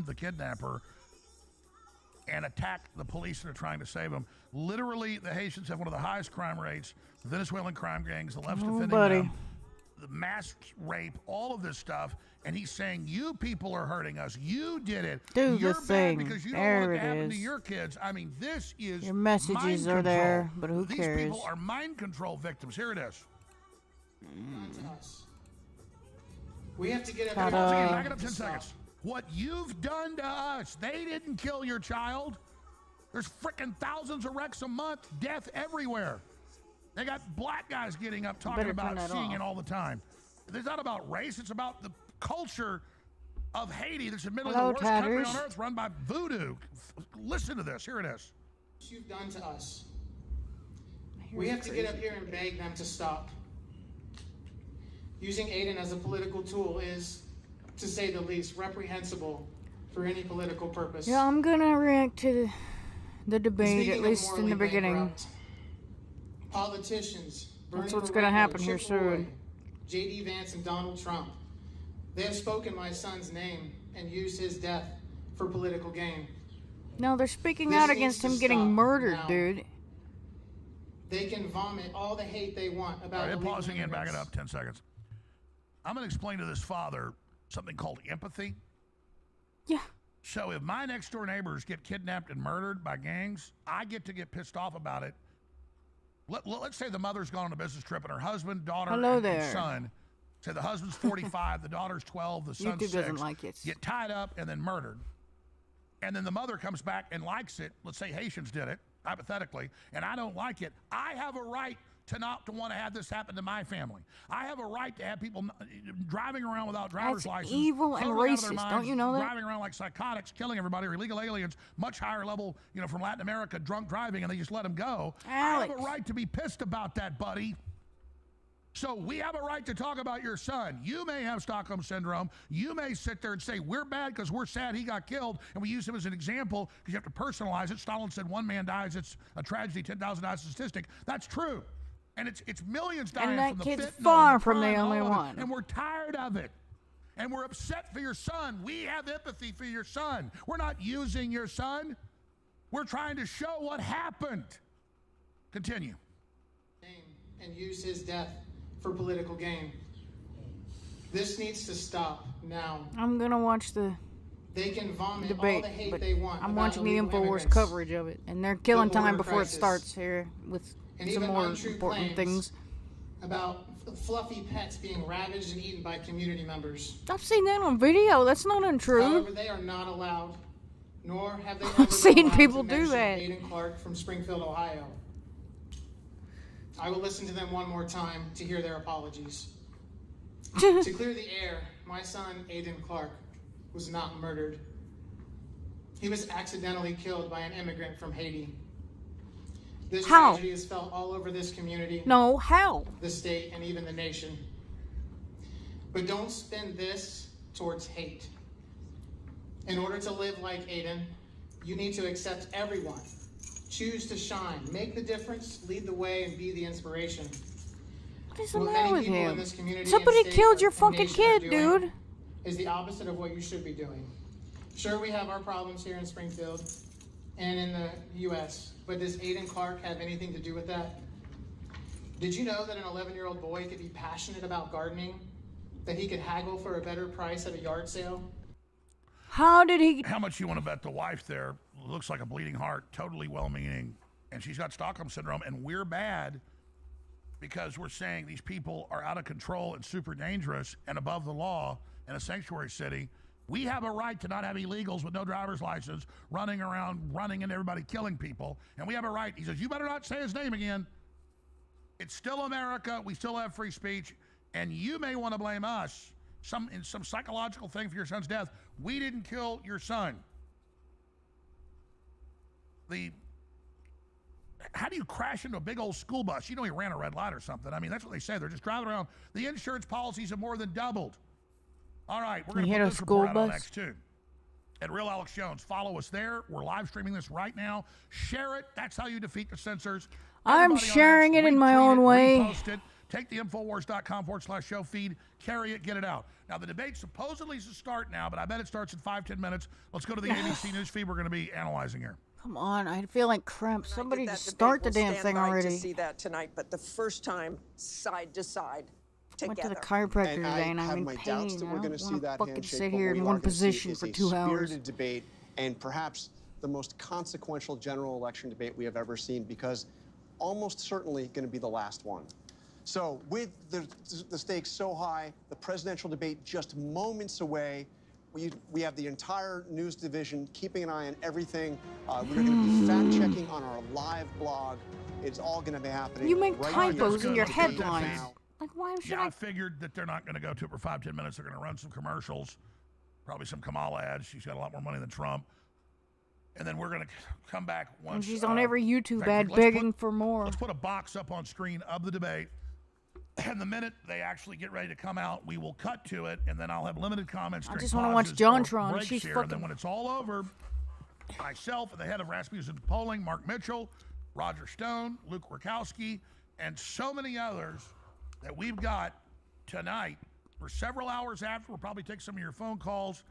the kidnapper and attack the police that are trying to save him. Literally, the Haitians have one of the highest crime rates. The Venezuelan crime gangs, the left's defending them. The mass rape, all of this stuff. And he's saying, you people are hurting us. You did it. Do You're the bad thing. because you don't There want it it to happen to is. your kids. I mean, this is Your messages mind are control. there, but who These cares? people are mind control victims. Here it is. We have to get Back Ta-da. it up 10 seconds. What you've done to us, they didn't kill your child. There's frickin' thousands of wrecks a month, death everywhere. They got black guys getting up talking Better turn about that seeing off. it all the time. It's not about race, it's about the culture of Haiti that's admittedly the Hello, worst country tatters. on earth, run by voodoo. Listen to this, here it is. What you've done to us. We have to get up here and beg them to stop. Using Aiden as a political tool is, to say the least, reprehensible for any political purpose. Yeah, I'm gonna react to the debate, Speaking at of least in morally the beginning. bankrupt, politicians, That's Bernie what's gonna Moreno, happen here Chip Roy, soon. J.D. Vance and Donald Trump. They have spoken my son's name and used his death for political gain. No, they're speaking This out needs against to him getting stop murdered, now. dude. They can vomit all the hate they want about All right, illegal pausing and back it immigrants. up 10 seconds. I'm going to explain to this father something called empathy. Yeah. So if my next door neighbors get kidnapped and murdered by gangs, I get to get pissed off about it. Let's say the mother's gone on a business trip and her husband, daughter, Hello and there. son, say the husband's 45, the daughter's 12, the son's YouTube 6, doesn't like it. get tied up and then murdered. And then the mother comes back and likes it. Let's say Haitians did it, hypothetically, and I don't like it. I have a right to not to want to have this happen to my family. I have a right to have people driving around without driver's That's license. evil and totally out of their racist. minds, Don't you know that? Driving around like psychotics, killing everybody, or illegal aliens, much higher level, from Latin America, drunk driving, and they just let them go. Alex. I have a right to be pissed about that, buddy. So we have a right to talk about your son. You may have Stockholm Syndrome. You may sit there and say, we're bad because we're sad he got killed, and we use him as an example because you have to personalize it. Stalin said one man dies, it's a tragedy, 10,000 dies statistic. That's true. And it's millions dying And that from the kid's fentanyl, far from crime, the only all of it. one. And we're tired of it. And we're upset for your son. We have empathy for your son. We're not using your son. We're trying to show what happened. Continue. And use his death for political gain. This needs to stop now. I'm gonna watch the They can vomit all debate, the hate but they want. I'm about watching the illegal InfoWars immigrants. coverage of it, and they're killing time border before it crisis. starts here with And some even more untrue important claims things. About fluffy pets being ravaged and eaten by community members. I've seen that on video. That's not untrue. However, they are not allowed, nor have they ever I've been seen allowed people to do mention that. Aiden Clark from Springfield, Ohio. I will listen to them one more time to hear their apologies. To clear the air, my son, Aiden Clark, was not murdered. He was accidentally killed by an immigrant from Haiti. This How? tragedy is felt all over this community, No, how? the state, and even the nation. But don't spin this towards hate. In order to live like Aiden, you need to accept everyone. Choose to shine, make the difference, lead the way, and be the inspiration. What is the What matter many with people in him? this community and Somebody state killed your and fucking nation are kid, doing dude. Is the opposite of what you should be doing. Sure, we have our problems here in Springfield and in the U.S., but does Aiden Clark have anything to do with that? Did you know that an 11-year-old boy could be passionate about gardening? That he could haggle for a better price at a yard sale? How did he? How much you want to bet the wife there? Looks like a bleeding heart, totally well-meaning, and she's got Stockholm Syndrome, and we're bad because we're saying these people are out of control and super dangerous and above the law in a sanctuary city. We have a right to not have illegals with no driver's license running around, running into everybody, killing people, and we have a right. He says, you better not say his name again. It's still America. We still have free speech, and you may want to blame us in some psychological thing for your son's death. We didn't kill your son. How do you crash into a big old school bus? You know he ran a red light or something. I mean, that's what they say. They're just driving around. The insurance policies have more than doubled. All right, we're going to You put hit a this school report out on bus? X2. At Real Alex Jones. Follow us there. We're live streaming this right now. Share it. That's how you defeat the censors. I'm Everybody on sharing X, it in my retweet own it, way. repost it. Take the Infowars.com/show feed, carry it, get it out. Now, the debate supposedly is to start now, but I bet it starts in 5-10 minutes. Let's go to the ABC News feed we're going to be analyzing here. Come on, I feel like crap. Somebody that just debate, start the we'll damn stand thing by already. To see that tonight, but the first time side to side Went to together. the chiropractor And today, and I I'm have in my pain. doubts that I we're don't going to see wanna that fucking handshake. sit but here what in we one are gonna see position is for a 2 hours. spirited debate, and perhaps the most consequential general election debate we have ever seen, because almost certainly going to be the last one. So with the stakes so high, the presidential debate just moments away, we have the entire news division keeping an eye on everything. We're going to be fact-checking on our live blog. It's all going to be happening. You make right typos here in your Let's get that headlines. feed. Like, why should Yeah, I I? figured that they're not going to go to it for 5-10 minutes. They're going to run some commercials, probably some Kamala ads. She's got a lot more money than Trump. And then we're going to come back once. And she's on every YouTube in fact, ad let's begging put- for more. Let's put a box up on screen of the debate. And the minute they actually get ready to come out, we will cut to it, and then I'll have limited comments. I during just wanna watch pauses or JonTron. breaks She's here, And then fucking- when it's all over, myself and the head of Rasmussen Polling, Mark Mitchell, Roger Stone, Luke Rakowski, and so many others that we've got tonight for several hours after. We'll probably take some of your phone calls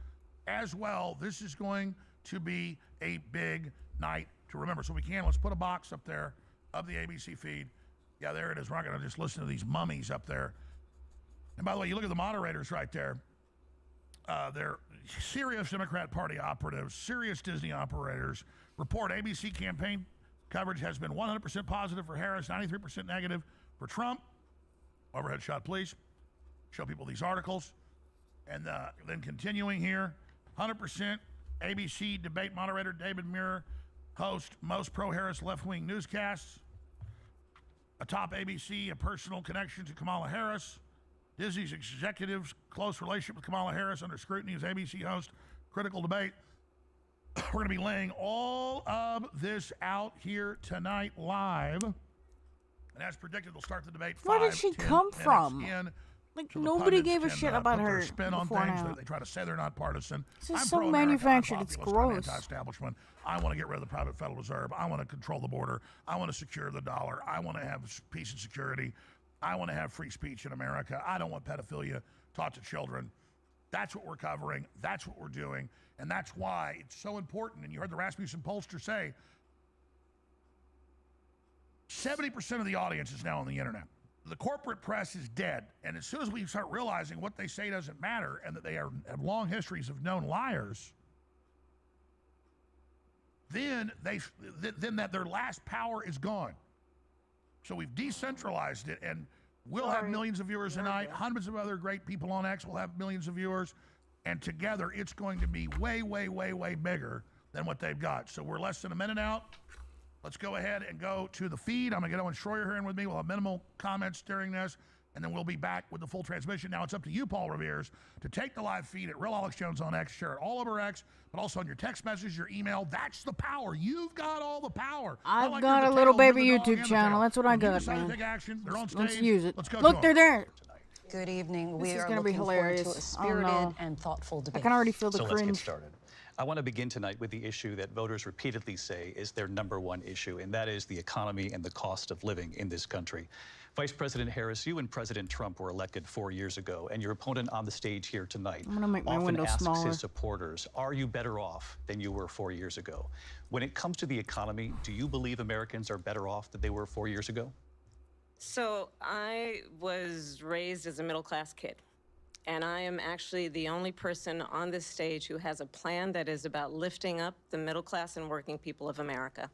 as well. This is going to be a big night to remember. So let's put a box up there of the ABC feed. Yeah, there it is. We're not going to just listen to these mummies up there. And by the way, you look at the moderators right there. They're serious Democrat Party operatives, serious Disney operators. Report ABC campaign coverage has been 100% positive for Harris, 93% negative for Trump. Overhead shot, please. Show people these articles. And then continuing here, 100% ABC debate moderator David Muir, host most pro-Harris left-wing newscasts. A top ABC, a personal connection to Kamala Harris. Disney's executives, close relationship with Kamala Harris under scrutiny as ABC host. Critical debate. We're going to be laying all of this out here tonight live. And as predicted, we'll start the debate. Where did she 5-10 come minutes from? in. Like, So the nobody pundits gave a can, shit about put their her spin on before things. now. They try to say they're not partisan. This is I'm so pro-America, I'm manufactured, it's populist, I'm gross. anti-establishment. I want to get rid of the private Federal Reserve. I want to control the border. I want to secure the dollar. I want to have peace and security. I want to have free speech in America. I don't want pedophilia taught to children. That's what we're covering. That's what we're doing. And that's why it's so important. And you heard the Rasmussen pollster say 70% of the audience is now on the internet. The corporate press is dead. And as soon as we start realizing what they say doesn't matter and that they have long histories of known liars, then that their last power is gone. So we've decentralized it, and we'll have millions of viewers tonight. Hundreds of other great people on X will have millions of viewers. And together, it's going to be way, way, way, way bigger than what they've got. So we're less than a minute out. Let's go ahead and go to the feed. I'm going to get Owen Schroyer here in with me. We'll have minimal comments during this, and then we'll be back with the full transmission. Now it's up to you, Paul Revere's, to take the live feed at Real Alex Jones on X, share it all over X, but also on your text message, your email. That's the power. You've got all the power. I've Not got you're a the little tail, you're baby the dog YouTube and the channel. tail. That's what I When you got, decide to man. take action, they're on stage. Let's use it. Let's go Look, to they're them. there. Good evening. This We is are gonna be looking forward to a hilarious. Oh, spirited no. and thoughtful I debate. can already feel the So let's get cringe. started. I want to begin tonight with the issue that voters repeatedly say is their number one issue, and that is the economy and the cost of living in this country. Vice President Harris, you and President Trump were elected 4 years ago, and your opponent on the stage here tonight I'm gonna make my often window asks smaller. his supporters, are you better off than you were 4 years ago? When it comes to the economy, do you believe Americans are better off than they were 4 years ago? So I was raised as a middle-class kid, and I am actually the only person on this stage who has a plan that is about lifting up the middle class and working people of America.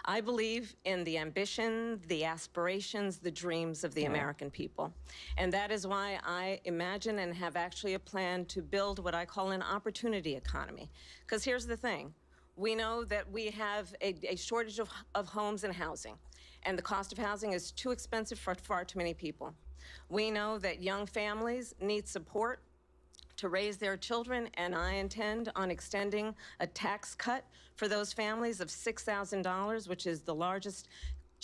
I believe in the ambition, the aspirations, the dreams of the American people. And that is why I imagine and have actually a plan to build what I call an opportunity economy. Because here's the thing. We know that we have a shortage of homes and housing, and the cost of housing is too expensive for far too many people. We know that young families need support to raise their children, and I intend on extending a tax cut for those families of $6,000, which is the largest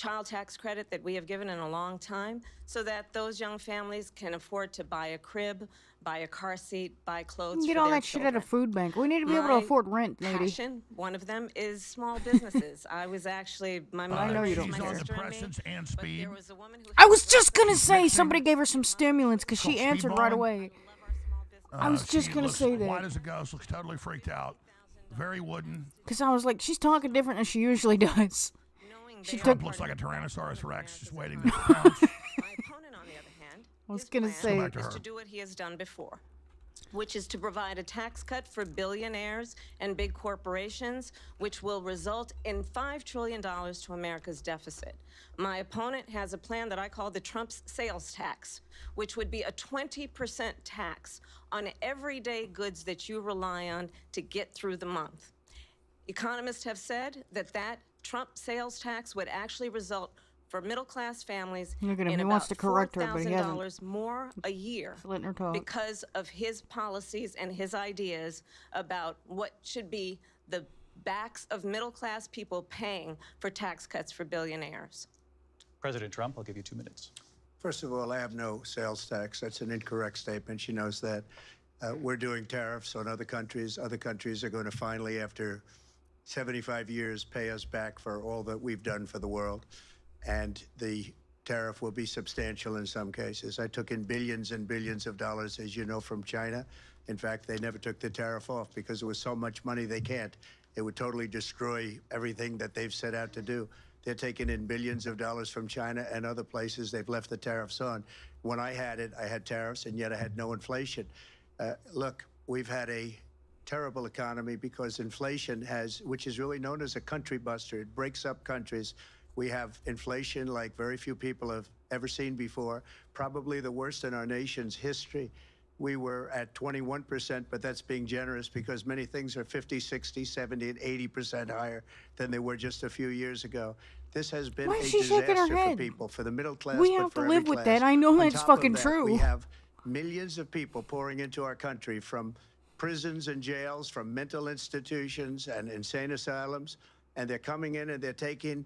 child tax credit that we have given in a long time so that those young families can afford to buy a crib, buy a car seat, buy clothes You for get all their that shit at a children. food bank. We need to be able to My afford rent, lady. passion, one of them, is small businesses. I was actually, my mother know you raised don't my She's on sister and me, depressants and but speed. there was a woman who I had was a just gonna breakfast say mixing. somebody gave her some stimulants because she Called answered right speedballing. away. I was just She gonna looks say that. white as a ghost, looks totally freaked out. Very wooden. Because I was like, she's talking different than she usually does. She Trump took. looks like a Tyrannosaurus Rex just waiting to pounce. My opponent, on the other hand, I was his gonna plan say- Go back to is her. to do what he has done before, which is to provide a tax cut for billionaires and big corporations, which will result in $5 trillion to America's deficit. My opponent has a plan that I call the Trump's sales tax, which would be a 20% tax on everyday goods that you rely on to get through the month. Economists have said that Trump sales tax would actually result for middle-class families Look at him, in he about wants to correct her, but he hasn't. $4,000 more a year Just letting her talk. because of his policies and his ideas about what should be the backs of middle-class people paying for tax cuts for billionaires. President Trump, I'll give you 2 minutes. First of all, I have no sales tax. That's an incorrect statement. She knows that. We're doing tariffs on other countries. Other countries are going to finally, after 75 years, pay us back for all that we've done for the world. And the tariff will be substantial in some cases. I took in billions and billions of dollars, as you know, from China. In fact, they never took the tariff off because there was so much money they can't. It would totally destroy everything that they've set out to do. They're taking in billions of dollars from China and other places. They've left the tariffs on. When I had it, I had tariffs, and yet I had no inflation. Look, we've had a terrible economy because inflation has, which is really known as a country buster. It breaks up countries. We have inflation like very few people have ever seen before, probably the worst in our nation's history. We were at 21%, but that's being generous because many things are 50, 60, 70, and 80% higher than they were just a few years ago. This has been Why a is she shaking her disaster for head? people, for the middle class, We but have to for every live with class. that. I know On that's top of fucking that, true. We have millions of people pouring into our country from prisons and jails, from mental institutions and insane asylums, and they're coming in and they're taking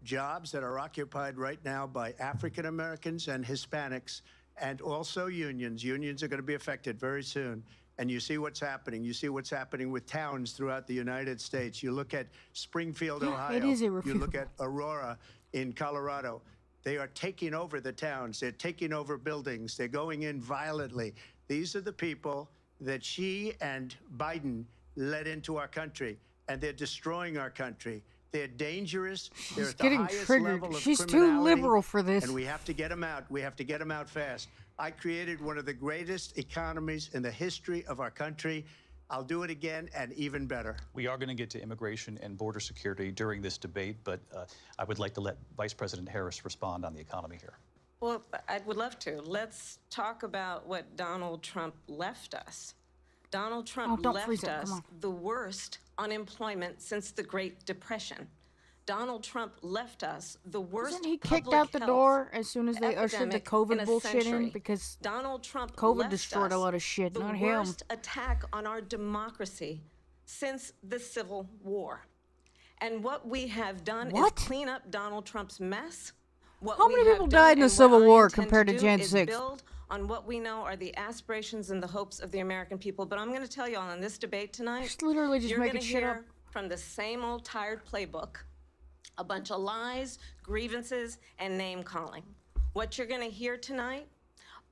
jobs that are occupied right now by African Americans and Hispanics, and also unions. Unions are going to be affected very soon. And you see what's happening. You see what's happening with towns throughout the United States. You look at Springfield, Ohio. it is You irrefutable. look at Aurora in Colorado. They are taking over the towns. They're taking over buildings. They're going in violently. These are the people that she and Biden led into our country, and they're destroying our country. They're dangerous. They're at the getting highest triggered. level of She's too criminality, liberal for this. and we have to get them out. We have to get them out fast. I created one of the greatest economies in the history of our country. I'll do it again and even better. We are going to get to immigration and border security during this debate, but I would like to let Vice President Harris respond on the economy here. Well, I would love to. Let's talk about what Donald Trump left us. Donald Trump don't freeze left it. Come us on. the worst unemployment since the Great Depression. Donald Trump left us the worst Wasn't he kicked public out the health door as soon as they ushered the epidemic COVID a bullshit in? century. Because Donald Trump COVID left destroyed a us lot of shit, the not him. worst attack on our democracy since the Civil War. And what we have done What? is clean up Donald Trump's mess. What How we many have people done died in the and what Civil I War intend compared to do Jan is 6th? build on what we know are the aspirations and the hopes of the American people. But I'm going to tell you all in this debate tonight, Just literally just you're making gonna shit hear up. from the same old tired playbook, a bunch of lies, grievances, and name-calling. What you're going to hear tonight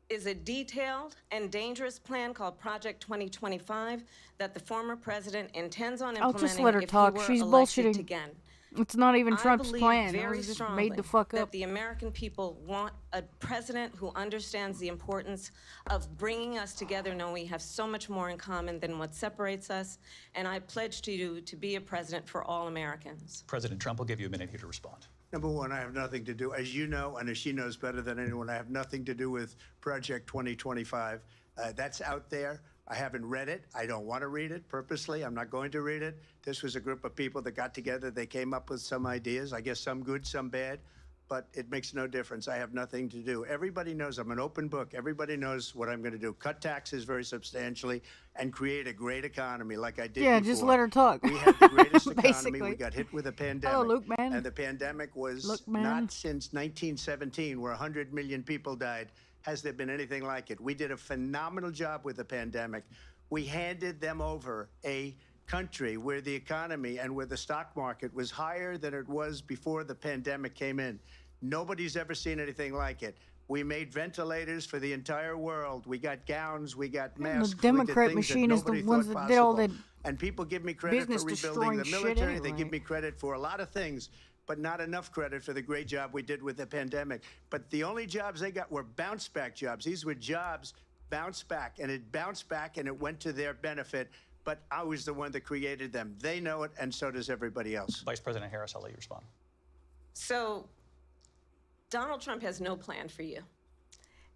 is a detailed and dangerous plan called Project 2025 that the former president intends on I'll implementing just let her if talk. he were She's elected bullshitting. again. It's not even I Trump's believe plan. It very was just strongly made the fuck that up. the American people want a president who understands the importance of bringing us together, knowing we have so much more in common than what separates us. And I pledge to you to be a president for all Americans. President Trump, will give you a minute here to respond. Number one, I have nothing to do, as you know, and as she knows better than anyone, I have nothing to do with Project 2025. That's out there. I haven't read it. I don't want to read it purposely. I'm not going to read it. This was a group of people that got together. They came up with some ideas, I guess some good, some bad. but it makes no difference. I have nothing to do. Everybody knows I'm an open book. Everybody knows what I'm going to do. Cut taxes very substantially and create a great economy like I did Yeah, before. just let her talk. We had the greatest economy. Basically. We got hit with a pandemic. Hello, Luke, man. And the pandemic was Look, man. not since 1917, where 100 million people died, has there been anything like it. We did a phenomenal job with the pandemic. We handed them over a country where the economy and where the stock market was higher than it was before the pandemic came in. Nobody's ever seen anything like it. We made ventilators for the entire world. We got gowns, we got masks. The Democrat we did things machine that is the nobody ones thought that did all possible. the And people give me credit for business-destroying rebuilding the shit military. anyway. They give me credit for a lot of things, but not enough credit for the great job we did with the pandemic. But the only jobs they got were bounce-back jobs. These were jobs bounce back, and it bounced back, and it went to their benefit. But I was the one that created them. They know it, and so does everybody else. Vice President Harris, I'll let you respond. So Donald Trump has no plan for you.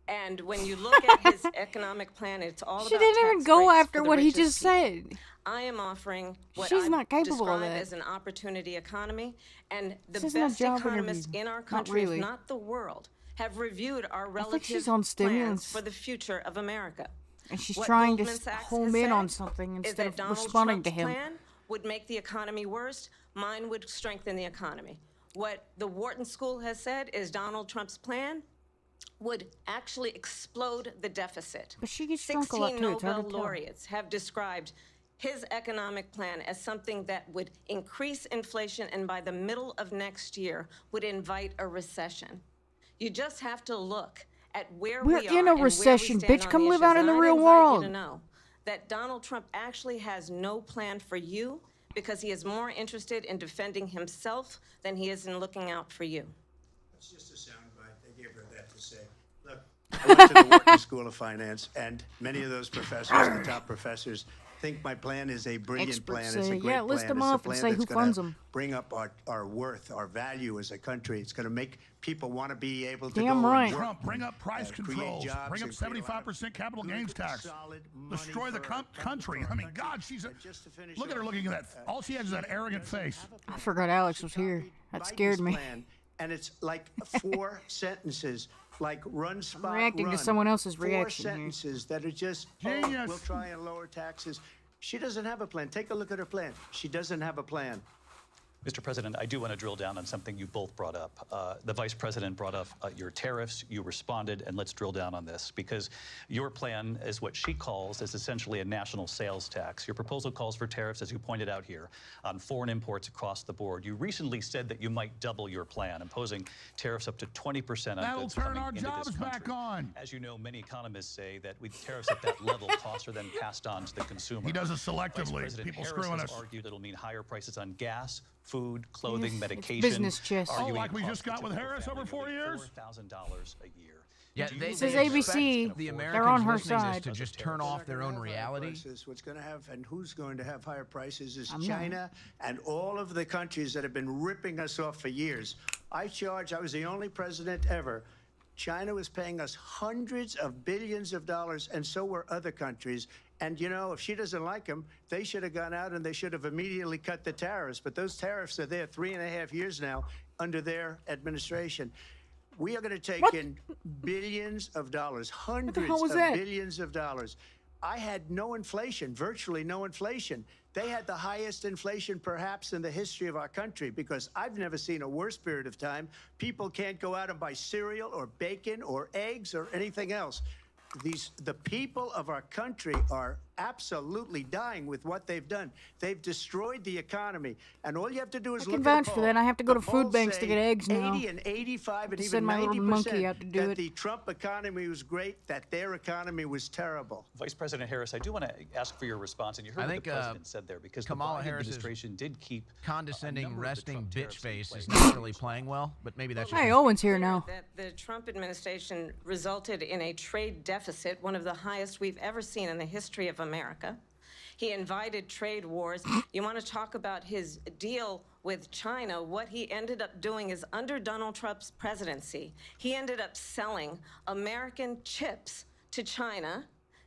And when you look at his economic plan, it's all She about didn't even tax go breaks after for the what he richest just people. said. I am offering what She's I not capable of describe that. as an opportunity economy, and the This isn't a best job economists interview. in our Not country, really. if not the world, have reviewed our think relative she's on plans stimulants. for the future of America. And she's What trying to Goldman Sachs home has in said on something is instead that of Donald responding Trump's to him. plan would make the economy worse. Mine would strengthen the economy. What the Wharton School has said is Donald Trump's plan would actually explode the deficit. But she gets drunk a lot 16 too. It's hard Nobel to tell. laureates have described his economic plan as something that would increase inflation and by the middle of next year would invite a recession. You just have to look at where We're we are in a and where we recession. stand Bitch, on come the live issues. out in And the I'd real invite world. you to know that Donald Trump actually has no plan for you because he is more interested in defending himself than he is in looking out for you. It's just a soundbite. They gave her that to say. Look, I went to the Wharton School of Finance, and many of those professors, the top professors, think my plan is a brilliant Experts plan. It's say, a great yeah, plan. list them It's a off and plan say that's who gonna funds them. bring up our worth, our value as a country. It's going to make people want to be able to Damn go right. and work, Trump, bring up price create controls, jobs bring up and create a lot of 75% capital good, gains tax, solid money destroy the for our country. for our I mean, country. God, she's a, And just to finish look at her off, looking at that. All she has is that arrogant face. I forgot Alex was here. That scared me. Plan, and it's like 4 sentences, like run, spot, reacting to run. someone else's 4 reaction here. sentences that are just, Genius. we'll try and lower taxes. She doesn't have a plan. Take a look at her plan. She doesn't have a plan. Mr. President, I do want to drill down on something you both brought up. The Vice President brought up your tariffs. You responded, and let's drill down on this because your plan is what she calls is essentially a national sales tax. Your proposal calls for tariffs, as you pointed out here, on foreign imports across the board. You recently said that you might double your plan, imposing tariffs up to 20% on That'll goods turn coming our into jobs this back country. on. As you know, many economists say that with tariffs at that level, costs are then passed on to the consumer. He does it Vice selectively. President People Harris screwing has us. argued it'll mean higher prices on gas, food, clothing, Yes, it's medication. business chess. Oh, arguing like we it just costs got with the typical Harris over family 4 nearly years? $4,000 a year. Yeah, Do you they This is think expect ABC. The They're Americans on her listening to this side. to just turn off their own reality. Prices. What's going to have and who's going to have higher prices is I'm not. China and all of the countries that have been ripping us off for years. I was the only president ever. China was paying us hundreds of billions of dollars, and so were other countries. And, you know, if she doesn't like them, they should have gone out and they should have immediately cut the tariffs. But those tariffs are there 3.5 years now under their administration. We are going to take in billions of dollars, hundreds hell was of that? billions of dollars. I had no inflation, virtually no inflation. They had the highest inflation perhaps in the history of our country because I've never seen a worse period of time. People can't go out and buy cereal or bacon or eggs or anything else. The people of our country are absolutely dying with what they've done. They've destroyed the economy, and all you have to do is I look can at a vouch for poll. that. I have to go The to food polls banks to say get eggs now. 80 and 85 and To even send my little 90% monkey out to do that it. the Trump economy was great, that their economy was terrible. Vice President Harris, I do want to ask for your response, and you heard I what think, the president said there, because Kamala the Biden Harris's administration did keep a Condescending, number of the resting Trump bitch tariffs in face place. is not really playing well, but maybe that's just Hey, me. Owen's here Clear now. That the Trump administration resulted in a trade deficit, one of the highest we've ever seen in the history of America. He invited trade wars. You want to talk about his deal with China? What he ended up doing is under Donald Trump's presidency, he ended up selling American chips to China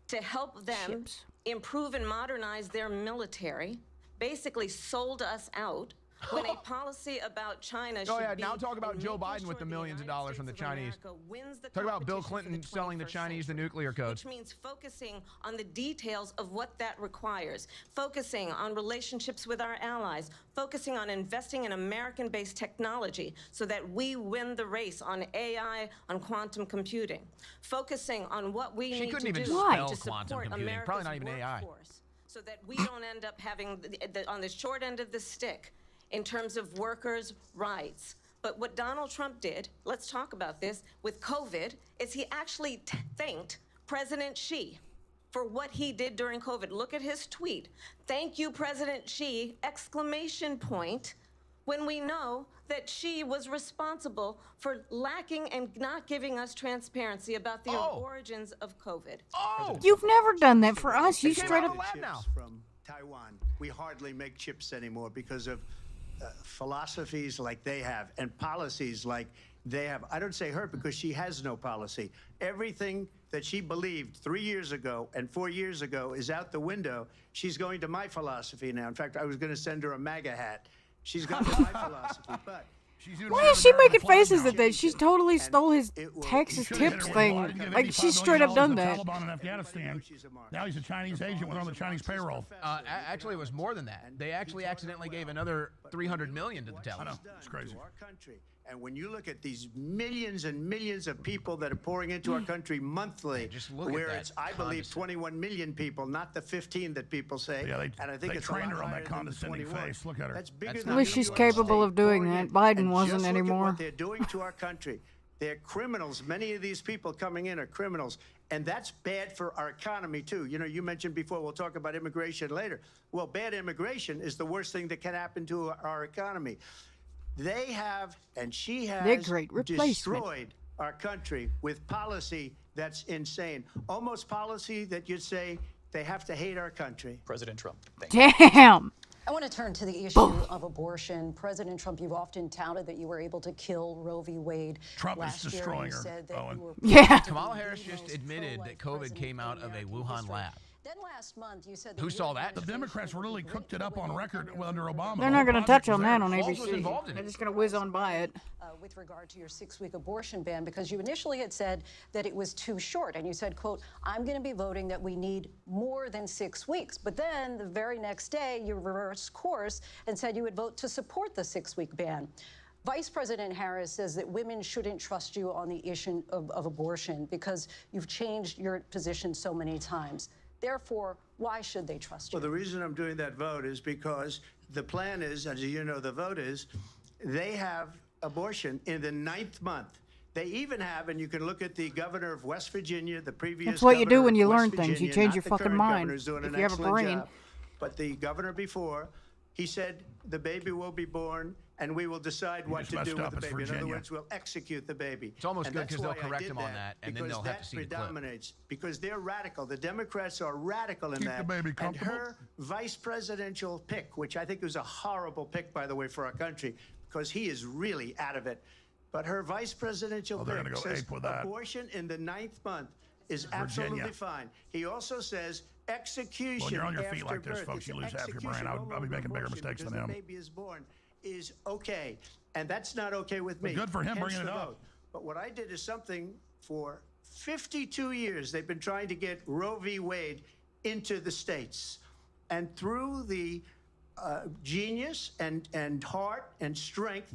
to help them Chips. improve and modernize their military, basically sold us out when a policy about China Oh, should yeah, be now talk about in Joe making Biden with sure the millions of United dollars from the States of Chinese. America wins the Talk about Bill competition Clinton for the selling the 21st Chinese the century, nuclear codes. which means focusing on the details of what that requires, focusing on relationships with our allies, focusing on investing in American-based technology so that we win the race on AI, on quantum computing, focusing on what we She need couldn't to even do spell to quantum support computing. America's Probably not even AI. workforce, so that we don't end up having, on the short end of the stick, in terms of workers' rights. But what Donald Trump did, let's talk about this, with COVID, is he actually thanked President Xi for what he did during COVID. Look at his tweet. Thank you, President Xi, exclamation point, when we know that Xi was responsible for lacking and not giving us transparency about the origins of COVID. Oh! You've never done that for us. You It came straight out up. of the lab now. From Taiwan. We hardly make chips anymore because of philosophies like they have and policies like they have. I don't say her because she has no policy. Everything that she believed 3 years ago and 4 years ago is out the window. She's going to my philosophy now. In fact, I was going to send her a MAGA hat. She's gone to my philosophy, but Why is she making faces at that? She's totally stole his Texas Should've hit tips her with thing. why did you give Like, $85 she's straight up done million to that. Taliban in Afghanistan. Now he's a Chinese agent, went on the Chinese payroll. Actually, it was more than that. They actually accidentally gave another $300 million to the Taliban. I know, it's crazy. To our country. And when you look at these millions and millions of people that are pouring into our country monthly, just look at where that it's, I believe, 21 million people, not the 15 that people say. Yeah, and I think they it's trained a lot her on higher that than the condescending 21. face. Look at her. That's bigger That's than At least New she's York capable State of doing pouring that. in. Biden And wasn't just look at anymore. what they're doing to our country. They're criminals. Many of these people coming in are criminals. And that's bad for our economy, too. You know, you mentioned before, we'll talk about immigration later. Well, bad immigration is the worst thing that can happen to our economy. They have, and she They're has, great replacement. destroyed our country with policy that's insane. Almost policy that you'd say they have to hate our country. President Trump. Thank you. Damn. I want to turn to the issue of abortion. President Trump, you've often touted that you were able to kill Roe v. Wade. Trump is last year. destroying You her, said that Owen. you were Yeah. proud to Kamala be Harris the just most admitted that pro-life COVID president came out in of a American Wuhan history. lab. Then last month, you said that Who your saw that? The Democrats really cooked it up on record under Obama. They're The not whole going to project touch on was that there. on Foles was ABC. involved in They're it. just going to whiz on by it. with regard to your 6-week abortion ban, because you initially had said that it was too short, and you said, quote, I'm going to be voting that we need more than 6 weeks. But then the very next day, you reversed course and said you would vote to support the 6-week ban. Vice President Harris says that women shouldn't trust you on the issue of abortion because you've changed your position so many times. Therefore, why should they trust you? Well, the reason I'm doing that vote is because the plan is, as you know, the vote is, they have abortion in the 9th month. They even have, and you can look at the governor of West Virginia, the previous That's what you do governor when of you West learn things. You Virginia, change not your the fucking current mind governor, who's doing if an you have a excellent brain. job. But the governor before, he said the baby will be born and we will decide what just to do messed with up. the It's baby. In other Virginia. words, we'll execute the baby. It's almost And good that's 'cause they'll why I correct did him on that, that, and then because they'll have to see the clip. predominates because they're radical. The Democrats are radical in Keep that. the baby And comfortable. her vice presidential pick, which I think was a horrible pick, by the way, for our country, because he is really out of it. But her vice presidential they're pick gonna go says ape with that. abortion in the 9th month is absolutely Virginia. fine. He also says execution When you're on your feet after like this, birth. folks, It's you lose half your brain. execution, I'll no be longer making bigger abortion, mistakes than because him. the baby is born is okay. And that's not okay with me. good for him Hence bringing the it up. vote. But what I did is something for 52 years. They've been trying to get Roe v. Wade into the states. And through the genius and heart and strength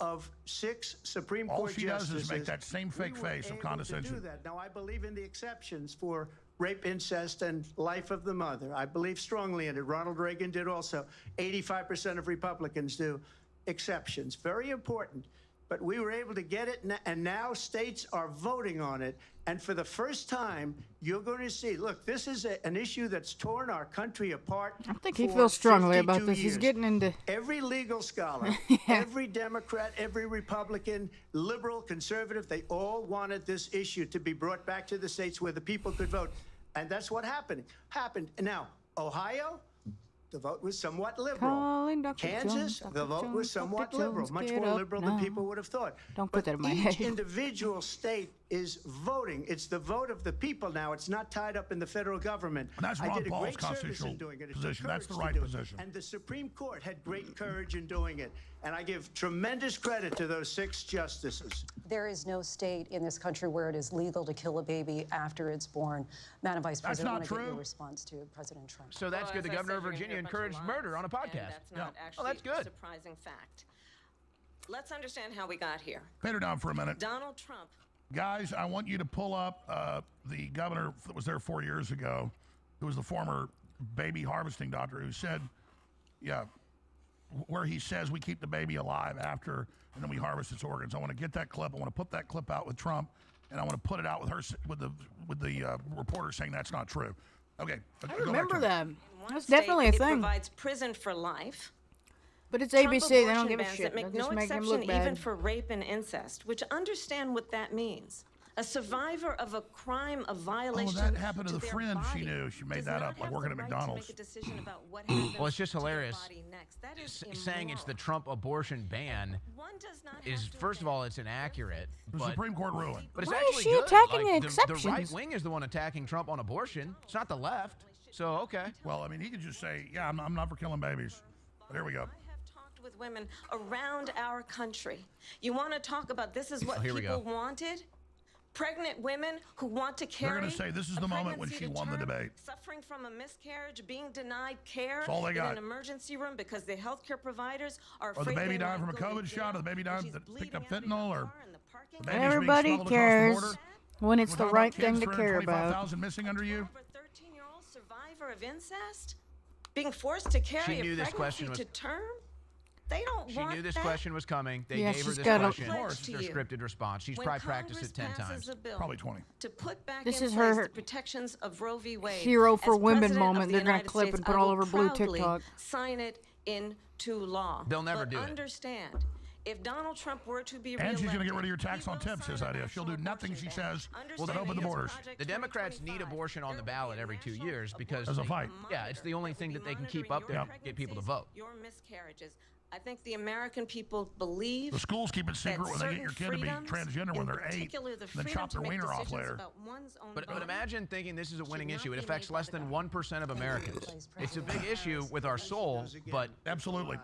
of 6 Supreme All Court she does justices, is make that same fake we were face of able condescension. To do that. Now, I believe in the exceptions for rape, incest, and life of the mother. I believe strongly in it. Ronald Reagan did also. 85% of Republicans do. Exceptions. Very important. But we were able to get it, and now states are voting on it. And for the first time, you're going to see, look, this is an issue that's torn our country apart. I think he for feels strongly about 52 this. He's years. getting into. Every legal scholar, every Democrat, every Republican, liberal, conservative, they all wanted this issue to be brought back to the states where the people could vote. And that's what happened. Now, Ohio, the vote was somewhat liberal. Calling Dr. Kansas, Jones, Dr. the vote was Jones, somewhat Dr. liberal, Jones, much get more up liberal than now. people would have thought. Don't put that in my Each head. individual state is voting. It's the vote of the people now. It's not tied up in the federal government. And that's I Ron did a Paul's great service constitutional in doing it. It took position. That's the courage right to do it. position. And the Supreme Court had great courage in doing it. And I give tremendous credit to those 6 justices. There is no state in this country where it is legal to kill a baby after it's born. Madam Vice That's President, I not want to get true. your response to President Trump. So that's Well, good. The as I governor said, of you're gonna Virginia hear a bunch of encouraged murder on a lies, podcast. and that's not actually that's good. a surprising fact. Let's understand how we got here. Pin her down for a minute. Donald Trump. Guys, I want you to pull up the governor that was there 4 years ago, who was the former baby harvesting doctor, who said, where he says we keep the baby alive after, and then we harvest its organs. I want to get that clip. I want to put that clip out with Trump, and I want to put it out with her, with the reporter saying that's not true. Okay. I remember that. In one That's state, definitely a it thing. provides prison for life. But it's Trump ABC. They don't abortion give a bans shit. that make They'll just no make him exception look bad. even for rape and incest, which understand what that means. A survivor of a crime, a violation. that happened to the their friend she body knew. She made does that not up, like have working the at right to McDonald's. make a decision about what happens Well, it's just to their hilarious. body next. That is Saying it's the immoral. Trump abortion ban One does not is, have to first of obey all, it's inaccurate. The but, Supreme Court ruling. but it's Why is actually she good. attacking Like, the the right exceptions? wing is the one attacking Trump on abortion. It's not the left. So, okay. Well, I mean, he could just say, yeah, I'm not for killing babies. But here we go. I have talked with women around our country. You want to talk about this is what here we people go. wanted? Pregnant women who want to carry. gonna say this is a the moment when pregnancy she to won the term, debate. Suffering from a miscarriage, being denied care That's all they in got. an emergency room because the healthcare providers are Or the afraid baby they dying might from a go to COVID shot, or the jail, baby and dying she's that picked bleeding up out of fentanyl, her or car in the parking the lot. baby's being Everybody smuggled across the cares border. when it's We're the talking right about kids, thing to care about. 325,000 missing under you. Over 13-year-old survivor of incest being forced to carry She knew a this pregnancy question was- to term. They don't She want knew this that. question was coming. They Yeah, gave her she's this got a- question. Pledge It's to her you. scripted response. She's When probably practiced Congress it 10 passes times. a bill Probably 20. to put back This in is place her the protections of Roe v. Wade. hero for As women President of moment the they're gonna United clip States, and put I all will over blue proudly TikTok. Sign it into law. They'll never But do it. Understand, if Donald Trump were to be reelected, And she's going to get rid of your tax he on will tips, sign his a idea. She'll do national nothing abortion she ban. says will Understand then open the that borders. Project The Democrats need 2025, abortion on the there will ballot be a every 2 national years because As a abortion fight. monitor Yeah, it's the only that thing will that be they can keep monitoring up your to get people to vote. Your miscarriages. I think the American people believe The schools keep it secret that when they get your certain kid to be freedoms, transgender when in they're 8, particular the then freedom chop to their make wiener off decisions later. about one's own But body imagine thinking this is a winning not issue. It be affects made less by the than 1% of Americans. It's a big issue with our soul, but Absolutely.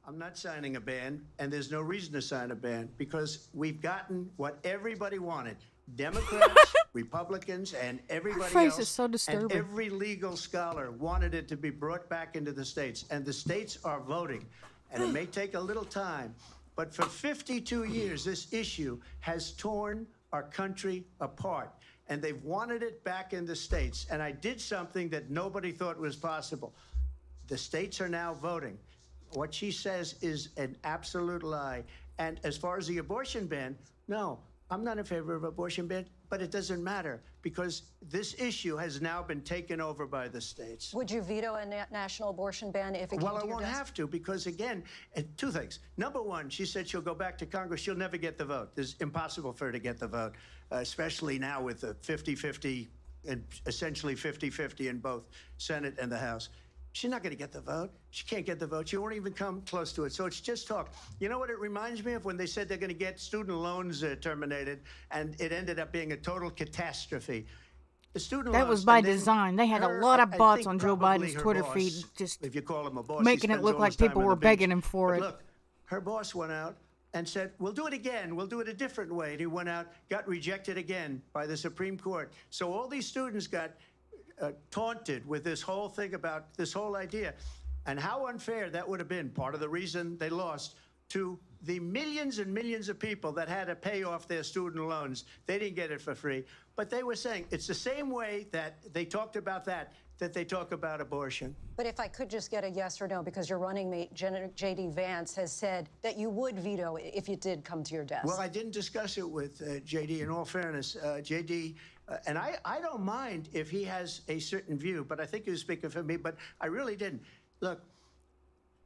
I'm not signing a ban, and there's no reason to sign a ban because we've gotten what everybody wanted. Democrats, Republicans, and everybody face else, is so and disturbing. every legal scholar wanted it to be brought back into the states, and the states are voting. And it may take a little time, but for 52 years, this issue has torn our country apart, and they've wanted it back in the states. And I did something that nobody thought was possible. The states are now voting. What she says is an absolute lie. And as far as the abortion ban, no, I'm not in favor of abortion ban, but it doesn't matter because this issue has now been taken over by the states. Would you veto a national abortion ban if it Well, came I to your won't desk? have to because, again, two things. Number one, she said she'll go back to Congress. She'll never get the vote. It's impossible for her to get the vote, especially now with the 50-50 and essentially 50-50 in both Senate and the House. She's not going to get the vote. She can't get the vote. She won't even come close to it. So it's just talk. You know what it reminds me of? When they said they're going to get student loans terminated, and it ended up being a total catastrophe. The student That loans, was by and then design. They had a her- lot of I bots think on Joe probably Biden's her Twitter boss, feed, just if you call him a boss, he making it spends look all like his time people on were the begging beach. him for But it. Look, her boss went out and said, we'll do it again. We'll do it a different way. And he went out, got rejected again by the Supreme Court. So all these students got taunted with this whole thing about this whole idea. And how unfair that would have been, part of the reason they lost, to the millions and millions of people that had to pay off their student loans. They didn't get it for free. But they were saying it's the same way that they talked about that they talk about abortion. But if I could just get a yes or no, because your running mate, J.D. Vance, has said that you would veto it if it did come to your desk. Well, I didn't discuss it with J.D. In all fairness, J.D. And I don't mind if he has a certain view, but I think he was speaking for me, but I really didn't. Look,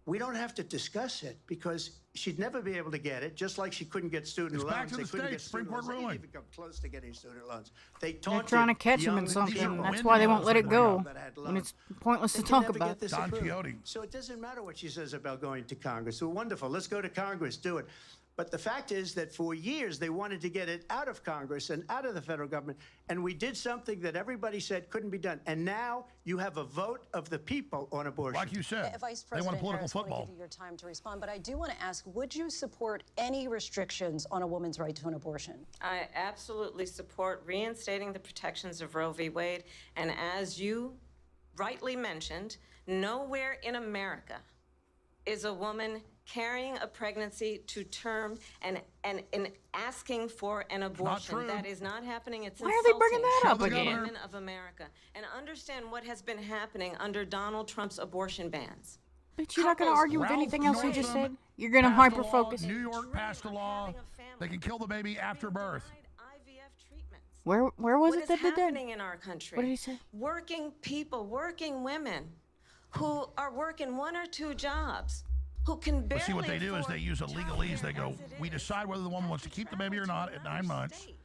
we don't have to discuss it because she'd never be able to get it, just like she couldn't get student It's loans. back to the They couldn't get states, Supreme student Court loans. They ruling. didn't even come close to getting student loans. They They're taunted trying to catch him in young something. people That's why they won't let it go. that had When it's loans. pointless They to can talk never about. get this Don approved. Quixote. So it doesn't matter what she says about going to Congress. Well, wonderful. Let's go to Congress. Do it. But the fact is that for years they wanted to get it out of Congress and out of the federal government, and we did something that everybody said couldn't be done. And now you have a vote of the people on abortion. Like you said, Vice they President want a political Harris, I want to football. give you your time to respond, but I do want to ask, would you support any restrictions on a woman's right to an abortion? I absolutely support reinstating the protections of Roe v. Wade. And as you rightly mentioned, nowhere in America is a woman carrying a pregnancy to term and asking for an abortion. true. That is not happening. It's Why are they bringing insulting that up to the again? women of America. And understand what has been happening under Donald Trump's abortion bans. But you're not going to Couples- argue with Ralph anything else he just Northam said? You're going to passed a law, hyper-focus? New York passed a law. They can kill the baby after birth. IVF treatments. Where was What it is that did that? happening in our country? What did he say? Working people, working women who are working 1 or 2 jobs, who can barely But see, what they do is afford they use a legalese. They go, childcare as it we is. decide whether the woman wants to keep the baby or not at 9 months, State.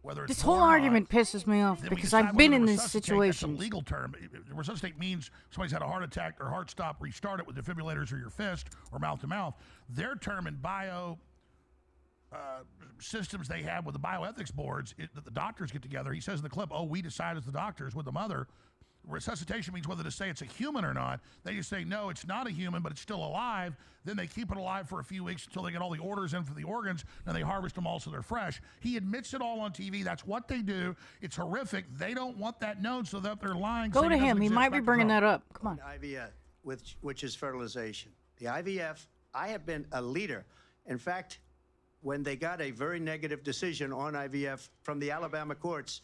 whether it's This whole born or not. argument pisses me off Then we because decide I've been whether in to these resuscitate. situations. That's a legal term. Resuscitate means somebody's had a heart attack or heart stop, restart it with defibrillators or your fist or mouth to mouth. Their term in bio systems they have with the bioethics boards that the doctors get together. He says in the clip, oh, we decide as the doctors with the mother. Resuscitation means whether to say it's a human or not. They just say, no, it's not a human, but it's still alive. Then they keep it alive for a few weeks until they get all the orders in for the organs, and they harvest them all so they're fresh. He admits it all on TV. That's what they do. It's horrific. They don't want that known so that they're lying. Go saying to it doesn't him. He exist. might be Back to bringing Trump. that up. Come on. IVF, which is fertilization. The IVF, I have been a leader. In fact, when they got a very negative decision on IVF from the Alabama courts,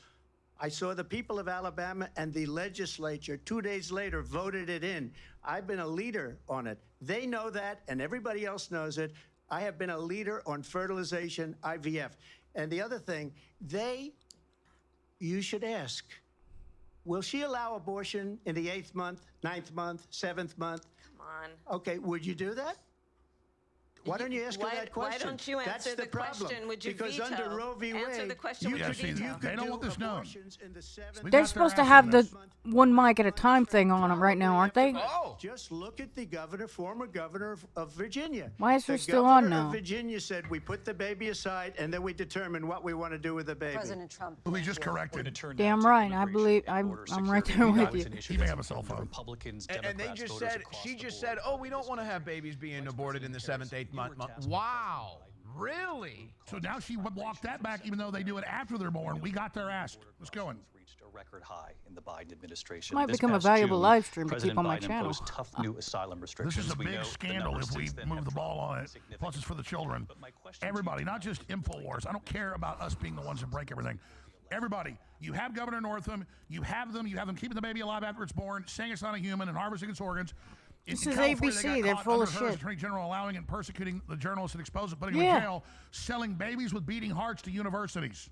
I saw the people of Alabama and the legislature 2 days later voted it in. I've been a leader on it. They know that, and everybody else knows it. I have been a leader on fertilization, IVF. And the other thing, you should ask, will she allow abortion in the 8th month, 9th month, 7th month? Come on. Okay, would you do that? Why don't you ask her that question? Why don't you That's answer the problem. question? Would you because veto? under Roe v. Wade, Answer the question. Would Yeah, you see, veto? they don't want this known. abortions in the 7th We They're got supposed to their have ass the on one mic at a time thing on them right now, aren't they? Oh, Just look at the former governor of Virginia. Why is the her still on governor now? of Virginia said we put the baby aside and then we determine what we want to do with the baby. President Trump. Who he just We're going to corrected. turn Damn now to right. I immigration believe and border I'm right security. there That with was you. an issue He may that's have a cell from phone. Republicans, and they Democrats, just voters said, across she the just board. said, oh, we don't want to have babies being aborted in the 7th, 8th month. Wow. Really? So now she would walk that back, even though they do it after they're born. We got their ass. Let's go in. Reached a record high in the Biden administration. Might This become a past valuable June, live stream to keep President on my Biden channel. imposed tough new asylum This restrictions. is a We big know the scandal numbers if we since then move have the ball dropped on it. Plus, significantly. it's for the children. But my question to Everybody, you, not just InfoWars. I don't care about us being the ones that break everything. Everybody, you have Governor Northam. You have them keeping the baby alive after it's born, saying it's not a human, and harvesting its organs. This In is California, ABC. they got They're caught full of under her as shit. Attorney General allowing and persecuting the journalists and exposing, putting them Yeah. in jail, selling babies with beating hearts to universities.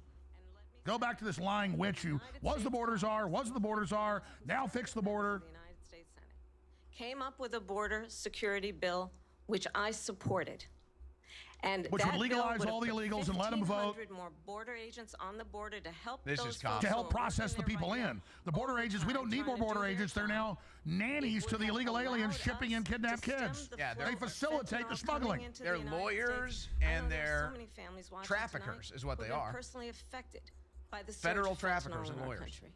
Go back to this lying witch who was the borders are, now fix the border. The United States Senate came up with a border security bill, which I supported. And Which that would bill legalize would all the have put illegals and let them vote. 1,500 more border agents on the border to help This those is folks To who help are process the working there people right in. now The border all the agents, we don't time, need more trying to border do their agents. They're job. now nannies It to would the have illegal aliens allowed shipping in us kidnapped to stem kids. the Yeah, flow they of facilitate the fentanyl smuggling. coming into They're the United lawyers States. I know and there's they're so many families watching traffickers tonight is what who've they been are. personally affected by the surge Federal of traffickers fentanyl and in our lawyers. country.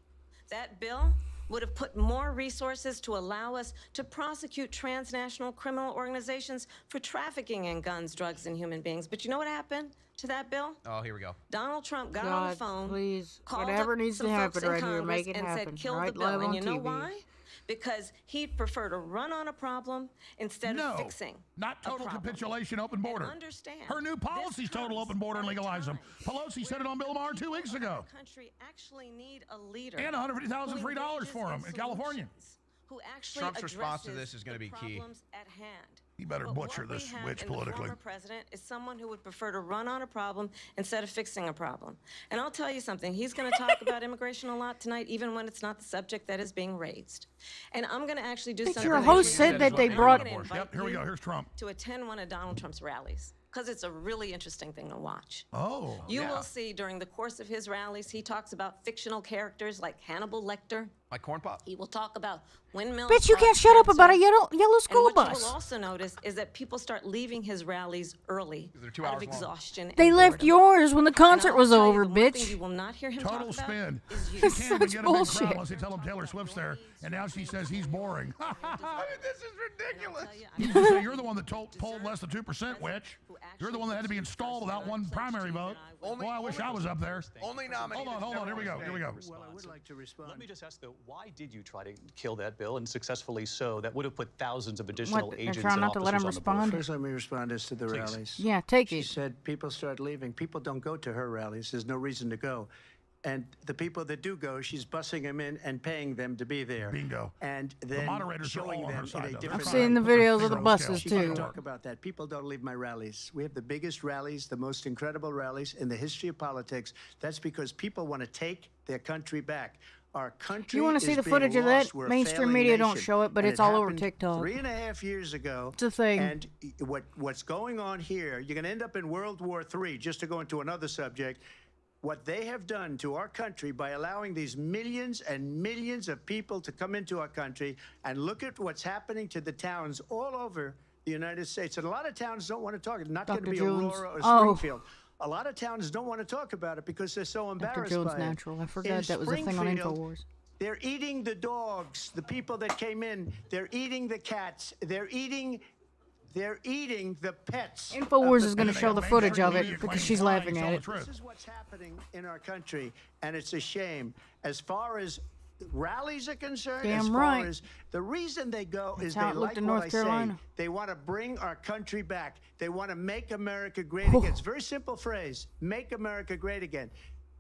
That bill would have put more resources to allow us to prosecute transnational criminal organizations for trafficking in guns, drugs, and human beings. But you know what happened to that bill? Oh, here we go. Donald Trump got on the God, phone, please. called Whatever up needs some to folks happen in right here, Congress make it and happen. said, kill Right the bill. live And on you know TV. why? Because he'd prefer to run on a problem instead No, of fixing not a total problem. capitulation, open border. Understand, Her new policy's this total comes open border and at a legalize them. time Pelosi said it on Bill Maher 2 weeks ago. Our country actually need a leader And $150,000 who free dollars engages for 'em in California. solutions, who actually Trump's response to addresses this is gonna the be key. problems at hand. He better But butcher what we this have witch in the politically. former president is someone who would prefer to run on a problem instead of fixing a problem. And I'll tell you something, he's going to talk about immigration a lot tonight, even when it's not the subject that is being raised. And I'm going to actually do something. your host said that they brought. Yep, here we go. Here's Trump. To attend one of Donald Trump's rallies, because it's a really interesting thing to watch. Oh, You will see during the course of his rallies, he talks about fictional characters like Hannibal Lecter. Like corn pop. He will talk about windmills. Bitch, you can't shut up about a yellow school and what bus. you will also notice is that people start leaving his rallies early They're 2 out hours of long. exhaustion. They and left boredom. yours when the And concert I'll was tell you, over, the one thing bitch. you will not hear him total talk about spin. is you. You can't even Such get a big bullshit. crowd unless they tell him Taylor Swift's there, and now she says he's boring. This is ridiculous. You can say you're the one that polled less than 2%, witch. You're the one that had to be installed without one primary vote. Boy, I wish I was up there. Only nominated. Hold on. Here we go. Well, I would like to respond. Let me just ask, though, why did you try to kill that bill, and successfully so? That would have put thousands of additional What, they're agents trying and not to let him officers on the board. respond? First, let me respond as to the rallies. Yeah, take She it. said people start leaving. People don't go to her rallies. There's no reason to go. And the people that do go, she's bussing them in and paying them to be there. Bingo. And then moderators are showing all on her them side, in though. a different I've seen the light. videos of the Finger on the buses She can too. talk about that. People don't leave my rallies. We have the biggest rallies, the most incredible rallies in the history of politics. That's because people want to take their country back. Our country You wanna is see the being footage of lost. that? We're a Mainstream failing media don't nation. show it, but And it's all over happened TikTok. 3.5 years ago. It's a thing. And what's going on here, you're going to end up in World War III, just to go into another subject. What they have done to our country by allowing these millions and millions of people to come into our country, and look at what's happening to the towns all over the United States. And a lot of towns don't want to talk. It's not going to Dr. be Jones. Aurora or Oh. Springfield. A lot of towns don't want to talk about it because they're so Dr. embarrassed Jones by it. Natural. I In forgot that was a thing on Springfield, InfoWars. They're eating the dogs, the people that came in. They're eating the cats. They're eating the pets. InfoWars is going to they show have the mainstream footage of media it because claiming she's lying, laughing tell at the it. truth. This is what's happening in our country, and it's a shame. As far as rallies are concerned, Damn as far right. as the reason they go is how they it looked like in what North I Carolina. say. They want to bring our country back. They want to make America great again. It's a very simple phrase: make America great again.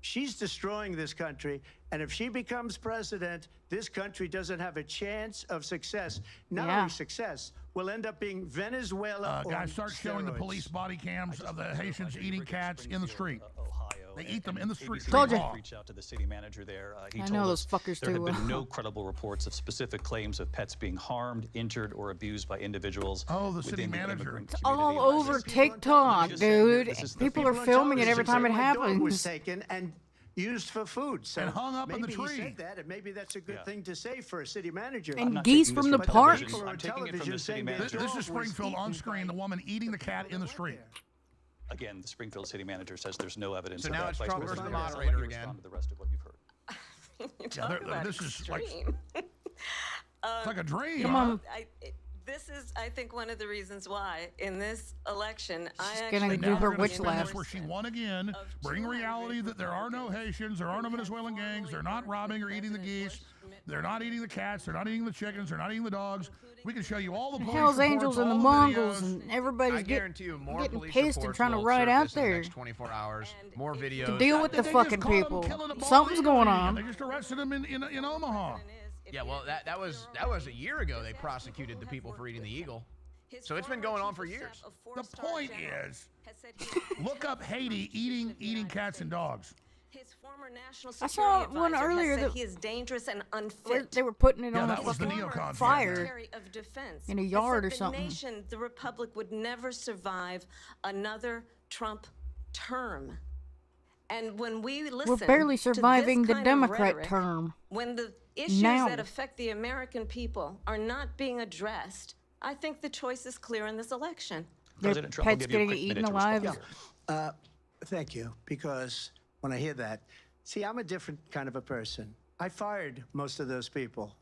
She's destroying this country, and if she becomes president, this country doesn't have a chance of success. Not Yeah. only success, will end up being Venezuela on Guys, start showing the steroids. police body cams of the Haitians eating cats in the street. Ohio. They eat them in the street. ABC Told ya. raw. Reach out to the city manager there. He I told know us those fuckers there too have been well. no credible reports of specific claims of pets being harmed, injured, or abused by individuals. Oh, the city within manager. immigrant It's community. all And over this is- TikTok, Just saying here, dude. this is the People are on filming it television every time say it my dog was happens. taken and used for food. So And hung up in the maybe he tree. said that, and maybe that's a good Yeah. thing to say for a city manager. And not geese taking from this the from park. television. People I'm on taking it from television the city saying that manager. This dog is was Springfield on eaten screen, the woman eating the cat in the street. Again, the Springfield city manager says there's no evidence So of now that. it's Vice Trump President versus the Harris, I'll let moderator you again. respond to the rest of what you've heard. You talk about this is like- extreme. It's like a dream. Come huh? on. This is, I think, one of the reasons why in this election, I She's actually gonna And do now her they're gonna witch spin laugh. this where she won again. Bring reality that there are no Haitians, there are no Venezuelan gangs, they're not robbing or eating the geese, they're not eating the cats, they're not eating the chickens, they're not eating the dogs. We can show you all the police Hell's reports, Angels and the all Mongols videos. and everybody's I guarantee you more getting police pissed and reports trying to will ride out surface in the there next 24 hours. More videos. to deal with They the just fucking caught 'em people. killing a bald Something's eagle going man. on. They just arrested him in Omaha. Yeah, well, that was a year ago. They prosecuted the people for eating the eagle. So it's been going on for years. The point is, look up Haiti eating cats and dogs. His former national I security saw advisor one earlier has said that- he is dangerous and unfit. They were putting it Yeah, on a that was the fucking neocons. fire. Secretary of Defense in a has yard said or something. The nation, the republic, would never survive another Trump term. And when we listen, We're barely to this surviving the kind of Democrat rhetoric, term. when the issues Now. that affect the American people are not being addressed, I think the choice is clear in this election. Their President Trump will pets give you a getting quick eaten minute to respond alive. here. Thank you, because when I hear that, see, I'm a different kind of a person. I fired most of those people.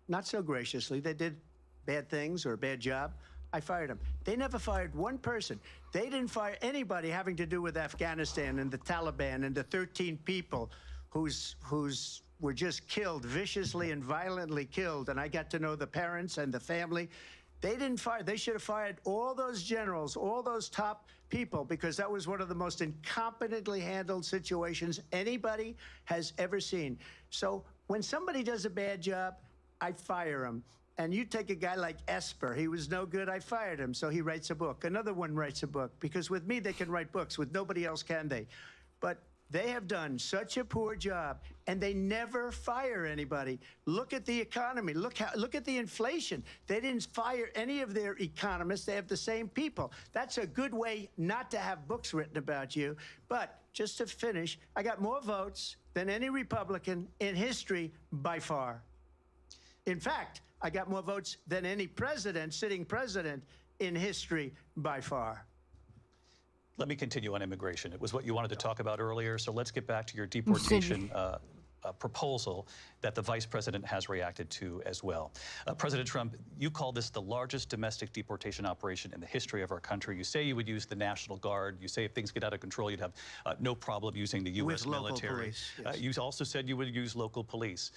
Not so graciously. They did bad things or a bad job. I fired them. They never fired one person. They didn't fire anybody having to do with Afghanistan and the Taliban and the 13 people whose were just killed, viciously and violently killed. And I got to know the parents and the family. They didn't fire. They should have fired all those generals, all those top people, because that was one of the most incompetently handled situations anybody has ever seen. So when somebody does a bad job, I fire them. And you take a guy like Esper. He was no good. I fired him. So he writes a book. Another one writes a book. Because with me, they can write books. With nobody else can they. But they have done such a poor job, and they never fire anybody. Look at the economy. Look at the inflation. They didn't fire any of their economists. They have the same people. That's a good way not to have books written about you. But just to finish, I got more votes than any Republican in history by far. In fact, I got more votes than any president, sitting president in history by far. Let me continue on immigration. It was what you wanted to talk about earlier, so let's get back to your deportation proposal that the vice president has reacted to as well. President Trump, you call this the largest domestic deportation operation in the history of our country. You say you would use the National Guard. You say if things get out of control, you'd have no problem using the U.S. military. Police, yes. You also said you would use local police.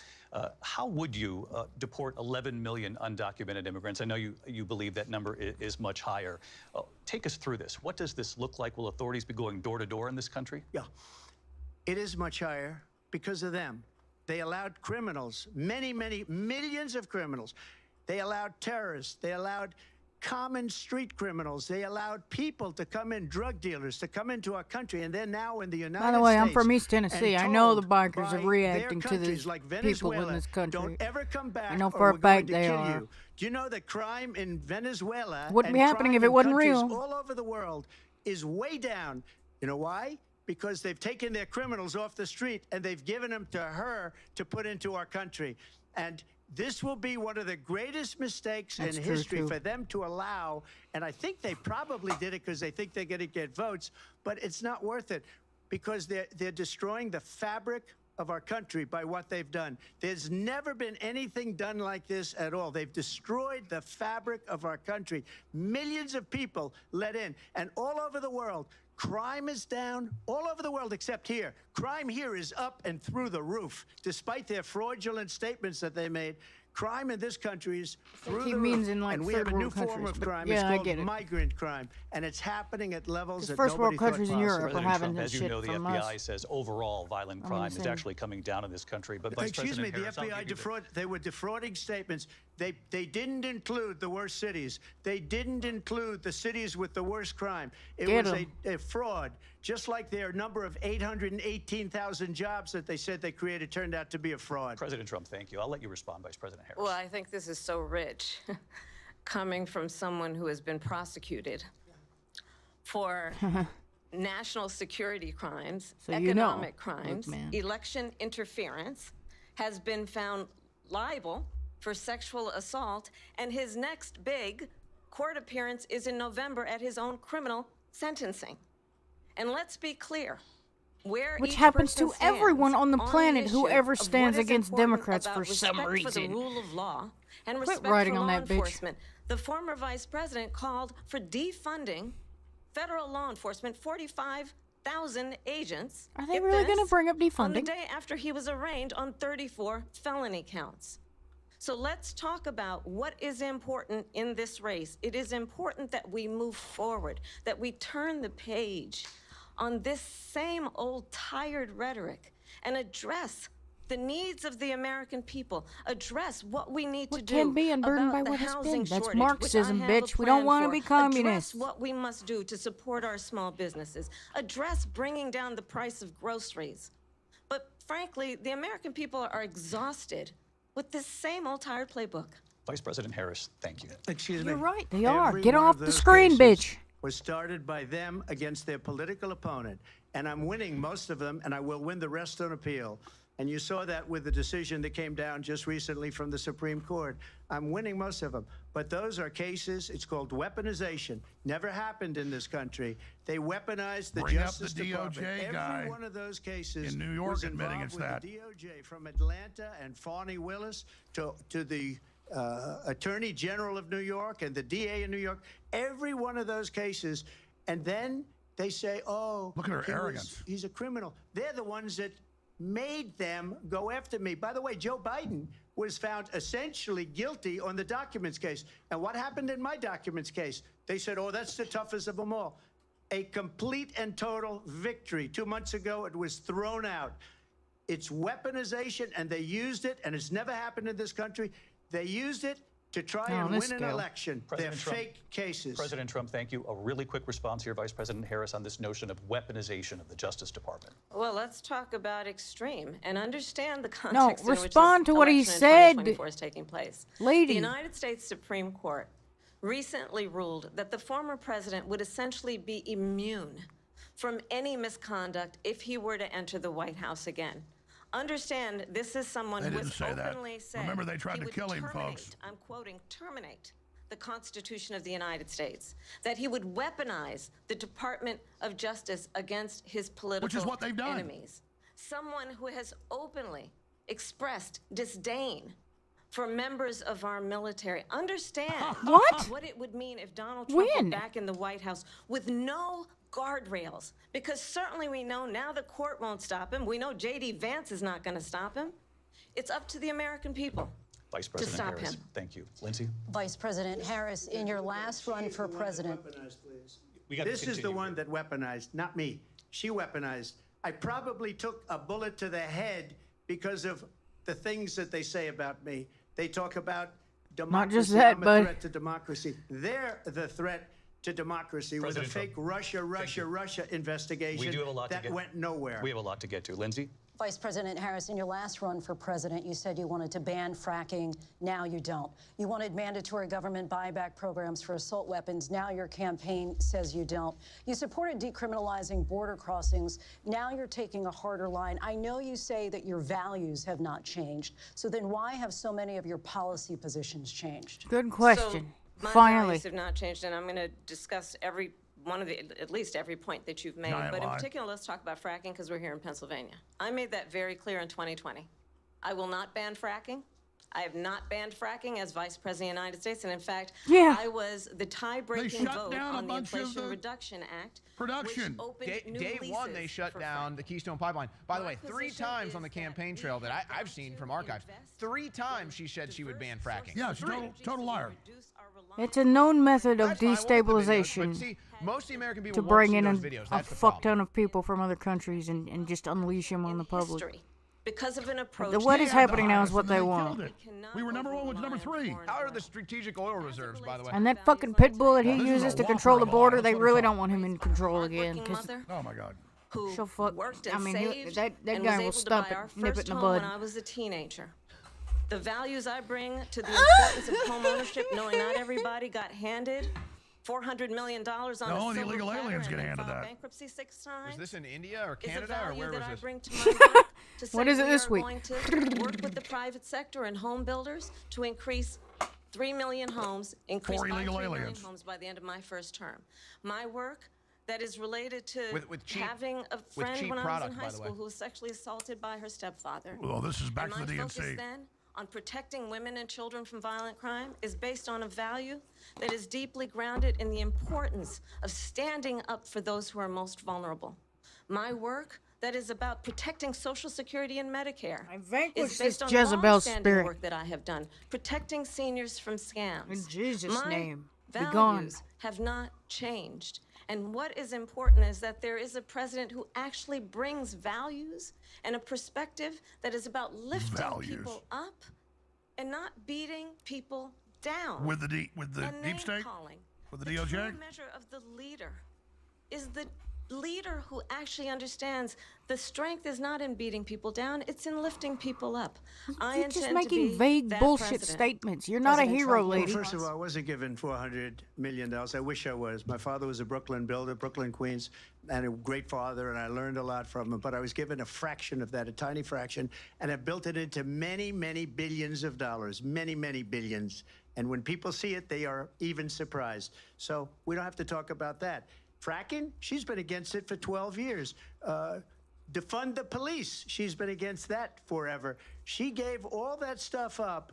How would you deport 11 million undocumented immigrants? I know you believe that number is much higher. Take us through this. What does this look like? Will authorities be going door to door in this country? Yeah, it is much higher because of them. They allowed criminals, many millions of criminals. They allowed terrorists. They allowed common street criminals. They allowed people to come in, drug dealers, to come into our country. And they're now in the United States. By the way, I'm from East Tennessee. I know the bikers are by reacting their to these countries, like people in Venezuela, this country. Don't ever come back. I know or for a we're going fact to they kill are. you. Do you know that crime in Venezuela Wouldn't be and happening crime if it in wasn't countries real. all over the world is way down? You know why? Because they've taken their criminals off the street and they've given them to her to put into our country. And this will be one of the greatest mistakes in history for them to allow. And I think they probably did it because they think they're going to get votes. But it's not worth it because they're destroying the fabric of our country by what they've done. There's never been anything done like this at all. They've destroyed the fabric of our country. Millions of people let in. And all over the world, crime is down all over the world except here. Crime here is up and through the roof, despite their fraudulent statements that they made. Crime in this country is through the roof, in, like, and we have a new third world form of countries, but crime. yeah, I It's get called it. migrant crime, and it's happening at levels that first world nobody thought countries in possible. Europe are President having Trump, this as you shit know, the from FBI us. says overall violent crime is saying. actually coming down in this country. But Vice Excuse me, President the Harris, I'll FBI give you they were defrauding statements. They didn't include the worst cities. They didn't include the cities with the worst crime. It Get was 'em. a fraud, just like their number of 818,000 jobs that they said they created turned out to be a fraud. President Trump, thank you. I'll let you respond, Vice President Harris. Well, I think this is so rich, coming from someone who has been prosecuted for national security crimes, So you know. economic crimes, Look, man. election interference, has been found liable for sexual assault, and his next big court appearance is in November at his own criminal sentencing. And let's be clear, where Which each happens person to everyone stands on the planet, issue whoever of what stands is against important Democrats about for some respect for the reason. rule of law and Quit respect writing for on law that bitch. enforcement. The former vice president called for defunding federal law enforcement, 45,000 agents. Are they Get really going to this, bring up on the defunding? day after he was arraigned on 34 felony counts. So let's talk about what is important in this race. It is important that we move forward, that we turn the page on this same old tired rhetoric and address the needs of the American people, address what we need to do can be unburdened about by the what has been. housing That's shortage, Marxism, which I have bitch. a We don't plan wanna for. be communists. Address what we must do to support our small businesses. Address bringing down the price of groceries. But frankly, the American people are exhausted with this same old tired playbook. Vice President Harris, thank you. Excuse me. You're right, they are. Every Get one off of the those screen, cases bitch. was started by them against their political opponent. And I'm winning most of them, and I will win the rest on appeal. And you saw that with the decision that came down just recently from the Supreme Court. I'm winning most of them. But those are cases, it's called weaponization. Never happened in this country. They weaponized the Bring up Justice the Department. DOJ guy Every one of those cases in New York was admitting involved it's with that. the DOJ, from Atlanta and Fani Willis to the Attorney General of New York and the DA in New York. Every one of those cases. And then they say, oh, Look at her arrogance. he's a criminal. They're the ones that made them go after me. By the way, Joe Biden was found essentially guilty on the documents case. And what happened in my documents case? They said, oh, that's the toughest of them all. A complete and total victory. 2 months ago, it was thrown out. It's weaponization, and they used it, and it's never happened in this country. They used it to try Oh, and this win an girl. election. They're President Trump- fake cases. President Trump, thank you. A really quick response here, Vice President Harris, on this notion of weaponization of the Justice Department. Well, let's talk about extreme and understand the context in which respond this to what he election in said, 2024 is taking place. lady. The United States Supreme Court recently ruled that the former president would essentially be immune from any misconduct if he were to enter the White House again. Understand, this is someone They who didn't has say that. openly said Remember, they tried he to would kill him, terminate, folks. I'm quoting, terminate the Constitution of the United States, that he would weaponize the Department of Justice against his political what they've done. enemies. Someone who has openly expressed disdain for members of our military. Understand what it would mean if Donald Trump were back in the White House with no guardrails, because certainly we know now the court won't stop him. We know J.D. Vance is not going to stop him. It's up to the American people Vice President stop Harris, him. thank you. Lindsay? Vice President Harris, in your last run for president. This is the one that weaponized, not me. She weaponized. I probably took a bullet to the head because of the things that they say about me. They talk about democracy. Not just that, I'm a but threat to democracy. They're the threat to democracy with a fake Russia investigation We do have a lot that to get. went nowhere. We have a lot to get to. Lindsay? Vice President Harris, in your last run for president, you said you wanted to ban fracking. Now you don't. You wanted mandatory government buyback programs for assault weapons. Now your campaign says you don't. You supported decriminalizing border crossings. Now you're taking a harder line. I know you say that your values have not changed. So then why have so many of your policy positions changed? Good question. So my Finally. values have not changed, and I'm going to discuss at least every point that you've made. Giant But in lie. particular, let's talk about fracking because we're here in Pennsylvania. I made that very clear in 2020. I will not ban fracking. I have not banned fracking as Vice President of the United States, and in fact, I was the tie-breaking shut vote down a on the bunch of Inflation the Reduction Act, production. which opened new Day one, they leases shut for down fracking. the Keystone Pipeline. By the My way, 3 position times on is the that campaign we trail that have I've seen to from archives. invest 3 times she said she would ban fracking. Yeah, she's total liar. It's a known method of That's fine, we'll look at the videos, destabilization but see, most of the American people to won't bring see in those a videos. That's the fuck problem. ton of people from other countries and just unleash them on the public. History, because of an approach. What is They had the happening now is highest what and they killed want. it. We were number 1 with number 3. How are the strategic oil reserves, by the way? And that fucking pit bull that he Well, this is uses a to whopper control the of a lie. border, That's they what really it's don't want him in control again. Hardworking 'Cause mother Oh my God. who she'll fuck. worked and I mean, saved that and guy was will able stump to it, buy our nip it first in the home bud. when I was a teenager. The values I bring to the importance of home ownership, knowing not everybody got handed $400 million on No, a the silver illegal platter aliens and get then handed filed that. bankruptcy 6 times. Was this in India or Is a Canada, or value where that was I this? bring to my work to say What is it we this are week? going to work with the private sector and home builders to increase 3 million homes, increase 4 by 3 illegal million aliens. homes by the end of my first term. My work that is related to With cheap- having a friend cheap when I was product, in by high the way. school who was sexually assaulted by her stepfather. Well, this is back And to the my focus DNC. then on protecting women and children from violent crime is based on a value that is deeply grounded in the importance of standing up for those who are most vulnerable. My work that is about protecting Social Security and Medicare I vanquished is based this on Jezebel long-standing spirit. work that I have done, protecting seniors from scams. In Jesus' My name, be values gone. have not changed. And what is important is that there is a president who actually brings values and a perspective that is about lifting Values. people up and not beating people down. With the deep and state? name-calling. With the The DOJ? true measure of the leader is the leader who actually understands the strength is not in beating people down, it's in lifting people up. I You're just intend to making be vague that bullshit president. statements. You're not a President hero, Trump, lady. Well, first of all, I wasn't given $400 million. I wish I was. My father was a Brooklyn builder, Brooklyn, Queens, and a great father, and I learned a lot from him. But I was given a fraction of that, a tiny fraction, and I built it into many, many billions of dollars, many, many billions. And when people see it, they are even surprised. So we don't have to talk about that. Fracking, she's been against it for 12 years. Defund the police, she's been against that forever. She gave all that stuff up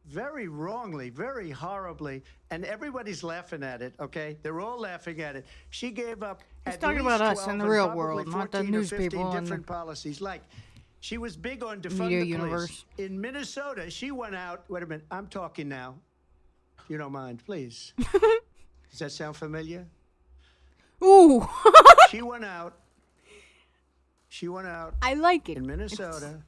very wrongly, very horribly, and everybody's laughing at it, okay? They're all laughing at it. She gave up He's at talking least about us 12 in the and real probably world, not the 14 or news 15 people and different the policies. Like, she was big on defund media the police. universe. In Minnesota, she went out, wait a minute, I'm talking now. If you don't mind, please. Does that sound familiar? Ooh. She went out I like it. in Minnesota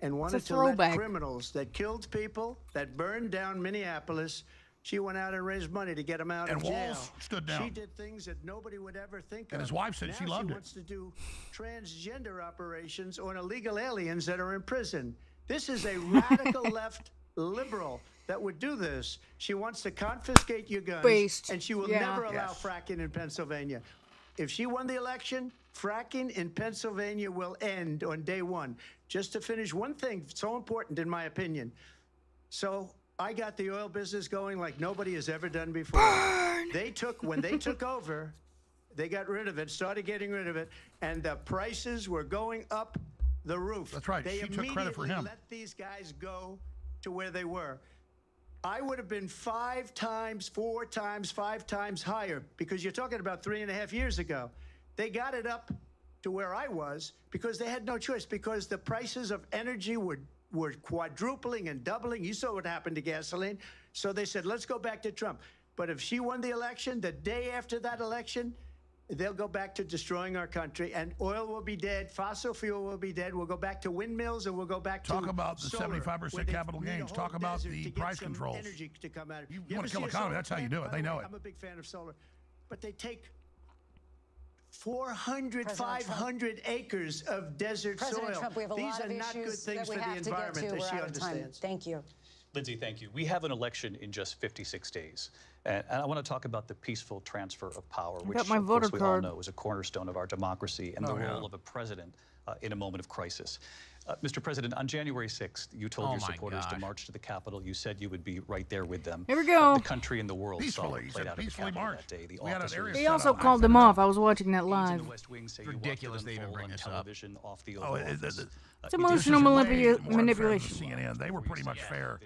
and wanted to let criminals that killed people, that burned down Minneapolis. She went out and raised money to get him out of jail. And Walls stood down. She did things that nobody would ever think of. And his wife said she loved it. Now she wants to do transgender operations on illegal aliens that are in prison. This is a radical left liberal that would do this. She wants to confiscate your guns, and she will never allow fracking in Pennsylvania. If she won the election, fracking in Pennsylvania will end on day one. Just to finish, one thing so important in my opinion. So I got the oil business going like nobody has ever done before. When they took over, they got rid of it, started getting rid of it, and the prices were going up the roof. That's right. They she took credit for him. Let these guys go to where they were. I would have been 5 times, 4 times, 5 times higher, because you're talking about 3.5 years ago. They got it up to where I was because they had no choice, because the prices of energy were quadrupling and doubling. You saw what happened to gasoline. So they said, let's go back to Trump. But if she won the election, the day after that election, they'll go back to destroying our country, and oil will be dead, fossil fuel will be dead, we'll go back to windmills, and we'll go back to Talk about the solar, 75% capital gains. Talk about the price controls. Energy to come out of. You want to kill the economy, that's how you do it. They know it. I'm a big fan of solar. But they take 400, 500 acres of desert President soil. Trump, we have a These lot are of not good issues things that we for the have to get environment to. that We're she out of time. understands. Thank you. Lindsay, thank you. We have an election in just 56 days. And I want to talk about the peaceful transfer of power, which got my of course voter we card. all know is a cornerstone of our democracy and the role of a president in a moment of crisis. Mr. President, on January 6th, you told your supporters to march to the Capitol. You said you would be right there with them. Here we go. The country and the world saw what played out at the Capitol that day. The officers, He also called them off. I was watching that live. Ridiculous they even bring this up. Off the It's emotional manipulation. CNN. They were pretty much fair.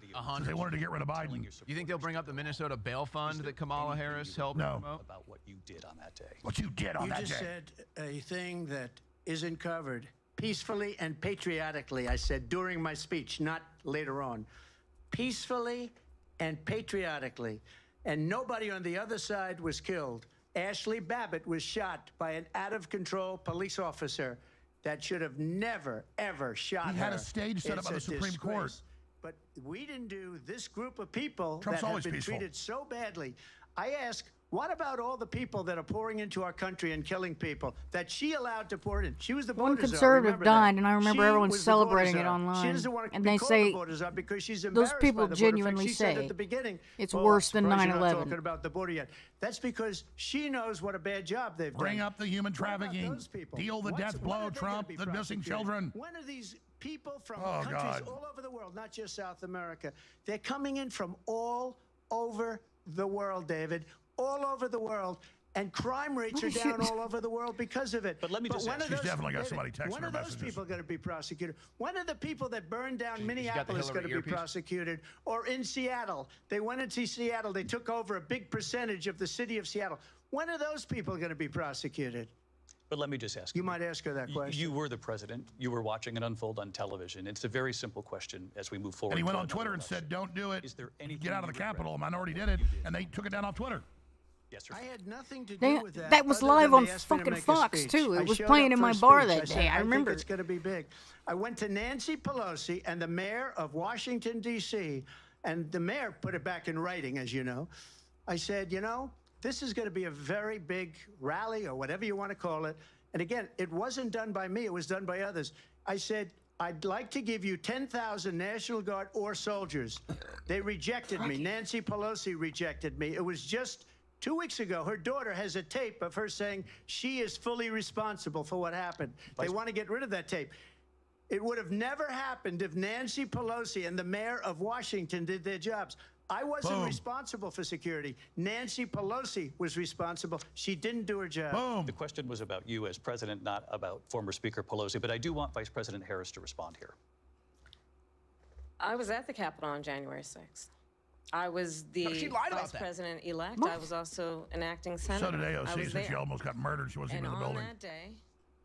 They wanted to get rid of Biden. You think they'll bring up the Minnesota bail fund that Kamala Harris helped promote? About what you did on that day. What you did on that day. You just said a thing that isn't covered. Peacefully and patriotically, I said during my speech, not later on. Peacefully and patriotically. And nobody on the other side was killed. Ashley Babbitt was shot by an out-of-control police officer that should have never, ever shot her. He had a stage set up by the Supreme Court. But we didn't do. This group of people Trump's that have always been peaceful. treated so badly. I ask, what about all the people that are pouring into our country and killing people that she allowed to pour in? She was the One border czar, conservative remember died, that. and I remember She everyone was the border celebrating it czar. online. She doesn't want to And be they called say the border czar because she's those embarrassed people by the border. In fact, genuinely she said say at the beginning, it's "Oh, worse than I'm surprised you're not 9/11. talking about the border yet." That's because she knows what a bad job they've done. Bring up the human What about trafficking. those people? Deal the death When blow, are they gonna Trump, be the missing prosecuted? children. When are these people from Oh, countries God. all over the world, not just South America, they're coming in from all over the world, David, all over the world. And crime rates are down all over the world because of it. But let me just when ask are She's definitely got somebody texting When her are those messages. people going to be prosecuted? When are the people that burned down got the Minneapolis Hillary going to be earpiece? prosecuted? Or in Seattle? They went into Seattle. They took over a big percentage of the city of Seattle. When are those people going to be prosecuted? But let me just ask You might ask her that question. You were the president. You were watching it unfold on television. It's a very simple question as we move forward. And he went to on another Twitter and election. said, don't do it. Is there anything Get out of you the regret? Capitol. A minority did it, and they took it down off Twitter. Yes, sir. I had nothing to do They- with that. that was other live than on they asked me to fucking make a Fox, speech. too. It I was showed playing up in for my a bar speech. that I said, day. I remember. think it's going to be big. I went to Nancy Pelosi and the mayor of Washington, D.C., and the mayor put it back in writing, as you know. I said, you know, this is going to be a very big rally or whatever you want to call it. And again, it wasn't done by me. It was done by others. I said, I'd like to give you 10,000 National Guard or soldiers. They rejected me. Nancy Pelosi rejected me. It was just 2 weeks ago. Her daughter has a tape of her saying she is fully responsible for what happened. They want to get rid of that tape. It would have never happened if Nancy Pelosi and the mayor of Washington did their jobs. I wasn't Boom. responsible for security. Nancy Pelosi was responsible. She didn't do her job. Boom. The question was about you as president, not about former Speaker Pelosi. But I do want Vice President Harris to respond here. I was at the Capitol on January 6th. I was the she lied about vice that. president-elect. I was also an acting senator. So did I AOC, was since she there. almost got murdered. She wasn't And even in the on building. that day,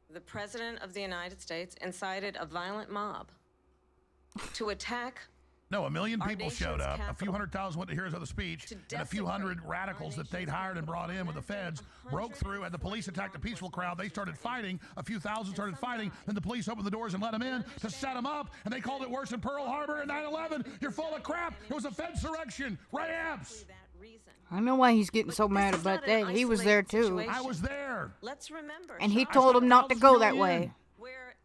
the President of the United States incited a violent mob to attack No, 1 million Our people showed nation's up. A few capital. 100,000 went to Heroes of the Speech, To and a few hundred desecrate radicals our that they'd nation's hired and brought in with the feds broke through, and the police attacked a peaceful crowd. They started fighting. A few thousand started fighting. Then the police opened the doors and let them in to set them up, and they called it worse than Pearl Harbor and 9/11. You're full of crap. It was a Fedsurrection. Ray Epps. I know why he's getting so mad about that. He was there too. I was there. Let's remember. And he told him not to go that way.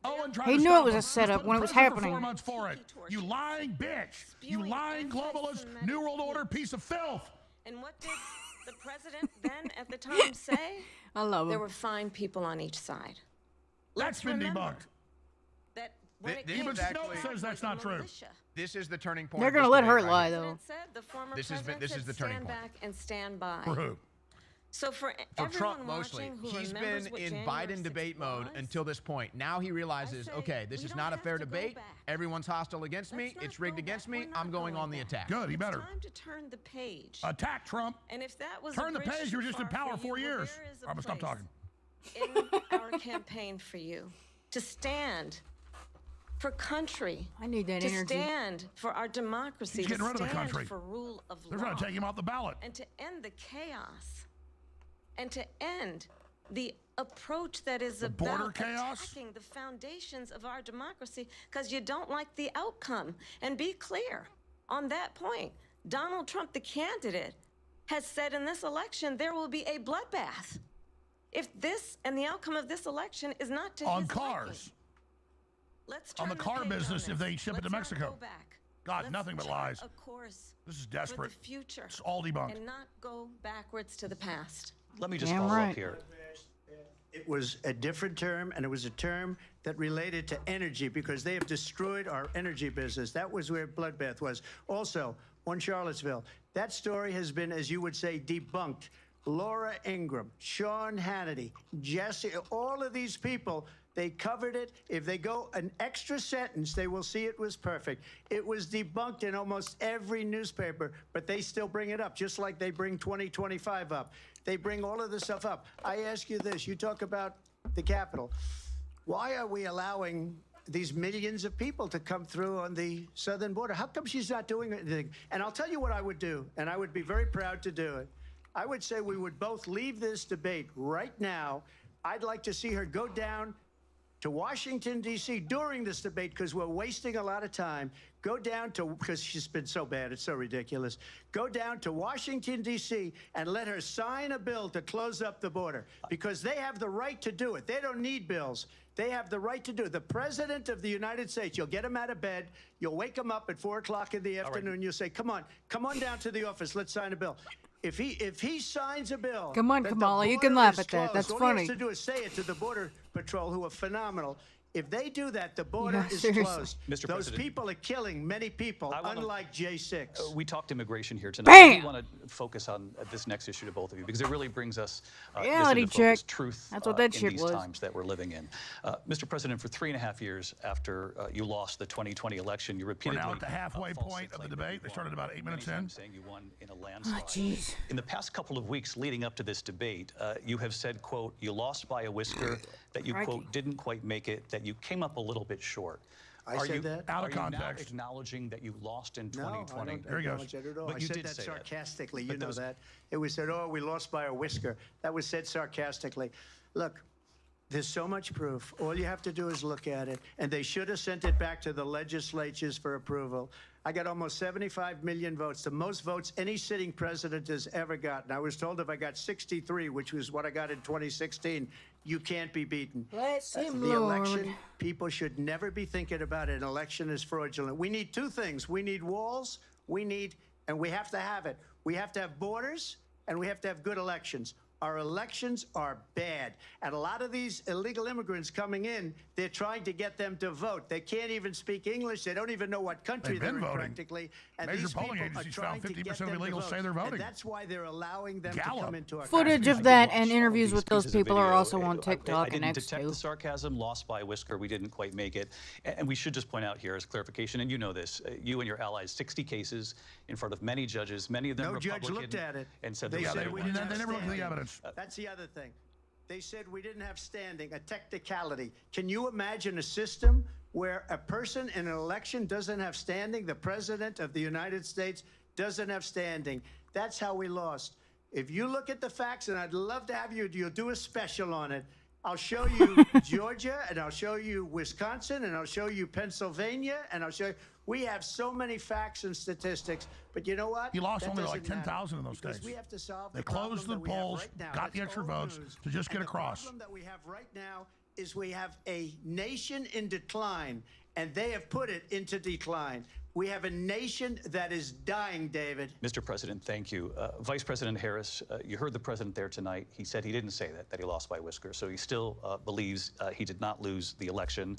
Owen tried He to knew stop it was him. a setup He when it put was in prison for happening. 4 months for it. You lying bitch. You lying globalist, New World Order piece of filth. And what did the president then at the time say? I love There him. were fine people on each side. That's been debunked. That when it This came Even is to Snow actually- says that's not true. This is the turning point. They're of gonna this let debate her right lie here. though. said, the former This is president this is said, the turning stand point. back and stand by. For who? So for For everyone Trump mostly. watching who He's remembers been what in January Biden 6th debate mode was, until this point. Now he realizes, say okay, this we is don't not a have fair to go debate. back. Everyone's hostile against me. Let's not It's rigged go against back. me. We're not I'm going on the back. attack. Good, he better. It's time to turn the page. Attack Trump. And if that was Turn a the bridge page. too You were just in far power for 4 you, well, years. there is a I'm going to stop place talking. in our campaign for you to stand for country. I need that to energy. stand for our democracy. He's getting to rid of the stand country. for rule of They're law. trying to take him off the ballot. And to end the chaos. And to end the approach that is The border about chaos? attacking the foundations of our democracy because you don't like the outcome. And be clear on that point. Donald Trump, the candidate, has said in this election there will be a bloodbath if this and the outcome of this election is not to On his cars. liking. Let's On turn the car page on business if this. they ship it to Let's not Mexico. go back. God, Let's nothing but chart lies. a course This is for desperate. the future. It's all debunked. And not go backwards to the past. Let me just Damn follow right. up here. It was a different term, and it was a term that related to energy because they have destroyed our energy business. That was where bloodbath was. Also, on Charlottesville, that story has been, as you would say, debunked. Laura Ingraham, Sean Hannity, Jesse, all of these people, they covered it. If they go an extra sentence, they will see it was perfect. It was debunked in almost every newspaper, but they still bring it up, just like they bring 2025 up. They bring all of this stuff up. I ask you this, you talk about the Capitol. Why are we allowing these millions of people to come through on the southern border? How come she's not doing anything? And I'll tell you what I would do, and I would be very proud to do it. I would say we would both leave this debate right now. I'd like to see her go down to Washington, D.C. during this debate because we're wasting a lot of time. Go down to, because she's been so bad, it's so ridiculous. Go down to Washington, D.C. and let her sign a bill to close up the border because they have the right to do it. They don't need bills. They have the right to do it. The President of the United States, you'll get him out of bed, you'll wake him up at 4 o'clock in the afternoon, you'll say, come on down to the office, let's sign a bill. If he signs a bill, Come on, that the Kamala, you can border laugh is at that. closed, That's all funny. he has to do is say it to the Border Patrol, who are phenomenal. If they do that, the border Yeah, is seriously. closed. Mr. Those President, people are killing many people, I wanna- unlike J6. We talked immigration here tonight. Bam! We want to focus on this next issue to both of you because it really brings us Reality this into focus, check. truth That's what that in shit these was. times that we're living in. Mr. President, for 3.5 years after you lost the 2020 election, you We're repeatedly now at the halfway falsely point of the claimed that debate. They you started won, about 8 many minutes in. times saying you won in a landslide. jeez. In the past couple of weeks leading up to this debate, you have said, quote, you lost by a whisker, that you, Crikey. quote, didn't quite make it, that you came up a little bit short. I said that? Out of Are you now context. acknowledging that you lost in No, I 2020? don't There he goes. acknowledge that at all. But I you said did that say that. sarcastically. But You know those- that. It was said, oh, we lost by a whisker. That was said sarcastically. Look, there's so much proof. All you have to do is look at it. And they should have sent it back to the legislatures for approval. I got almost 75 million votes, the most votes any sitting president has ever gotten. I was told if I got 63, which was what I got in 2016, you can't be beaten. Bless him, The Lord. election, people should never be thinking about it. An election is fraudulent. We need two things. We need walls, and we have to have it. We have to have borders, and we have to have good elections. Our elections are bad. And a lot of these illegal immigrants coming in, they're trying to get them to vote. They can't even speak English. They don't even know what country They've they're been in voting. practically. And Major these polling people are agencies trying found to 50% get of them to illegals vote. say they're voting. And that's why they're allowing them Gallup. to come into our Footage country. of that watched and all interviews these with those pieces of people are video. also on I TikTok and didn't X detect too. the sarcasm, lost by a whisker. We didn't quite make it. And we should just point out here as clarification, and you know this, you and your allies, 60 cases in front of many judges, many of them No judge Republican, looked at it. and said They there was said no we one. didn't have They never looked at the standing. evidence. That's the other thing. They said we didn't have standing, a technicality. Can you imagine a system where a person in an election doesn't have standing, the president of the United States doesn't have standing. That's how we lost. If you look at the facts, and I'd love to have you'll do a special on it. I'll show you Georgia, and I'll show you Wisconsin, and I'll show you Pennsylvania, and I'll show you. We have so many facts and statistics, but you know what? He lost That only like doesn't matter, 10,000 in those because states. we have to solve They the problem closed the that we have polls, right now. got the That's extra old votes news. to just get And across. The problem that we have right now is we have a nation in decline, and they have put it into decline. We have a nation that is dying, David. Mr. President, thank you. Vice President Harris, you heard the president there tonight. He said he didn't say that he lost by whiskers. So he still believes he did not lose the election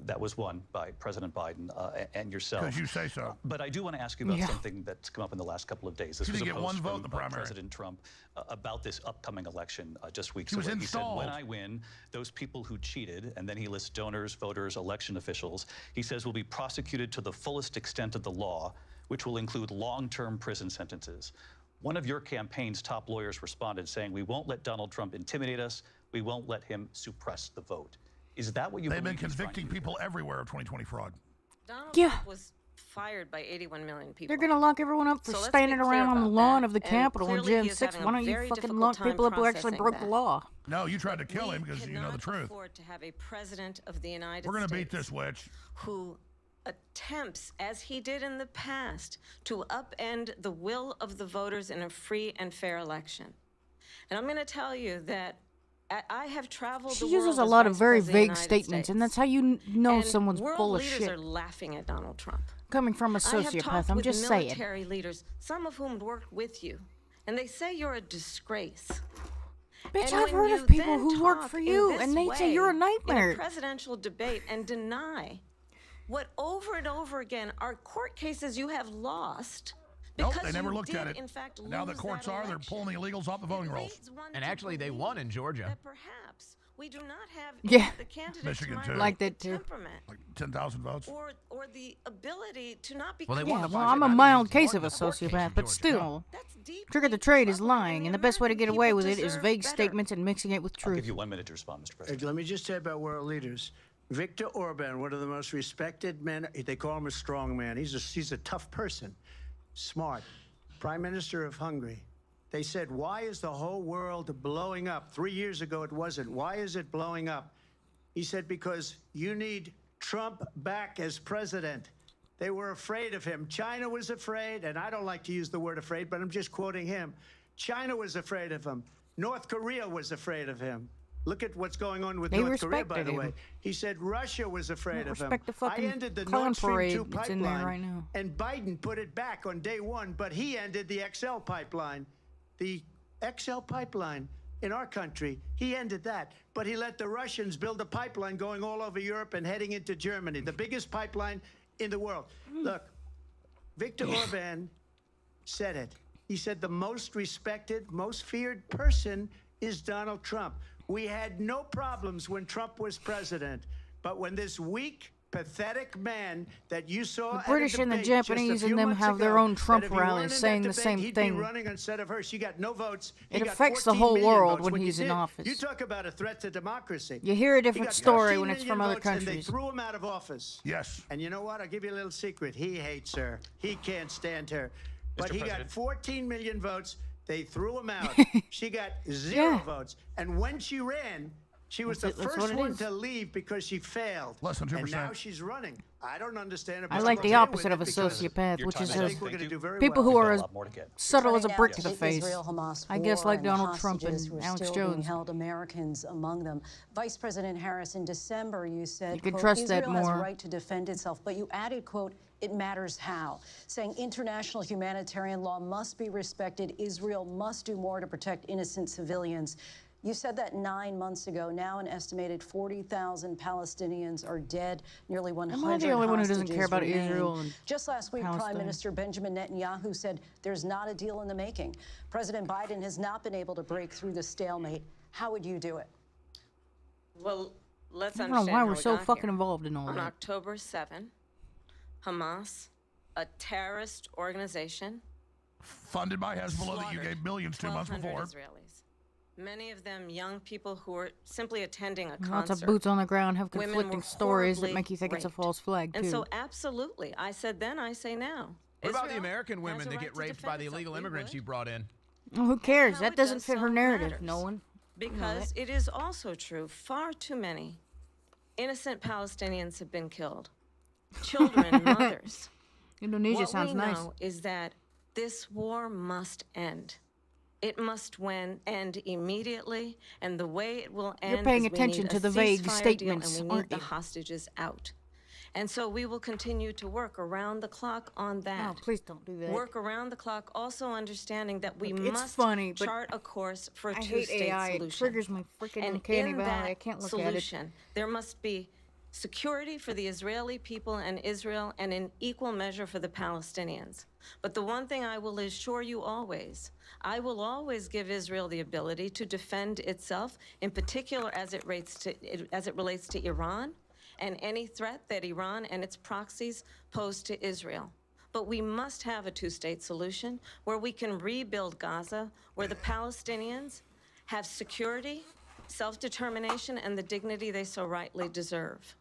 that was won by President Biden and yourself. Because you say so. But I do want to ask you about something that's come up in the last couple of days. This He was didn't a get post one vote from in the primary. President Trump about this upcoming election just weeks He was ago. installed. He said, when I win, those people who cheated, and then he lists donors, voters, election officials, he says will be prosecuted to the fullest extent of the law, which will include long-term prison sentences. One of your campaign's top lawyers responded saying, we won't let Donald Trump intimidate us. We won't let him suppress the vote. Is that what you They've been believe he's trying convicting to do people there? everywhere of 2020 fraud. Donald Yeah. Trump was fired by 81 million people. They're gonna lock everyone up for So let's standing be clear around on the about lawn that. of the And Capitol on clearly he Jan is 6. having Why a don't you very fucking difficult lock time people up who actually processing broke the that. law? No, you tried to kill him We because you know the cannot truth. afford to have a president of the United We're going to States beat this witch. who attempts, as he did in the past, to upend the will of the voters in a free and fair election. And I'm going to tell you that I have traveled She the uses world a as lot of Vice very President of the vague United statements, and States. that's how you know And someone's world full of leaders shit. are laughing at Donald Trump. Coming from a I have sociopath, talked I'm with just saying. military leaders, some of whom worked with you, and they say you're a disgrace. Bitch, And I've when heard you of people then who work talk for in you, this and they say you're a way nightmare. in a presidential debate and deny what over and over again are court cases you have lost. Nope, because they never you looked at did, it. in fact, Now the lose courts that are, they're election. pulling the illegals off the voting It rolls. leads one And to actually, they won in believe Georgia. that perhaps we do not have Yeah. the candidate Michigan, to my too. right, Like that, the too. temperament, Like 10,000 votes. or the ability to not be. Well, they Yeah, won the well, five I'm a state mild lottery. case They of won a the court case in sociopath, but Georgia. still. That's deeply Trigger the trade is troubling, lying, and the the best way to get American away people with it is deserve vague better. statements and mixing it with I'll truth. give you 1 minute to respond, Mr. President. Let me just say about world leaders. Viktor Orban, one of the most respected men, they call him a strong man. He's a tough person, smart. Prime Minister of Hungary. They said, why is the whole world blowing up? 3 years ago, it wasn't. Why is it blowing up? He said, because you need Trump back as president. They were afraid of him. China was afraid, and I don't like to use the word afraid, but I'm just quoting him. China was afraid of him. North Korea was afraid of him. Look at what's going on with They North Korea, by respected the way. him. He said Russia was afraid Don't of him. respect the I fucking ended the clown Nord Stream parade 2 that's in there pipeline, right now. and Biden put it back on day one, but he ended the XL pipeline. The XL pipeline in our country, he ended that. But he let the Russians build a pipeline going all over Europe and heading into Germany, the biggest pipeline in the world. Look, Viktor Orban said it. He said the most respected, most feared person is Donald Trump. We had no problems when Trump was president, but when this weak, pathetic man that you saw The at British a and the debate just a Japanese few and them months have their ago, own Trump that if he weren't rallies in that saying the debate, same he'd thing. be running instead of her. She got no votes. He It got affects the 14 whole million world votes when you he's in did. office. You talk about a threat to democracy. You hear a He different got story 14 when it's million from other votes, and they countries. threw him out of office. Yes. And you know what? I'll give you a little secret. He hates her. He can't stand her. But he got President. 14 million votes. They threw him out. She got 0 Yeah. votes. And when she ran, she was That's the what first it one is. to leave because she failed. Less than 2%. And now she's running. I don't understand it. I but like I'm the okay opposite with of a it because sociopath, Your which time is is I up. think we're Thank going to you. do very people well. who We've got are a as lot more to get. subtle as a Turning brick now to the to face. Israel-Hamas I guess war like and Donald Trump hostages and who are Alex still being Jones. held, Americans among them. Vice President Harris, in December, you said, You can quote, trust that Israel has a more. right to defend itself, but you added, quote, it matters how, saying international humanitarian law must be respected. Israel must do more to protect innocent civilians. You said that 9 months ago. Now an estimated 40,000 Palestinians are dead. Nearly 100 Am I the only one who doesn't hostages care about remain. Israel and Just last week, Prime Palestine? Minister Benjamin Netanyahu said there's not a deal in the making. President Biden has not been able to break through the stalemate. How would you do it? Well, let's I don't know understand why how we're we so got fucking here. involved in all On that. October 7, Hamas, a terrorist organization, Funded by Hezbollah that you slaughtered gave billions to months 1,200 before. Israelis. Many of them young people who are simply attending a concert. Lots of boots on the ground have Women conflicting were stories that horribly make you think it's a raped. false flag, too. And so, absolutely, I said then, I say now. What about the Israel American has women a that right get to raped by defend the itself. illegal We immigrants would. you brought in? Well, who cares? How That it doesn't does fit her so narrative. matters. No one. Because it is also true, far too many innocent Palestinians have been killed. Children, mothers. Indonesia What sounds we nice. know is that this war must end. It must end immediately, and the way it will end You're paying is we attention need to a the vague ceasefire statements, deal, and we aren't need the you? hostages out. And so we will continue to work around the clock on that. Oh, please don't do that. Work around the clock, also understanding that we Look, it's must funny, but chart a course for a I hate two-state AI. It solution. triggers my freaking And uncanny in valley. that I can't look solution, there must be security for the Israeli people and Israel, and in equal measure for the Palestinians. But the one thing I will assure you always, I will always give Israel the ability to defend itself, in particular as it relates to Iran and any threat that Iran and its proxies pose to Israel. But we must have a two-state solution where we can rebuild Gaza, where the Palestinians have security, self-determination, and the dignity they so rightly deserve.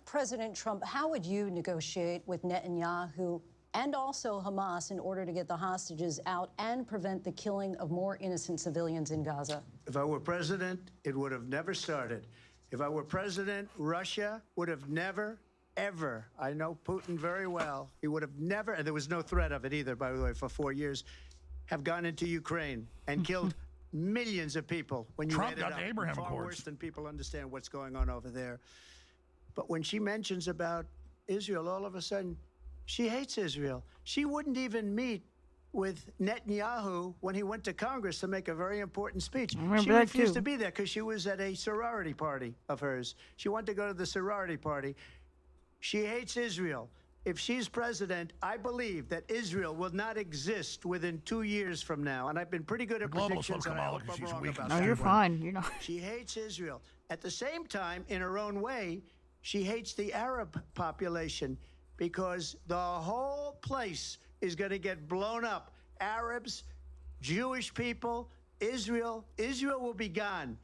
President Trump, how would you negotiate with Netanyahu and also Hamas in order to get the hostages out and prevent the killing of more innocent civilians in Gaza? If I were president, it would have never started. If I were president, Russia would have never, ever, I know Putin very well, he would have never, and there was no threat of it either, by the way, for 4 years, have gone into Ukraine and killed millions of people. When you Trump add it got up, the Abraham far Accords. worse than people understand what's going on over there. But when she mentions about Israel, all of a sudden, she hates Israel. She wouldn't even meet with Netanyahu when he went to Congress to make a very important speech. I remember She that refused too. to be there because she was at a sorority party of hers. She wanted to go to the sorority party. She hates Israel. If she's president, I believe that Israel will not exist within 2 years from now. And I've been pretty good at globalist predictions, will and come I out hope because I'm she's wrong weak about and No, that you're one. fine. You're not. She hates Israel. At the same time, in her own way, she hates the Arab population because the whole place is going to get blown up. Arabs, Jewish people, Israel will be gone.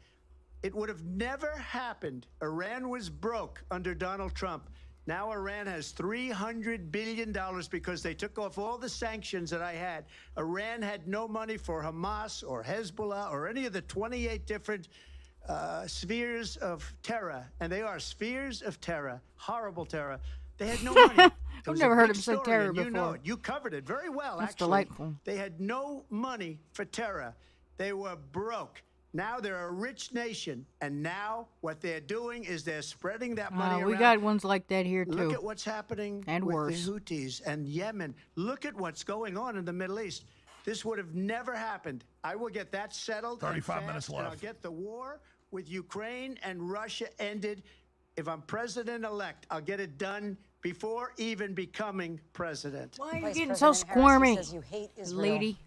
It would have never happened. Iran was broke under Donald Trump. Now Iran has $300 billion because they took off all the sanctions that I had. Iran had no money for Hamas or Hezbollah or any of the 28 different spheres of terror. And they are spheres of terror, horrible terror. They had no money. It I've was never a heard big him say story, terror and you know before. it. You covered it very well, That's actually. delightful. They had no money for terror. They were broke. Now they're a rich nation, and now what they're doing is they're spreading that money around. We got ones like that here, too. Look at what's happening And with worse. the Houthis and Yemen. Look at what's going on in the Middle East. This would have never happened. I will get that settled. 35 and minutes fast, and I'll left. get the war with Ukraine and Russia ended. If I'm president-elect, I'll get it done before even becoming president. Why are you Vice getting so President Harris, squirmy, he says you hate Israel. lady?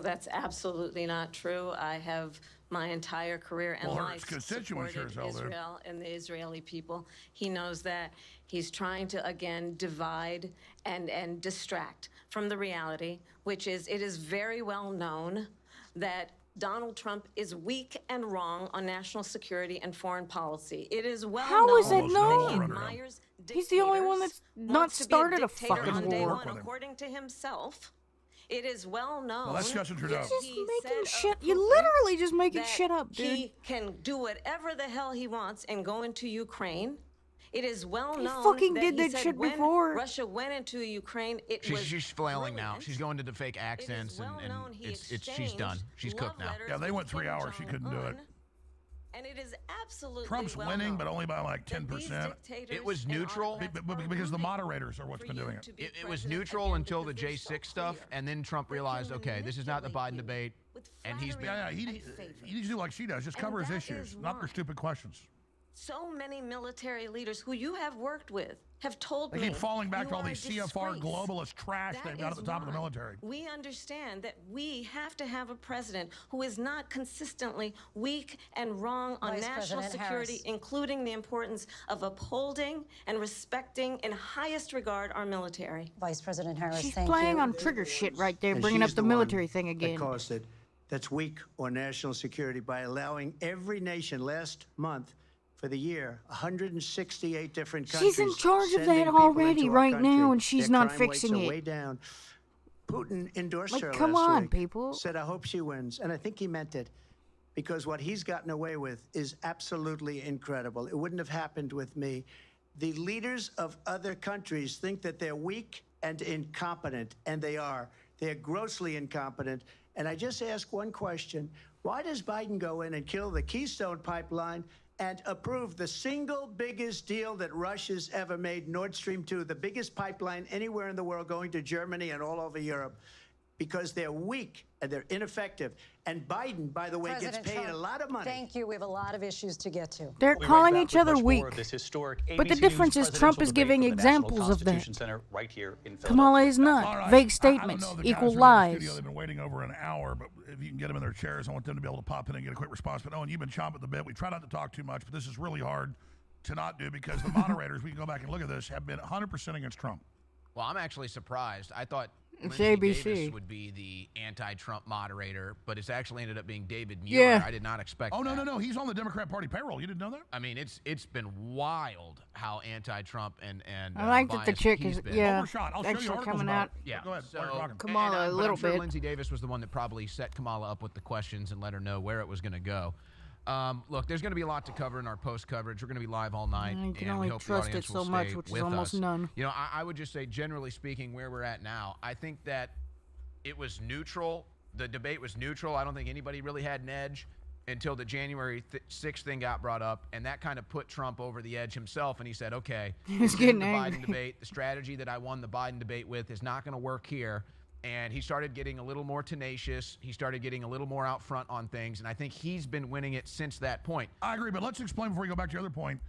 That's absolutely not true. I have my entire career and Well, her life constituents sure supported as hell do. Israel and the Israeli people. He knows that. He's trying to, again, divide and distract from the reality, which is it is very well known that Donald Trump is weak and wrong on national security and foreign policy. It is well How known is it that he known? admires He's the only one dictators, that's not wants to be started a dictator fucking on day war. one, according to himself. It is well known. Well, that's Justin Trudeau. that Just he making said shit. of You Putin literally just making that shit up, dude. He can do whatever the hell he wants and go into Ukraine. It is well He known fucking that did he that said shit when before. Russia went into Ukraine, it was She's flailing now. brilliant. She's going into fake accents, well and known he she's done. She's cooked now. Yeah, they went 3 hours. She couldn't do it. And it is absolutely Trump's well winning, known but only by like that these 10%. dictators It was and neutral. autocrats are Because the rooting moderators are what's for been you doing it. to be It was president neutral again until the because they're so J6 stuff, clear. and then Trump realized, okay, this is not the Biden debate, and he's been. Yeah, he needs to do like she does. Just cover his that issues, is not their why. stupid questions. So many military leaders who you have worked with have told They me keep falling back you to all are a these CFR disgrace. globalist trash That they've got at is the top of the why military. We understand that we have to have a president who is not consistently weak and wrong on Vice national President security, Harris. including the importance of upholding and respecting in highest regard our military. Vice President Harris, She's thank playing you. on trigger shit right there, And bringing up she's the one military thing that again. caused it. that's weak on national security by allowing every nation last month for the year, 168 different countries. She's in charge of sending that people already into our right country. now, and she's Their not crime fixing rates are it. way down. Putin endorsed Like, her come last on, week, people. said, I hope she wins. And I think he meant it, because what he's gotten away with is absolutely incredible. It wouldn't have happened with me. The leaders of other countries think that they're weak and incompetent, and they are. They're grossly incompetent. And I just ask one question. Why does Biden go in and kill the Keystone Pipeline and approve the single biggest deal that Russia's ever made, Nord Stream 2, the biggest pipeline anywhere in the world going to Germany and all over Europe? Because they're weak and they're ineffective. And Biden, by the way, President gets paid Trump, a lot of money. Thank you. We have a lot of issues to get to. They're We'll be calling right back each with other much more weak. of this historic But the ABC difference News is Trump presidential is debate giving from the National examples of that. Constitution Center right here in Philadelphia. Kamala is not. All right. Vague I statements don't know, the equal guys are in the lies. studio. They've been waiting over an hour, but if you can get them in their chairs, I want them to be able to pop in and get a quick response. But Owen, you've been chomping at the bit. We try not to talk too much, but this is really hard to not do because the moderators, we can go back and look at this, have been 100% against Trump. Well, I'm actually surprised. I thought It's Lindsey ABC. Davis would be the anti-Trump moderator, but it's actually ended up being David Muir. Yeah. I did not expect Oh, that. no. He's on the Democrat Party payroll. You didn't know that? I mean, it's been wild how anti-Trump and I like that the biased chick he's is, been. yeah, Overshot. I'll show you extra articles coming about out. it. Yeah. Go ahead. So, While you're talking. Kamala and, a but little I'm sure bit. Lindsey Davis was the one that probably set Kamala up with the questions and let her know where it was going to go. Look, there's going to be a lot to cover in our post coverage. We're going to be live all night, You can and only we hope the trust it audience so will much, stay which is with almost us. none. You know, I would just say, generally speaking, where we're at now, I think that it was neutral. The debate was neutral. I don't think anybody really had an edge until the January 6th thing got brought up, and that kind of put Trump over the edge himself, and he said, okay, He's this isn't getting the angry. Biden debate. The strategy that I won the Biden debate with is not going to work here. And he started getting a little more tenacious. He started getting a little more out front on things, and I think he's been winning it since that point. I agree, but let's explain before you go back to your other point.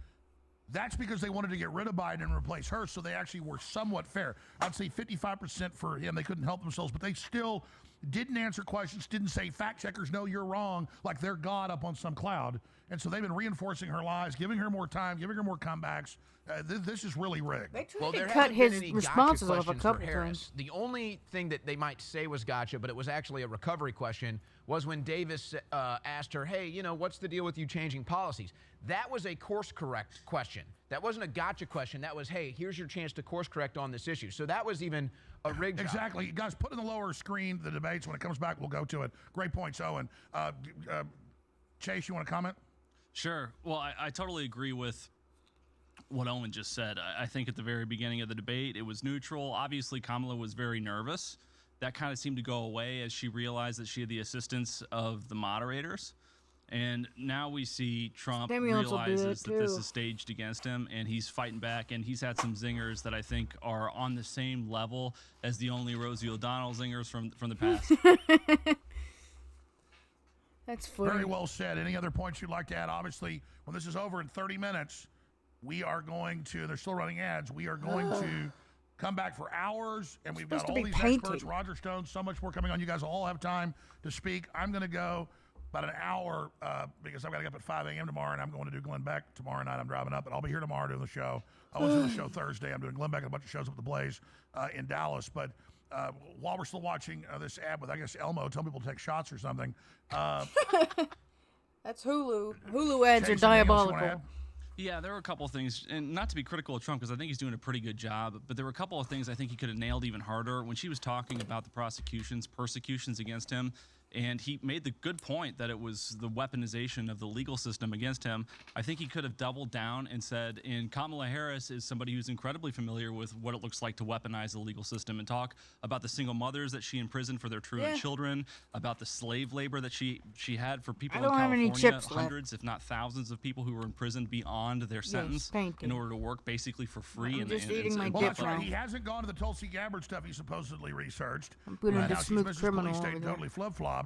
That's because they wanted to get rid of Biden and replace her, so they actually were somewhat fair. I'd say 55% for him. They couldn't help themselves, but they still didn't answer questions, didn't say, fact checkers, no, you're wrong, like they're God up on some cloud. And so they've been reinforcing her lies, giving her more time, giving her more comebacks. This is really rigged. They tried Well, to there cut haven't been his any responses gotcha off a questions couple for Harris. times. The only thing that they might say was gotcha, but it was actually a recovery question, was when Davis asked her, hey, you know, what's the deal with you changing policies? That was a course correct question. That wasn't a gotcha question. That was, hey, here's your chance to course correct on this issue. So that was even a rigged job. Exactly. Guys, put in the lower screen the debates. When it comes back, we'll go to it. Great points, Owen. Chase, you want to comment? Sure. Well, I totally agree with what Owen just said. I think at the very beginning of the debate, it was neutral. Obviously, Kamala was very nervous. That kind of seemed to go away as she realized that she had the assistance of the moderators. And now we see Trump Stimulants will do realizes that that this too. is staged against him, and he's fighting back, and he's had some zingers that I think are on the same level as the only Rosie O'Donnell zingers from the past. That's funny. Very well said. Any other points you'd like to add? Obviously, when this is over in 30 minutes, we are going to, they're still running ads, we are going to come back for hours, and we've got Supposed to all be these painted. experts, Roger Stone, so much more coming on. You guys will all have time to speak. I'm going to go about an hour because I've got to get up at 5 a.m. tomorrow, and I'm going to do Glenn Beck tomorrow night. I'm driving up, but I'll be here tomorrow doing the show. I was doing the show Thursday. I'm doing Glenn Beck and a bunch of shows up at the Blaze in Dallas. But while we're still watching this ad with, I guess, Elmo, tell people to take shots or something. That's Hulu. Hulu ads Chase, are anything else you wanna diabolical. add? Yeah, there were a couple of things, and not to be critical of Trump because I think he's doing a pretty good job, but there were a couple of things I think he could have nailed even harder. When she was talking about the persecutions against him, and he made the good point that it was the weaponization of the legal system against him, I think he could have doubled down and said, and Kamala Harris is somebody who's incredibly familiar with what it looks like to weaponize the legal system, and talk about the single mothers that she imprisoned for their truant children, about the slave labor that she had for people I don't in have any California, chips left. hundreds, if not thousands of people who were imprisoned beyond their sentence thank in you. order to work basically for free. I'm just eating my Well, dip that's right. now. He hasn't gone to the Tulsi Gabbard stuff he supposedly researched. I'm putting Now the she's smooth Mrs. criminal Police State over and there. totally flip-flopped,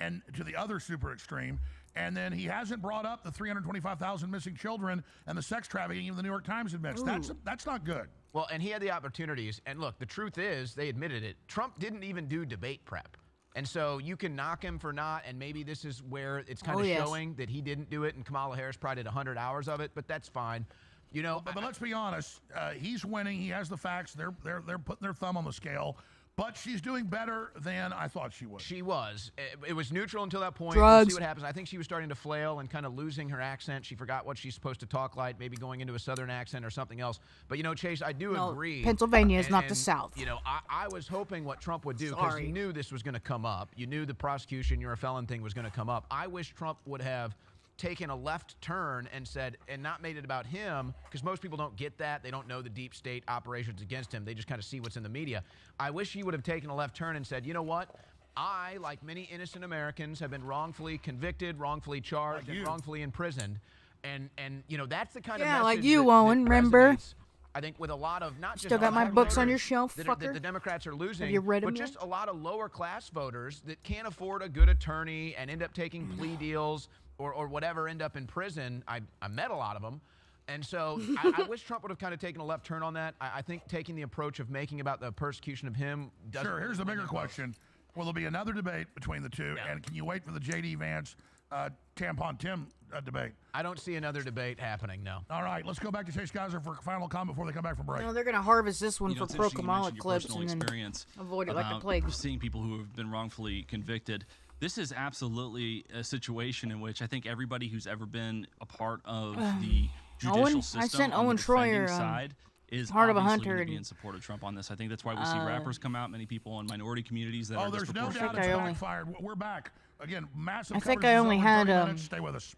and to the other super extreme. And then he hasn't brought up the 325,000 missing children and the sex trafficking even the New York Times admits. That's not good. Well, and he had the opportunities. And look, the truth is, they admitted it. Trump didn't even do debate prep. And so you can knock him for not, and maybe this is where it's kind of showing that he didn't do it, and Kamala Harris probably did 100 hours of it, but that's fine. You know, But let's be honest. He's winning. He has the facts. They're putting their thumb on the scale. But she's doing better than I thought she would. She was. It was neutral until that point. Drugs. We'll see what happens. I think she was starting to flail and kind of losing her accent. She forgot what she's supposed to talk like, maybe going into a southern accent or something else. But, you know, Chase, I do agree. Pennsylvania is not the South. You know, I was hoping what Trump would do, because you knew this was going to come up. You knew the prosecution, you're a felon thing was going to come up. I wish Trump would have taken a left turn and said, and not made it about him, because most people don't get that. They don't know the deep state operations against him. They just kind of see what's in the media. I wish he would have taken a left turn and said, you know what? I, like many innocent Americans, have been wrongfully convicted, wrongfully charged, and wrongfully imprisoned. And you know, that's the kind of message like you, that Owen, remember? I think with a lot of not just Still got my books on your shelf, that fucker. the Democrats are losing, Have you read them but yet? just a lot of lower class voters that can't afford a good attorney and end up taking plea deals or whatever, end up in prison. I met a lot of them. And so I wish Trump would have kind of taken a left turn on that. I think taking the approach of making about the persecution of him doesn't. Sure, here's the bigger question. Will there be another debate between the two? Yeah. And can you wait for the J.D. Vance, Tampon Tim debate? I don't see another debate happening, no. All right, let's go back to Chase Geiser for a final comment before they come back from break. No, they're going to harvest this one You know, for it's interesting you Pro-Kamala mentioned your clips personal and then experience avoid it like the about plague. Seeing people who have been wrongfully convicted. This is absolutely a situation in which I think everybody who's ever been a part of the judicial Owen? system I sent on Owen the defending Troyer, side is Heart of a obviously Hunter going to be and- in support of Trump on this. I think that's why we see rappers come out, many people in minority communities that are there's no doubt disproportionately. it's backfired. We're back. Again, massive I think coverage I is only over had 30 minutes. Stay with us.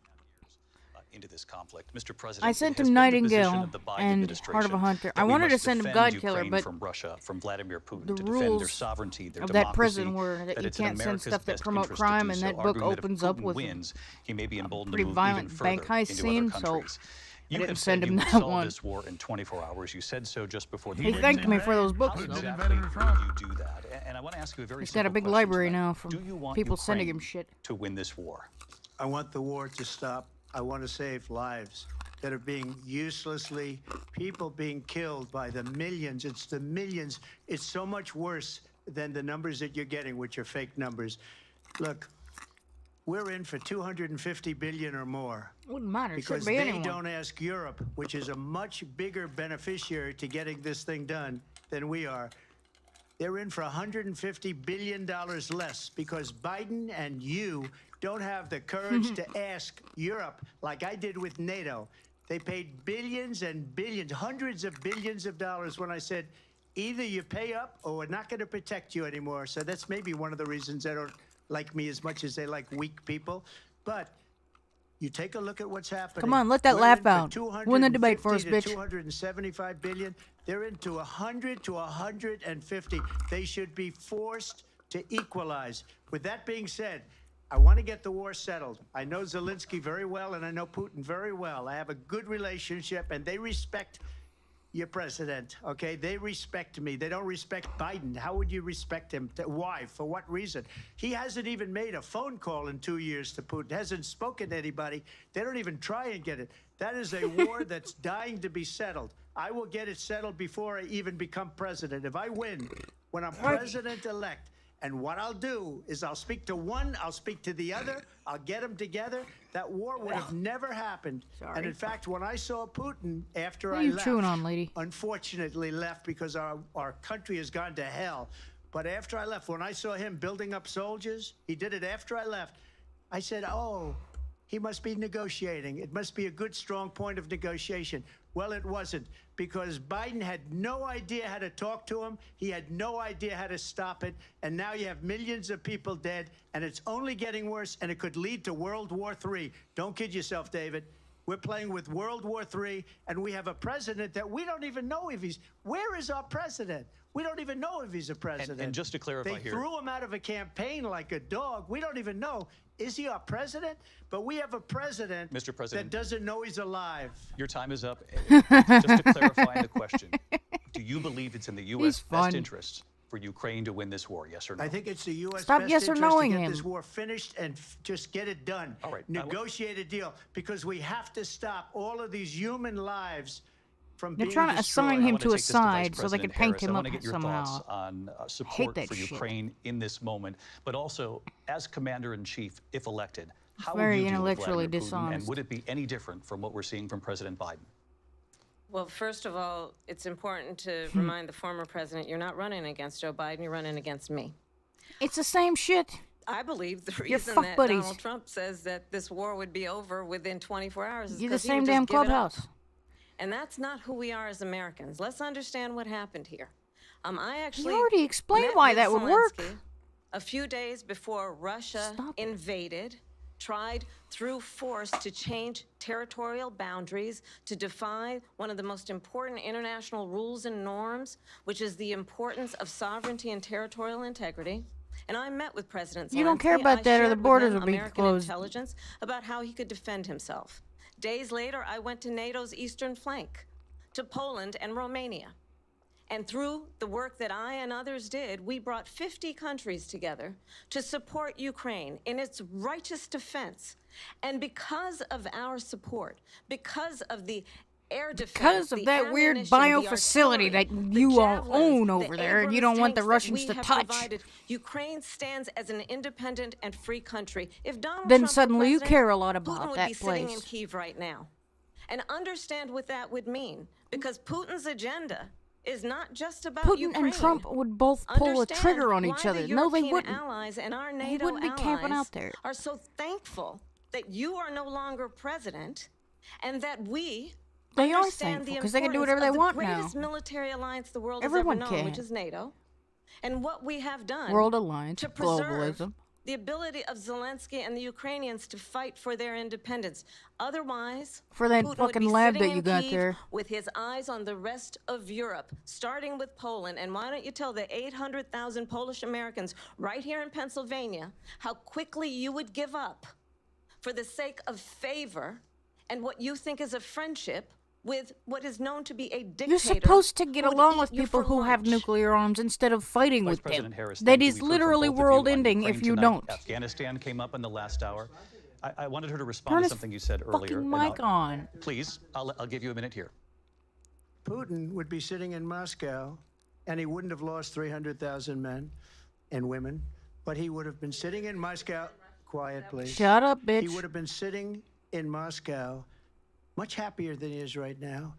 Into this conflict, Mr. President, I sent it has him been the position Nightingale of the Biden and administration Heart of a Hunter. that I we wanted to must send him defend God Killer, Ukraine but from Russia, from Vladimir Putin, the to defend their rules sovereignty, their of democracy, that prison were that you it's in can't send America's stuff that best promote interest to crime, do and so. that book Arguing that if opens up Putin with wins, he may be emboldened pretty to move violent even bank further heist into scene, other so countries. I You didn't have send said him you would that solve one. this war in 24 hours. You said so just before the He debate. thanked me for those books, How though. exactly would you do that? And I want to ask you a very He's got a simple big question library tonight. now from Do you want people sending Ukraine him shit. to win this war? I want the war to stop. I want to save lives that are being people being killed by the millions. It's the millions. It's so much worse than the numbers that you're getting, which are fake numbers. Look, we're in for 250 billion or more. Wouldn't matter. It Because shouldn't be they anyone. don't ask Europe, which is a much bigger beneficiary to getting this thing done than we are. They're in for $150 billion less because Biden and you don't have the courage to ask Europe like I did with NATO. They paid billions and billions, hundreds of billions of dollars when I said, either you pay up or we're not going to protect you anymore. So that's maybe one of the reasons they don't like me as much as they like weak people. But you take a look at what's happening. Come on, let that We're laugh in for out. Win the debate for us, 250 bitch. to 275 billion. They're into 100 to 150. They should be forced to equalize. With that being said, I want to get the war settled. I know Zelensky very well, and I know Putin very well. I have a good relationship, and they respect your president, okay? They respect me. They don't respect Biden. How would you respect him? Why? For what reason? He hasn't even made a phone call in 2 years to Putin, hasn't spoken to anybody. They don't even try and get it. That is a war that's dying to be settled. I will get it settled before I even become president. If I win, when I'm president-elect, and what I'll do is I'll speak to one, I'll speak to the other, I'll get them together. That war would have never happened. Sorry. And in fact, when I saw Putin after What are I you left, chewing on, lady? unfortunately left because our country has gone to hell. But after I left, when I saw him building up soldiers, he did it after I left. I said, oh, he must be negotiating. It must be a good, strong point of negotiation. Well, it wasn't, because Biden had no idea how to talk to him. He had no idea how to stop it. And now you have millions of people dead, and it's only getting worse, and it could lead to World War III. Don't kid yourself, David. We're playing with World War III, and we have a president that we don't even know if he's... Where is our president? We don't even know if he's a president. And just to clarify they here... threw him out of a campaign like a dog. We don't even know. Is he our president? But we have a president, Mr. President, that doesn't know he's alive. Your time is up. Just to clarify the question, do you believe it's in the U.S. best interest for Ukraine to win this war, yes or no? I think it's the U.S. Stop best yes or interest knowing to get him. this war finished and just get it done. All right. Negotiate a deal, because we have to stop all of these human lives from They're being trying to destroyed. assign I him want to a take this to Vice side so they President could paint Harris. him I up want to get your somehow. thoughts on support that for shit. Ukraine in this moment, but also as commander-in-chief, if elected, how very would you deal with intellectually Vladimir Putin, and dishonest. would it be any different from what we're seeing from President Biden? Well, first of all, it's important to remind the former president you're not running against Joe Biden, you're running against me. It's the same shit. I believe the You're reason fuck that buddies. Donald Trump says that this war would be over within 24 hours is You're the because he same would damn just give it up. clubhouse. And that's not who we are as Americans. Let's understand what happened here. I actually You already explained met why with that would work. Zelensky a few days before Russia invaded, tried through force to change territorial boundaries, to defy one of the most important international rules and norms, which is the importance of sovereignty and territorial integrity. And I met with President Zelensky. You don't care about that or the borders will be American closed. intelligence about how he could defend himself. Days later, I went to NATO's eastern flank, to Poland and Romania. And through the work that I and others did, we brought 50 countries together to support Ukraine in its righteous defense. And because of our support, because of the air defense, Because of that weird bio facility that you all own over there, and you don't want the Russians to touch. Ukraine stands as an independent and free country. If Donald Then Trump were suddenly you president, care a lot Putin about would that be sitting in place. Kyiv right now. And understand what that would mean, because Putin's agenda is not just about Putin Ukraine. and Trump would both pull a trigger on each other. No, they European wouldn't. Allies and our They NATO wouldn't be camping allies out there. are so thankful that you are no longer president, and that we They are understand thankful the because they can do whatever they importance want of the now. greatest military alliance the world Everyone has ever known, can. which is NATO, and what we have done World alliance, to preserve globalism. the ability of Zelensky and the Ukrainians to fight for their independence. Otherwise, For that Putin would fucking be lab sitting that you in got Kyiv there. with his eyes on the rest of Europe, starting with Poland. And why don't you tell the 800,000 Polish Americans right here in Pennsylvania how quickly you would give up for the sake of favor and what you think is a friendship with what is known to be a dictator. You're supposed to get who would along eat with you people for who have lunch. nuclear arms instead of fighting Vice with them. President Harris, That thank you. is We've heard from literally both of you world on ending Ukraine if you tonight. don't. Afghanistan came up in the last hour. I wanted her to respond Turn to his something you said earlier. fucking and mic I'll- on. Please, I'll give you a minute here. Putin would be sitting in Moscow, and he wouldn't have lost 300,000 men and women, but he would have been sitting in Moscow. Quiet, please. Shut up, bitch. He would have been sitting in Moscow, much happier than he is right now.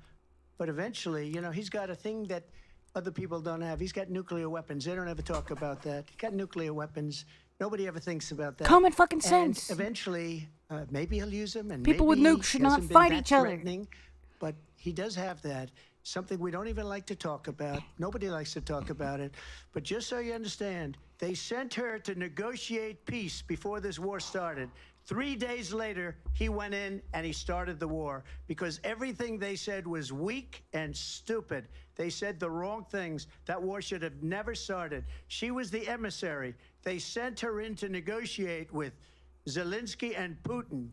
But eventually, you know, he's got a thing that other people don't have. He's got nuclear weapons. They don't ever talk about that. He's got nuclear weapons. Nobody ever thinks about that. Common fucking And sense. eventually, maybe he'll use them. And People with maybe nukes should he not hasn't been fight that each other. threatening, but he does have that. Something we don't even like to talk about. Nobody likes to talk about it. But just so you understand, they sent her to negotiate peace before this war started. 3 days later, he went in and he started the war because everything they said was weak and stupid. They said the wrong things. That war should have never started. She was the emissary. They sent her in to negotiate with Zelensky and Putin,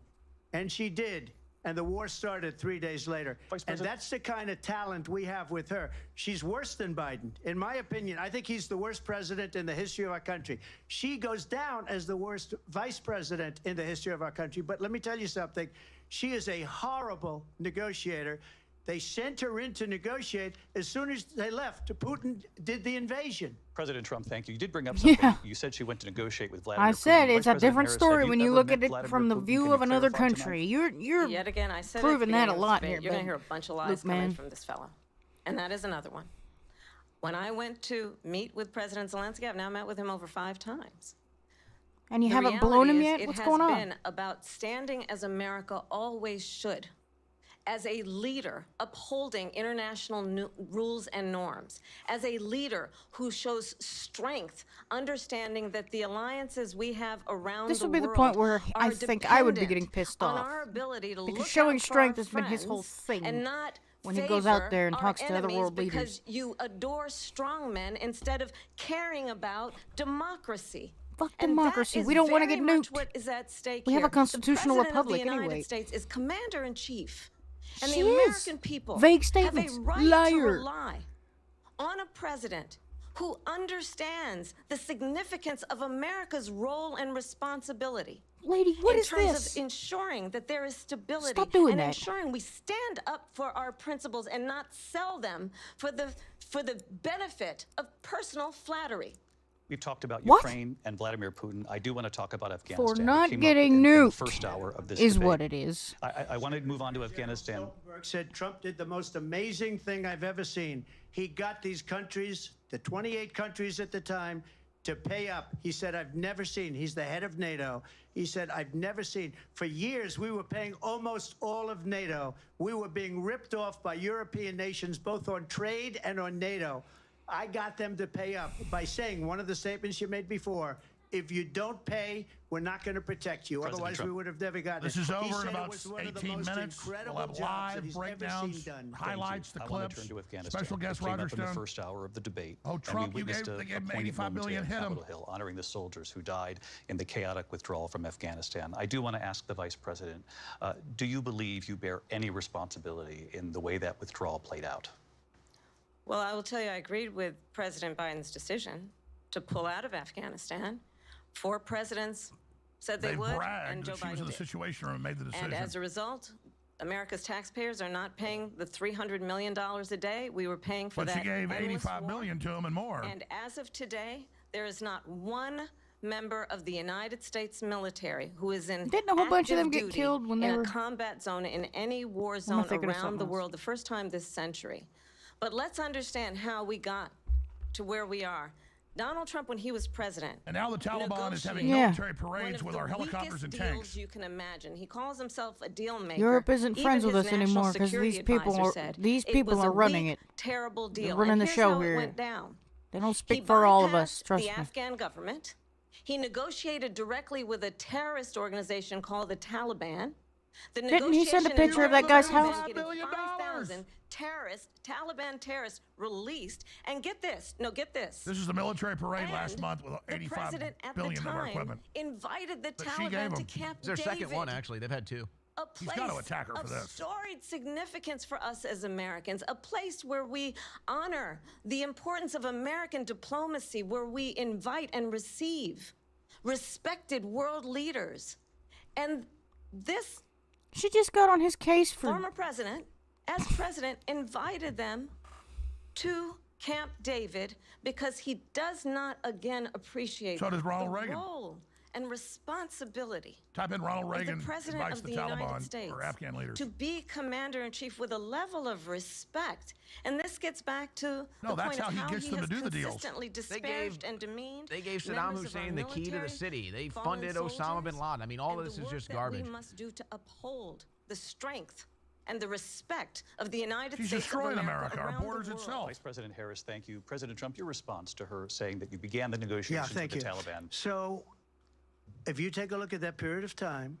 and she did. And the war started 3 days later. And that's the kind of talent we have with her. She's worse than Biden. In my opinion, I think he's the worst president in the history of our country. She goes down as the worst vice president in the history of our country. But let me tell you something. She is a horrible negotiator. They sent her in to negotiate. As soon as they left, Putin did the invasion. President Trump, thank you. You did bring up something. Yeah. You said she went to negotiate with Vladimir I said Putin. it's a Vice President different Harris, story have when you ever look met at it Vladimir from the Putin? view Can of you another clarify tonight? country. You're Yet again, I said proving that a lot here. here, You're going to bud. hear a bunch of lies Luke, coming man. from this fellow. And that is another one. When I went to meet with President Zelensky, I've now met with him over 5 times. And you The haven't blown him reality yet? is What's it going has on? been about standing as America always should, as a leader upholding international rules and norms, as a leader who shows strength, understanding that the alliances we have around This the would be the world point where I are think I would be dependent getting pissed on off. our ability to Because look showing out for strength our has been his whole friends thing and not when he goes out favor there and our talks to other enemies world leaders. because you adore strongmen instead of caring about democracy. Fuck And that democracy. is We don't want to very get much nuked. What is at stake We have here. a constitutional The President republic of the United anyway. States is commander in chief, and She the is. American people Vague have statements. a right Liar. to rely on a president who understands the significance of America's role and responsibility. Lady, what in is terms this? of ensuring that there is stability Stop doing and that. ensuring we stand up for our principles and not sell them for the benefit of personal flattery. We've talked about What? Ukraine and Vladimir Putin. I do want to talk about Afghanistan. For It not came up getting in the nuked first hour of this is debate. what it is. I want to move on to Afghanistan. Stoltenberg said Trump did the most amazing thing I've ever seen. He got these countries, the 28 countries at the time, to pay up. He said, I've never seen, he's the head of NATO. He said, I've never seen. For years, we were paying almost all of NATO. We were being ripped off by European nations, both on trade and on NATO. I got them to pay up by saying one of the statements you made before, if you don't pay, we're not going to protect you. President Otherwise, Trump. we would have never gotten it. This is He over in said it about was one of the 18 most minutes. We'll incredible have jobs that live he's ever breakdowns, seen done. highlights, the I want to clips. turn to Afghanistan. Special guest It came Roger up in the Stone. first hour of the debate. Oh, and Trump, we you witnessed gave- a they gave him poignant 85 moment billion, today on hit him. Capitol Hill, honoring the soldiers who died in the chaotic withdrawal from Afghanistan. I do want to ask the Vice President, do you believe you bear any responsibility in the way that withdrawal played out? Well, I will tell you, I agreed with President Biden's decision to pull out of Afghanistan. 4 presidents said they would, bragged and Joe that she was Biden in the did. situation room and made the decision. And as a result, America's taxpayers are not paying the $300 million a day we were paying for but that she gave endless 85 war. billion to him and more. And as of today, there is not one member of the United States military who is in Didn't a whole bunch of them active get duty killed when they in were- a combat zone in any war I zone thinking of around something the else. world, the first time this century. But let's understand how we got to where we are. Donald Trump, when he was president, And now the Taliban is having Yeah. military one parades of with the our helicopters weakest and deals tanks. you can imagine. He calls himself a deal maker. Europe isn't Even friends with his us national anymore because security these people advisor are said these it people was are a running weak, it. terrible deal. They're running And the here's show how here. It went down. They don't He speak for all of us. bypassed Trust the me. Afghan government. He negotiated directly with a terrorist organization called the Taliban. The Didn't he send a negotiation picture of that guy's involved house? getting 5,000 Taliban terrorists released. And get this. No, get this. This is the military parade last And month with the 85 president at billion the of our time equipment. invited the But she gave Taliban to him- Camp It's their second David, one, actually. They've had 2. a He's place got to attack her for of this. storied significance for us as Americans, a place where we honor the importance of American diplomacy, where we invite and receive respected world leaders. And this She just got on his case for former president, as president, invited them to Camp David because he does not again appreciate So does Ronald the Reagan. role and responsibility Type in Ronald of Reagan the president invites of the the United Taliban States or Afghan leaders. to be commander-in-chief with a level of respect. And this gets back to No, the that's point how of he how gets he them to has do the deals. consistently disparaged and demeaned They gave Saddam members of our Hussein the key to the military, city. They fallen funded Osama bin soldiers, Laden. I mean, all and of this the is work just that garbage. we must do to uphold the strength and the respect of the United She's States destroying of America, America, our around the borders world. itself. Vice President Harris, thank you. President Trump, your response to her saying that you began the Yeah, negotiations thank with you. the Taliban. So, if you take a look at that period of time,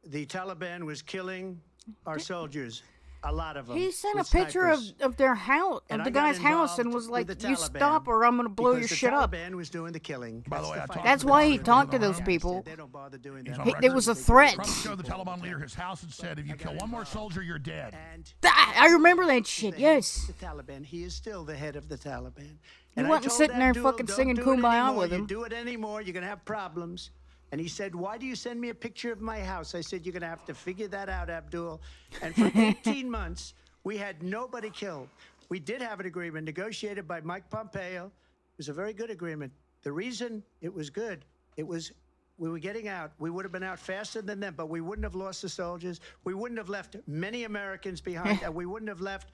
the Taliban was killing our soldiers, a lot of them. He sent a with picture snipers. of their house, And of the I got guy's house, and involved was like, with the "You Taliban stop, or I'm gonna blow your because shit the up." Taliban was doing the killing. By the way, I fight. talked That's to why the he Taliban talked to in the those room. people. They don't bother doing He's that. on It record. was a threat. Trump showed the Taliban leader his house and said, if you kill one more soldier, you're dead. And I remember that shit. the head Yes. of the Taliban. He is still the head of the Taliban. He And I wasn't told sitting there Abdul, fucking "Don't singing do it Kumbaya anymore. with You him." do it anymore, you're gonna have problems. And he said, "Why do you send me a picture of my house?" I said, "You're gonna have to figure that out, Abdul." And for 18 months, we had nobody killed. We did have an agreement negotiated by Mike Pompeo. It was a very good agreement. The reason it was good, it was we were getting out. We would have been out faster than them, but we wouldn't have lost the soldiers. We wouldn't have left many Americans behind, and we wouldn't have left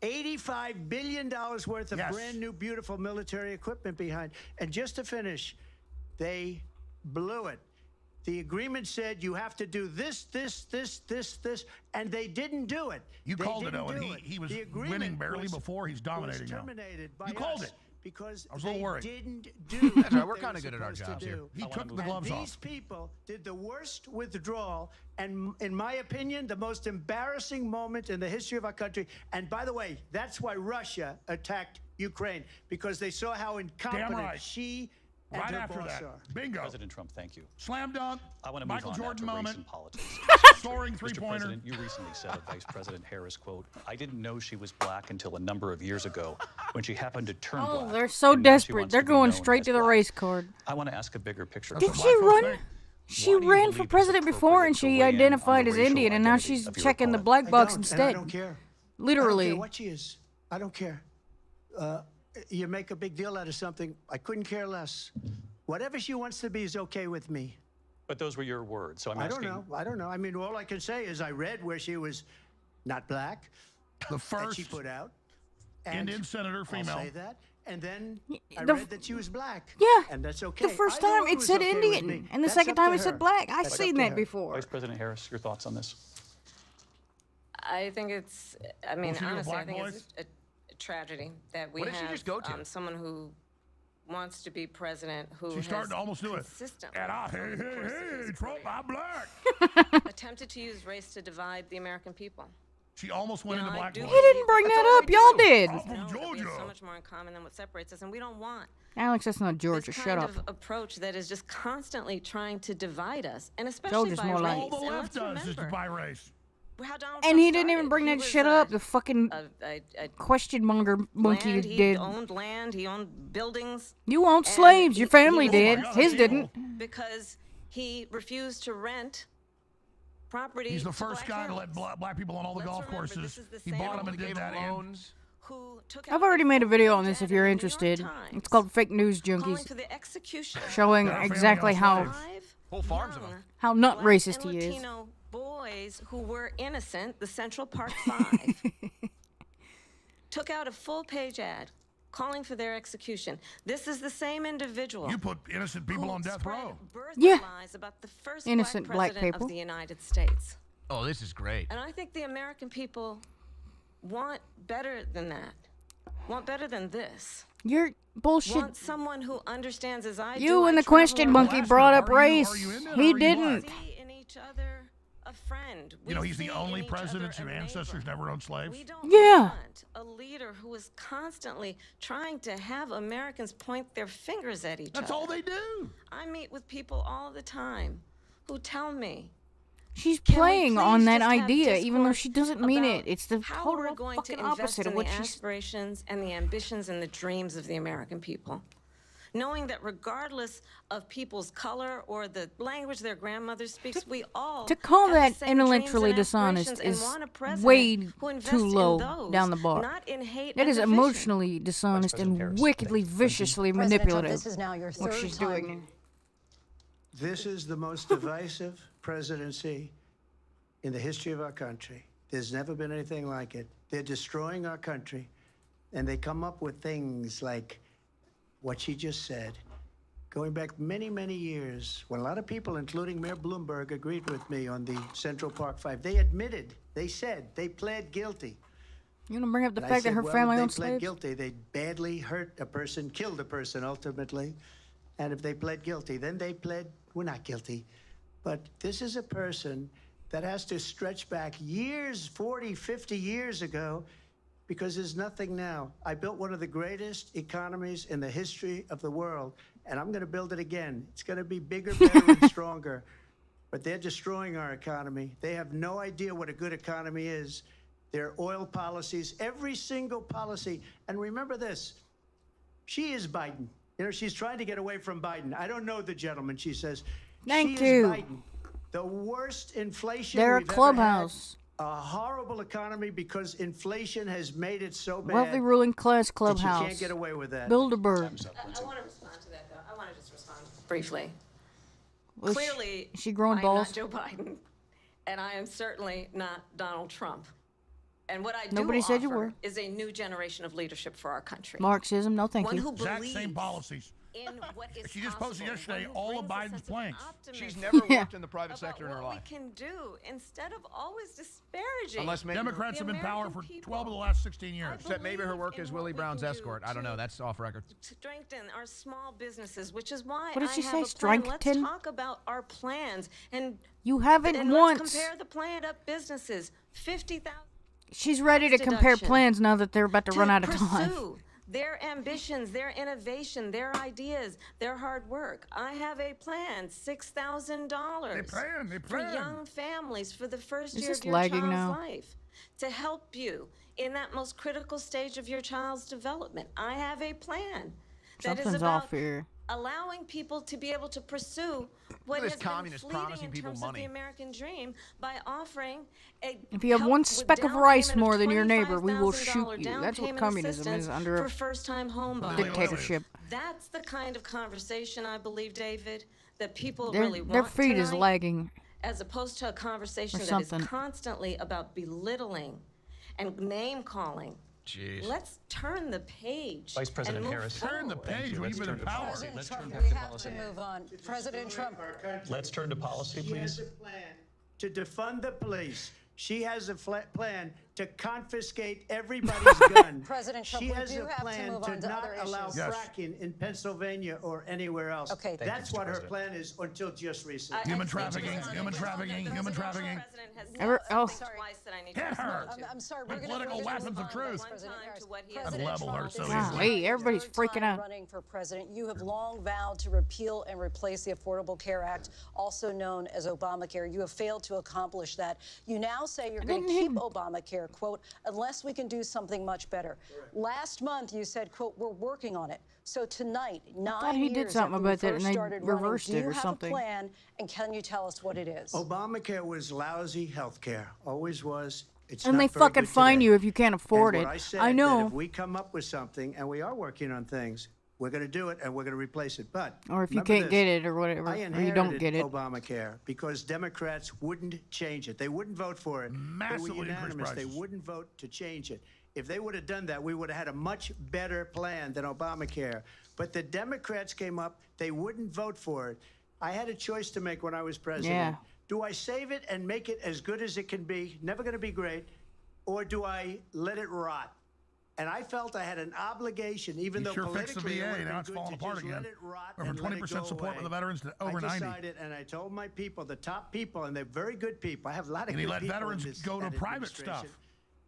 $85 billion worth of Yes. brand new, beautiful military equipment behind. And just to finish, they blew it. The agreement said you have to do this, and they didn't do it. You They called it, didn't though, and do he was The agreement winning barely was- before. He's dominating was now. terminated by You called us it. Because I was a little they worried. didn't do That's what right, we're they kinda were good at our supposed to jobs here. do. He I wanna took move the on. gloves These off. people did the worst withdrawal and, in my opinion, the most embarrassing moment in the history of our country. And by the way, that's why Russia attacked Ukraine, because they saw how incompetent right. she and Right her after boss that. are. Bingo. President Trump, thank you. Slam dunk. I want to move Michael on now Jordan to race moment. and politics. Soaring Mr. three-pointer. President, you recently said of Vice President Harris, quote, "I didn't know she was black until a number of years ago when she happened to turn black. Oh, they're so and now she desperate. wants They're to be going known straight as to the black." race card. I want to ask a bigger picture. That's Did what she black folks run? think. She Why do you ran for believe it's president before, and appropriate to she weigh in on the identified as racial Indian, and now identity she's of your checking the opponent? black I box don't, instead. And I don't care. I don't Literally. care what she is. I don't care. you make a big deal out of something. I couldn't care less. Whatever she wants to be is okay with me. But those were your words, so I'm I asking. don't know. I don't know. I mean, all I can say is I read where she was not black. The first that she put out. Indian senator, female. I'll say that. And then I The- read that she was black. Yeah. And that's okay. The first I know time it it was said okay with me. Indian, and the That's second up time to it said her. black. I've That's seen up to that her. before. Vice President Harris, your thoughts on this? I think it's, I mean, Was she a honestly, I black think voice? it's a tragedy that we What did she have just go to? someone who wants to be president who She's has starting to almost do it. consistently, And I, over the course of hey, his Trump, career, I'm black. attempted to use race to divide the American people. She almost went You know, into I black do voice. He didn't bring That's that all up. we Y'all do. did. I'm from Know that we have Georgia. so much more in common than what separates us, and we don't want Alex, that's not Georgia. this Shut kind up. of approach that is just constantly trying to divide us, and especially Georgia's by more like- race. All the And left let's does is remember by race. how Donald And Trump he didn't even started. bring He that was, shit up. The fucking a question monger monkey land, he did. owned land, he owned buildings. You owned and slaves. Your he family was did. God, His that's didn't. evil. because he refused to rent property. He's the to first black guy to let families. black people on all the Let's golf remember, courses. this is the He same bought them one and Gave did that. him And loans. Who took I've out already made a video on full this if page you're ad in the New interested. York It's Times called Fake News calling Junkies, for the execution showing Yeah, our family exactly on how slaves. five Whole farms of them. young how nut black racist and he is. Latino boys who were innocent, the Central Park Five, took out a full-page ad calling for their execution. This is the same individual. You put innocent people who on death spread row. birth Yeah. lies about the first Innocent black black president people. of the United States. Oh, this is great. And I think the American people want better than that. Want better than this. You're bullshit. Want someone who understands as I do. You I and the travel question around. monkey Well, brought ask up her, are you race. in that or He are you didn't. black? See in each other a friend. You know, he's the see only in each president other whose a ancestors neighbor. never owned slaves. We don't Yeah. want a leader who is constantly trying to have Americans point their fingers at each That's other. all they do. I meet with people all the time who tell me, She's can we playing on please that just have idea, even though discourse she doesn't mean about it. It's the how we're total going fucking to invest opposite in of what the she's. aspirations and the ambitions and the dreams of the American people. Knowing that regardless of people's color or the language their grandmother speaks, we all To call have the that same dreams intellectually and dishonest aspirations is and want a president way who invests too in low those, down the bar. not in hate That and is division. emotionally dishonest President and Harris. wickedly, viciously President Trump, manipulative. this is now your what third she's time. doing. This is the most divisive presidency in the history of our country. There's never been anything like it. They're destroying our country, and they come up with things like what she just said. Going back many, many years, when a lot of people, including Mayor Bloomberg, agreed with me on the Central Park Five, they admitted, they said, they pled guilty. You want to bring up the And I fact that said, her well, family if owned they pled slaves? guilty, they badly hurt a person, killed a person ultimately. And if they pled guilty, then they pled, we're not guilty. But this is a person that has to stretch back years, 40, 50 years ago, because there's nothing now. I built one of the greatest economies in the history of the world, and I'm going to build it again. It's going to be bigger, better, and stronger. But they're destroying our economy. They have no idea what a good economy is. Their oil policies, every single policy. And remember this, she is Biden. You know, she's trying to get away from Biden. I don't know the gentleman, she says. Thank she you. is Biden. The worst inflation They're a we've ever clubhouse. had. A horrible economy because inflation has made it so bad Wealthy ruling class that clubhouse. you can't get away with that. Bilderberg. I want to respond to that, though. I want to just respond briefly. Was Clearly, she growing I'm balls? not Joe Biden, and I am certainly not Donald Trump. And what I do Nobody said you offer were. is a new generation of leadership for our country. Marxism, no thank One you. who Exact believes same policies. in what is She just posted possible, yesterday one who all of brings a Biden's sense of planks. optimism She's never Yeah. worked in the private about sector in her what life. we can do instead of always disparaging. Unless maybe, Democrats The have been in power American for people. 12 of the last 16 years. except maybe her work believe as in Willie what we Brown's can do escort. I don't know. to That's off record. strengthen our small businesses, which is why What did I she have say, a plan. Let's Strankton? talk about our plans and You haven't and once. let's compare the planned up businesses. 50,000 She's ready to compare deduction. plans now that they're about to run out of time. pursue their ambitions, their innovation, their ideas, their hard work. I have a plan, $6,000 They plan. for young families for the first Is year this of your lagging child's now? life to help you in that most critical stage of your child's development. I have a plan that is Something's about off here. allowing people to be able to pursue what this has been communist fleeting promising in people terms money. of the American dream by offering a If you have help one with speck of down rice payment of more than your neighbor, we will shoot $25,000 you. down That's what payment communism is assistance under for a first-time home buyers. dictatorship. That's the kind of conversation, I believe, David, that people Their, really want their feed is tonight, lagging. as opposed to a conversation Or that is something. constantly about belittling and name-calling. Jeez. Let's turn the page. Vice President and move Harris. Turn the forward. page when you've been in power. President Trump, we have to move on. President Trump. Let's turn to policy, She please. has a plan to defund the police. She has a plan to confiscate everybody's gun. President Trump, she we has do a have to plan move on to not other allow issues. Yes. fracking in Pennsylvania or anywhere else. Okay. That's you, what Mr. her President. plan is until just recently. Human trafficking, human trafficking, human trafficking. Twice that I need to Hit her. respond to. I'm sorry. With We're political gonna weapons of move on, truth. Vice President One time Harris. to what he has I'd President level her Trump, so this easily. is Golly, your everybody's third freaking time out. running for president. You have long vowed to repeal and replace the Affordable Care Act, also known as Obamacare. You have failed to accomplish that. You now say you're going to keep Obamacare, quote, unless we can do something much better. Last month, you said, quote, we're working on it. So tonight, 9 he did years something after about you that and first they started running, reversed do it you or have something. a plan, and can you tell us what it is? Obamacare was lousy health care. Always was. It's And not they very fucking good fine today. you if you can't afford And it. what I said I that know. if we come up with something, and we are working on things, we're going to do it and we're going to replace it. But Or if you remember can't this, get it or whatever, I or you don't inherited get it. Obamacare because Democrats wouldn't change it. They wouldn't vote for it. Massively They were increased unanimous. They prices. wouldn't vote to change it. If they would have done that, we would have had a much better plan than Obamacare. But the Democrats came up. They wouldn't vote for it. I had a choice to make when I was president. Yeah. Do I save it and make it as good as it can be? Never going to be great. Or do I let it rot? And I felt I had an obligation, even You though sure fixed the politically it VA, would've now been it's good falling to apart just again. let it rot Went from and let it 20% go support away. with the veterans to over I 90. decided, and I told my people, the top people, and they're very good people. I have a lot of And good he let people veterans in this, go to that private administration. stuff.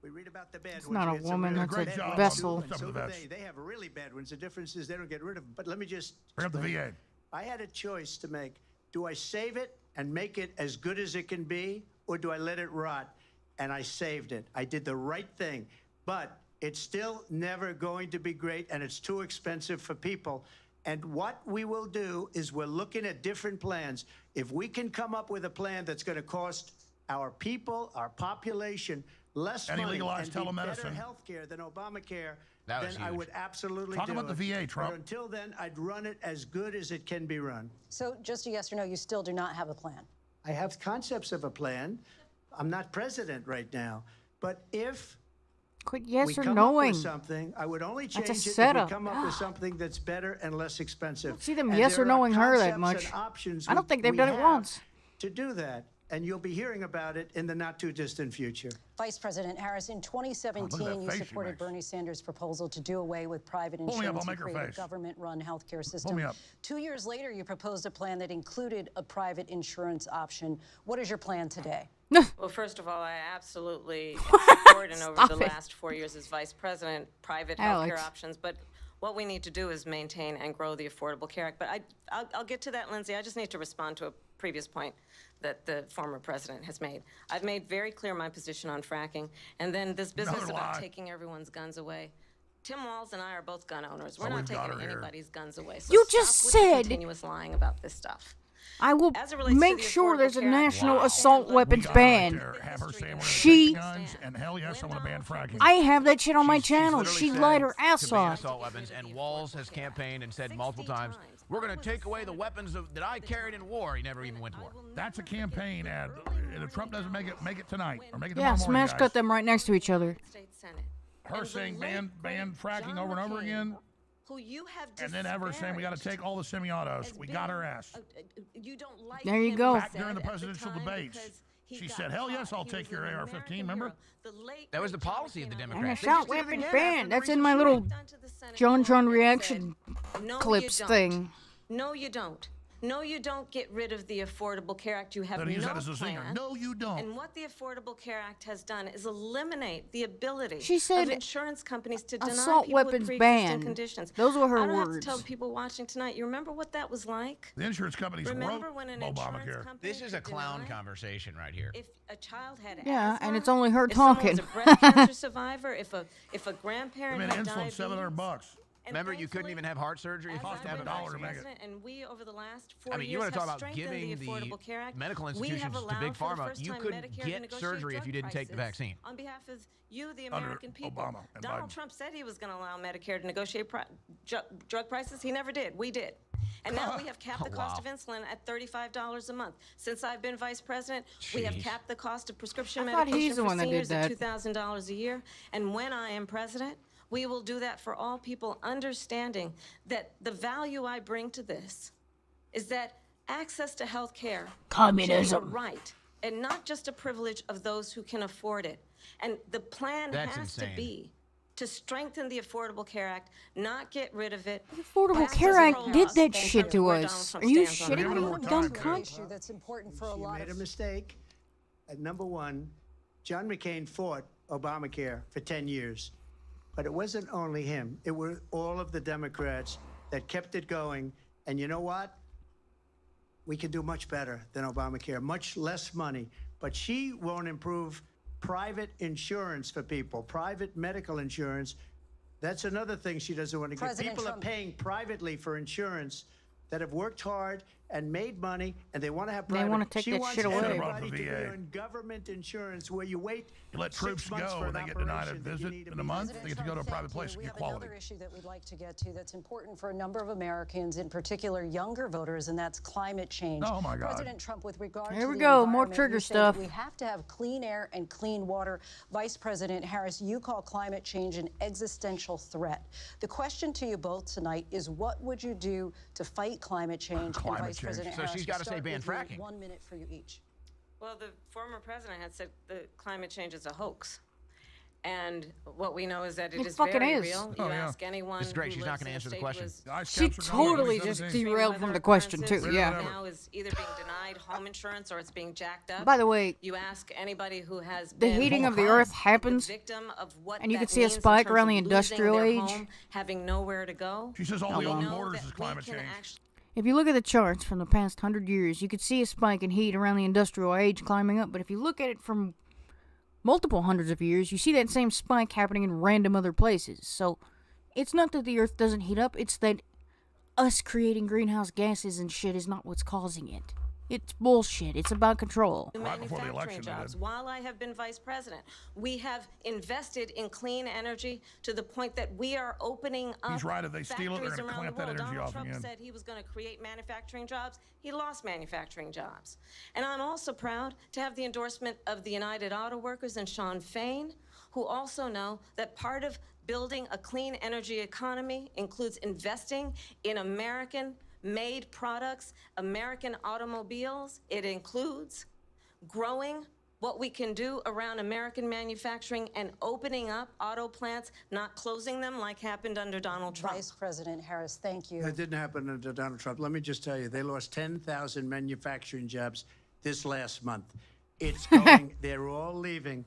We read about the bad It's ones. not We a had some woman, really that's a bad vessel. ones, vessel. and Some so of the do vets. they have really bad ones. The difference is they don't get rid of them. But let me just Bring up the explain. VA. I had a choice to make. Do I save it and make it as good as it can be, or do I let it rot? And I saved it. I did the right thing. But it's still never going to be great, and it's too expensive for people. And what we will do is we're looking at different plans. If we can come up with a plan that's going to cost our people, our population, less And he money legalized and be better telemedicine. health care than Obamacare, That then was I huge. would absolutely Talk do about it. the VA, Trump. But until then, I'd run it as good as it can be run. So just a yes or no, you still do not have a plan. I have concepts of a plan. I'm not president right now. But if Quit we yes or come knowing. up with something, I would only change That's a it if setup. we come up with something that's better and less expensive. I don't see them And yes there or are knowing her that concepts much. and options I don't think they've done it have once. to do that. And you'll be hearing about it in the not too distant future. Vice President Harris, in 2017, you face she supported makes. Bernie Sanders' proposal to do away with private Pull me up, insurance I'll and make her create a face. government-run healthcare system. me up. 2 years later, you proposed a plan that included a private insurance option. What is your plan today? Well, first of all, I absolutely support, and over Stop the it. last 4 years as vice president, private healthcare Alex. options. But what we need to do is maintain and grow the Affordable Care Act. But I'll get to that, Lindsay. I just need to respond to a previous point that the former president has made. I've made very clear my position on fracking, and then this business Another about lie. taking everyone's guns away. Tim Walz and I are both gun owners. We're Oh, not we've got taking her here. anybody's guns away. So You stop just with the said- continuous lying about this stuff. I will As it relates to make the sure Affordable there's a Care Act, national wow. assault We weapons got her right ban. there. Have her say we're gonna She- take guns, and hell yes, I want to ban fracking. I have that shit on my She's channel. literally She said lied her to ass ban off. assault weapons, and Walz has campaigned and said multiple 60 times, times. we're going to take away the weapons that I carried in war. He never even went to war. That's a campaign ad. And if Trump doesn't make it tonight, or make it Yeah, tomorrow morning, smash guys, cut them right next to each other. States Senate. her And the saying late, ban great fracking John over and over McCain, again, who you have and then have her saying we got to disparaged take all the semi-autos. as We got her being ass. you don't like There you him, go. he Back during said the at presidential time debates, because he she got said, "Hell yes, caught. I'll He take was your an AR-15." American Remember? hero. The late, That was great the John policy of the McCain on Democrats. And assault They just did it weapons again. ban. That's in my little John reaction clips thing. No, you don't. No, you don't get rid of the Affordable Care Act. You have Then no use that as a zinger. plan. No, you don't. And what the Affordable Care Act has done is eliminate the ability She said of insurance companies to deny assault people with weapons pre-existing ban. conditions. Those were her I don't have words. to tell people watching tonight. You remember what that was like? The insurance companies Remember wrote when an insurance Obamacare. company This is a could clown deny conversation right here. if a child had Yeah, asthma, and it's only her if someone talking. was a breast cancer survivor, if a I grandparent mean, had insulin, diabetes, $700. Remember, you couldn't even have heart surgery if you Cost have to have $1 a to make it. And we, over the last 4 I mean, you years, want to talk have about strengthened giving the Affordable Care Act. medical We have institutions to allowed Big for the Pharma. first You time couldn't Medicare to get negotiate surgery if drug you didn't take the prices vaccine. On behalf of you, the Under American people. Obama and Donald Biden. Trump said he was going to allow Medicare to negotiate drug prices. He never did. We did. And now we have capped the cost of insulin at $35 a month. Since I've been vice president, we have capped the cost of prescription I thought medication he's the for one that did seniors at that. $2,000 a year. And when I am president, we will do that for all people, understanding that the value I bring to this is that access to health care Communism. should be a right and not just a privilege of those who can afford it. And the plan That's has insane. to be to strengthen the Affordable Care Act, not get rid of it. The Affordable Pass Care as a Act roll did off that in shit terms of to where us. Donald Are you Trump stands on shitting it. me, more you time, dumb Greg. cunt? Issue that's important for a She lot made a of mistake. At number one, John McCain fought Obamacare for 10 years. But it wasn't only him. It were all of the Democrats that kept it going. And you know what? We can do much better than Obamacare, much less money. But she won't improve private insurance for people, private medical insurance. That's another thing she doesn't want to get. President People Trump- are paying privately for insurance that have worked hard and made money, and they want to have They private. wanna take she that wants shit away. everybody The to be VA. on government insurance where you wait You let 6 troops months go for and an they get denied a operation that you visit need in a month. President They get to go to a Trump, private thank place you. and We get have quality. another issue that we'd like to get to that's important for a number of Americans, in particular younger voters, and that's climate change. Oh, my God. President Trump, with regard Here to we the go, more environment, trigger you say stuff. that we have to have clean air and clean water. Vice President Harris, you call climate change an existential threat. The question to you both tonight is, what would you do to fight climate change? Climate and Vice change. President So Harris, she's we gotta say start ban with you. fracking. 1 minute for you each. Well, the former president had said that climate change is a hoax. And what we know is that It is fucking very is. real. Oh, You yeah. ask anyone This is great. who She's not lives gonna in a answer the state question. with The ice She caps are going totally up just 17. derailed from the question, too. occurrences Yeah. right now is either being denied home insurance or it's being jacked up. By the way, You ask anybody who has the been heating of the crime. earth happens, the victim of what and you that can see a means in spike terms around of the losing industrial their age. home, having nowhere to go. She says all We the open know borders that is we climate can change. actually- if you look at the charts from the past 100 years, you could see a spike in heat around the industrial age climbing up. But if you look at it from multiple hundreds of years, you see that same spike happening in random other places. So it's not that the earth doesn't heat up, it's that us creating greenhouse gases and shit is not what's causing it. It's bullshit. It's about control. Right before the manufacturing election, they jobs. did. While I have been vice president, we have invested in clean energy to the point that we are opening up He's right. If they steal it, they're factories gonna around clamp the that world. energy Donald off Trump again. said he was going to create manufacturing jobs. He lost manufacturing jobs. And I'm also proud to have the endorsement of the United Auto Workers and Sean Fain, who also know that part of building a clean energy economy includes investing in American-made products, American automobiles. It includes growing what we can do around American manufacturing and opening up auto plants, not closing them like happened under Donald Trump. Vice President Harris, thank you. That didn't happen under Donald Trump. Let me just tell you, they lost 10,000 manufacturing jobs this last month. It's going, they're all leaving.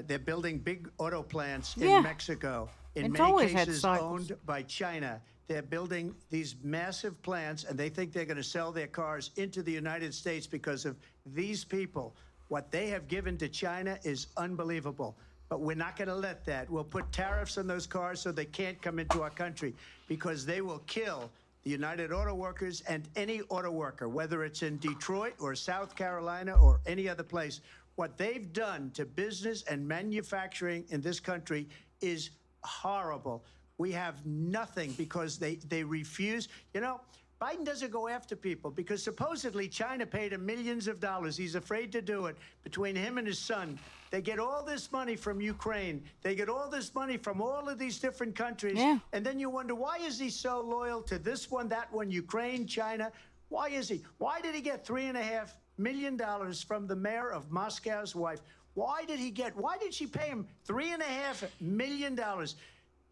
They're building big auto plants Yeah. in Mexico, in It's many always had cases cycles. owned by China. They're building these massive plants, and they think they're going to sell their cars into the United States because of these people. What they have given to China is unbelievable. But we're not going to let that. We'll put tariffs on those cars so they can't come into our country, because they will kill the United Auto Workers and any auto worker, whether it's in Detroit or South Carolina or any other place. What they've done to business and manufacturing in this country is horrible. We have nothing because they refuse. You know, Biden doesn't go after people because supposedly China paid him millions of dollars. He's afraid to do it. Between him and his son, they get all this money from Ukraine. They get all this money from all of these different countries. Yeah. And then you wonder, why is he so loyal to this one, that one, Ukraine, China? Why is he? Why did he get $3.5 million from the mayor of Moscow's wife? Why did she pay him $3.5 million?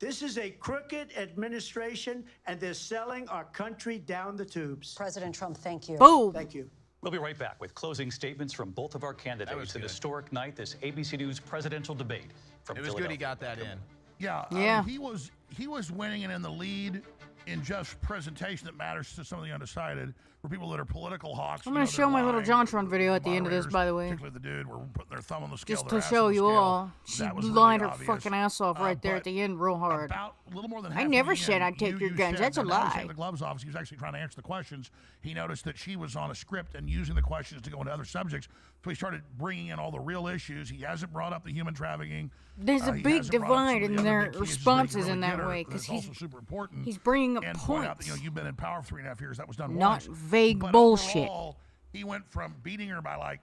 This is a crooked administration, and they're selling our country down the tubes. President Trump, thank you. Boom. Thank you. We'll be right back with closing statements from both of our candidates. An historic night, this ABC News presidential debate from It was good he got that in. Yeah. Yeah. He was winning and in the lead in just presentation that matters to some of the undecided. for people that are political hawks. I'm going to show my little JonTron video at the end of this, by the way. Particularly the dude, where we're putting their thumb on the scale. Just their to ass show on the you scale. all. She That was lined really her obvious. fucking ass off right there at the end real hard. About a little more than I halfway never in, said I'd take your guns. said That's a that now he's lie. taking the gloves off. He was actually trying to answer the questions. He noticed that she was on a script and using the questions to go into other subjects. So he started bringing in all the real issues. He hasn't brought up the human trafficking. There's a He big hasn't brought up some divide of the in other their big cases that he responses really in that get her, way, that's because also super important. he's bringing up and point out points. that, you've been in power for 3.5 years. That was done Not once. vague But bullshit. overall, he went from beating her by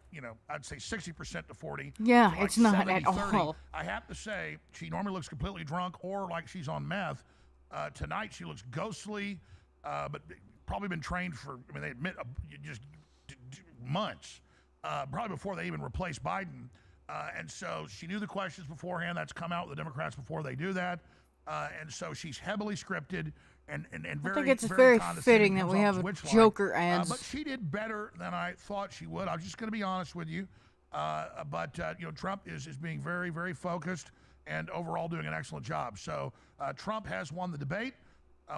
I'd say 60% to 40. Yeah, to like it's not 70, at 30. all. I have to say, she normally looks completely drunk or like she's on meth. Tonight, she looks ghostly, but probably been trained for, they admit, just months, probably before they even replaced Biden. And so she knew the questions beforehand. That's come out with the Democrats before they do that. And so she's heavily scripted and very, I think it's very very condescending, fitting that comes we off have as a witch-like. Joker ads. But she did better than I thought she would. I'm just going to be honest with you. But Trump is being very, very focused and overall doing an excellent job. So Trump has won the debate.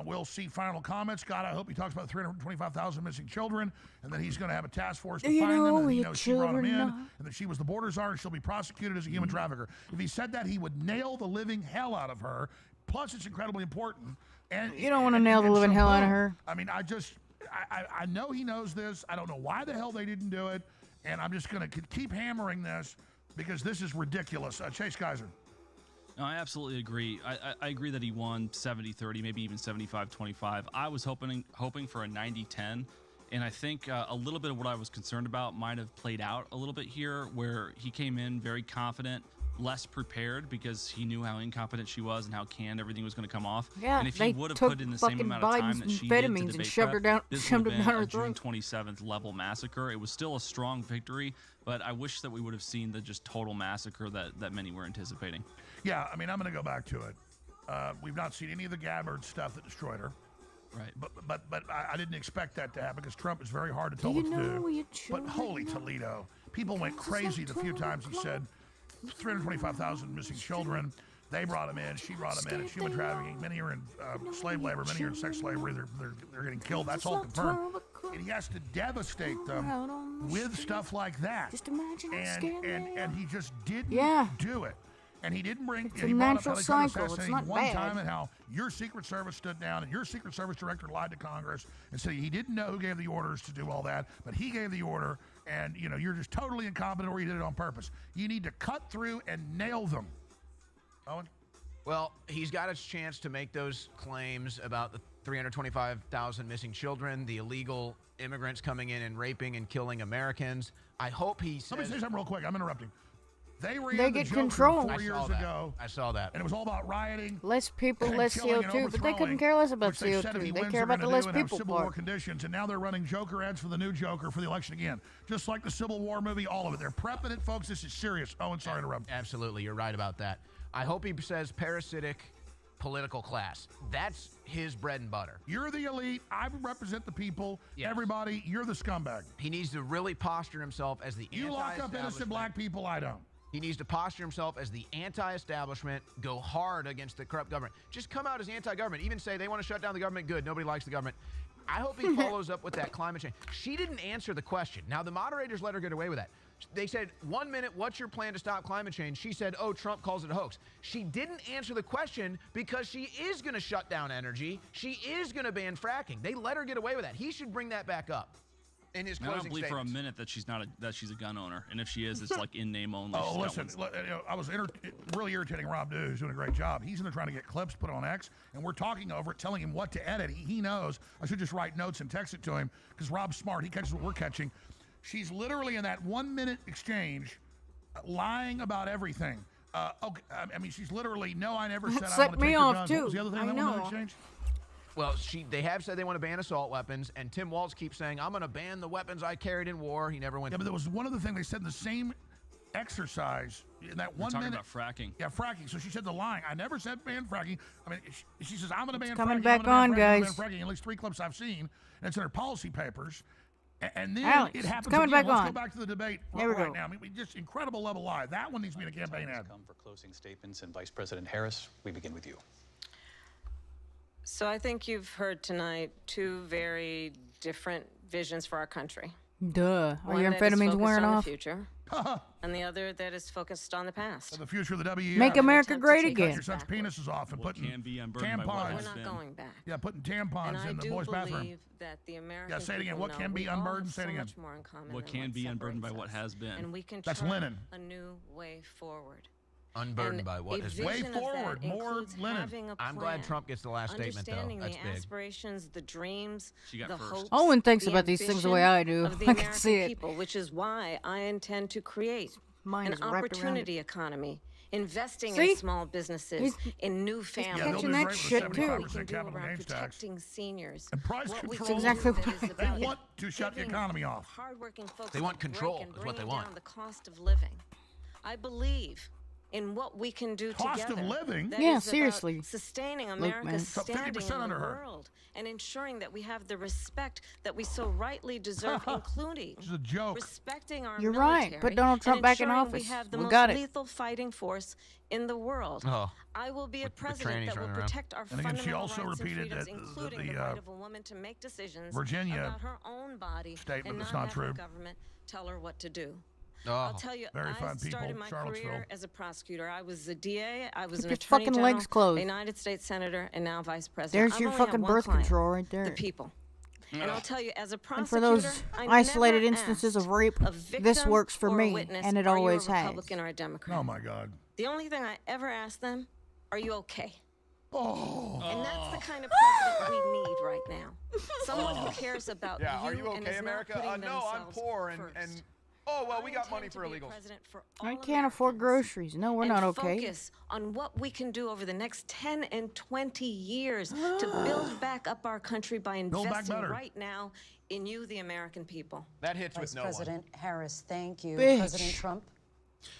We'll see final comments. God, I hope he talks about 325,000 missing children and that he's going to have a task force to find them and he knows she brought them in and that she was the border czar and she'll be prosecuted as a human trafficker. If he said that, he would nail the living hell out of her. Plus, it's incredibly important. And You don't want to nail the living hell out of her. I know he knows this. I don't know why the hell they didn't do it. And I'm just going to keep hammering this because this is ridiculous. Chase Geiser. No, I absolutely agree. I agree that he won 70-30, maybe even 75-25. I was hoping for a 90-10, and I think a little bit of what I was concerned about might have played out a little bit here, where he came in very confident, less prepared because he knew how incompetent she was and how canned everything was going to come off. Yeah, and if they he would have took put in the same fucking amount of time that Biden's she did to amphetamines and debate shoved her prep, down- this shoved would her have down been her a June throat. 27th level massacre. It was still a strong victory, but I wish that we would have seen the just total massacre that many were anticipating. Yeah, I'm going to go back to it. We've not seen any of the Gabbard stuff that destroyed her. Right. But I didn't expect that to happen because Trump is very hard to tell what to do. But holy Toledo. People went crazy the few times he said 325,000 missing children. They brought them in. She brought them in. It's human trafficking. Many are in slave labor. Many are in sex slavery. They're getting killed. That's all confirmed. And he has to devastate them with stuff like that. Just imagine and he just didn't do it. And he didn't bring. It's he a brought natural up how they tried cycle. It's assassinating not one bad. time and how your Secret Service stood down and your Secret Service director lied to Congress and said he didn't know who gave the orders to do all that, but he gave the order. And you're just totally incompetent, or you did it on purpose. You need to cut through and nail them. Owen. Well, he's got his chance to make those claims about the 325,000 missing children, the illegal immigrants coming in and raping and killing Americans. I hope he says... Let me say something real quick. I'm interrupting. They ran They the get Joker control. 4 years ago. I saw that. And it was all about rioting. Less people, and less killing and CO2, but they couldn't overthrowing, care less about which they said if he CO2. They wins, care they're about the gonna less do and have people Civil War part. conditions. And now they're running Joker ads for the new Joker for the election again. Just like the Civil War movie, all of it. They're prepping it, folks. This is serious. Owen, sorry to interrupt. Absolutely. You're right about that. I hope he says parasitic political class. That's his bread and butter. You're the elite. I represent the people. Yes. Everybody, you're the scumbag. He needs to really posture himself as the You lock up innocent black people, I don't. He needs to posture himself as the anti-establishment, go hard against the corrupt government. Just come out as anti-government. Even say they want to shut down the government. Good. Nobody likes the government. I hope he follows up with that climate change. She didn't answer the question. Now, the moderators let her get away with that. They said, 1 minute, what's your plan to stop climate change? She said, oh, Trump calls it a hoax. She didn't answer the question because she is going to shut down energy. She is going to ban fracking. They let her get away with that. He should bring that back up in his closing I don't believe statements. for a minute that she's a gun owner, and if she is, it's like in name only. Oh, listen, I was really irritating Rob Dew, who's doing a great job. He's in there trying to get clips put on X, and we're talking over it, telling him what to edit. He knows. I should just write notes and text it to him because Rob's smart. He catches what we're catching. She's literally in that 1 minute exchange lying about everything. Okay, I mean, she's literally, no, I never said I want to take your guns. What was the other thing in that 1 minute exchange? Well, they have said they want to ban assault weapons, and Tim Walz keeps saying, I'm going to ban the weapons I carried in war. He never went. Yeah, but there was one other thing they said in the same exercise in that 1 minute. Talking about fracking. Yeah, fracking. So she said the line. I never said ban fracking. I mean, she says, I'm going to ban fracking. Coming I'm back gonna ban on, fracking, I'm guys. gonna ban fracking. At least 3 clips I've seen. And it's in her policy papers. And then Alex, it happens coming again. back Let's on. go back to the debate There we right go. now. I mean, just incredible level lie. That one needs to be in a campaign ad. Come for closing statements, and Vice President Harris, we begin with you. So I think you've heard tonight two very different visions for our country. Duh. Are One your that is amphetamines focused wearing on off? the future, and the other that is focused on the past. The future of the WEF. Make America great Cut again. your son's penises off and putting can be unburdened by what tampons. has We're not been. going back. Yeah, putting And tampons I in the do boys' bathroom. believe that the American Yeah, say it again. people What know can be we all unburdened? have Say it so again. much more in common What than can be unburdened by separates what us. has been. And we can That's chart linen. a new way forward. Unburdened And by what a has vision been. Way of that forward, more includes linen. having a I'm glad plan, Trump gets the last statement, though. understanding That's the big. aspirations, the dreams, She got the first. hopes. Owen thinks the about these things the way I do. ambition of the I can American see it. people, which is why I intend to create Mind an is wrapped around it. opportunity economy, investing See? in small businesses, in new families. Yeah, they'll catching do that great with shit, a too. 75% What we can do capital around gains tax. protecting seniors. And price What we control. can That's exactly do that what is They about want to shut the giving economy off. hardworking folks They want a break control and is what they bringing want. down the cost of living. I believe in what we can do Cost of together. living? That Yeah, is about seriously. sustaining man. America's So standing 50% in the under her. world and ensuring that we have the respect that we so rightly deserve, including This is a joke. respecting our You're right. military Put Donald Trump and back in ensuring office. We have the We most got it. lethal fighting force in the world. Oh, I will be a with president trannies that will running around. protect our And again, she fundamental also rights and repeated freedoms, that including the, the right of a woman to make decisions Virginia about her own body statement and that's not not have her true. government tell her what to do. Oh. I'll tell you, Very I fine people, started my Charlottesville. career as a prosecutor. I was a DA, I was Keep an your attorney fucking general, legs closed. a United States senator, and now vice president. There's I've your only had fucking one birth client, control right there. the people. And I'll tell you, as a And prosecutor, for those I isolated never instances of asked rape, a this victim works for or a me, witness, and it are you always a has. Republican or a Democrat? Oh my God. The only thing I ever asked them, are you okay? Oh. And that's the kind of president we need right now. Someone who cares about Yeah, you are you and okay, is America? not putting No, I'm themselves poor first. and oh well, we I got intend money to for be a illegals. president for I all can't afford Americans groceries. No, we're and not okay. focus on what we can do over the next 10 and 20 years to build back up our country by Build back investing better. right now in you, the American people. That hits Vice with no one. President Harris, thank you. Bitch. President Trump.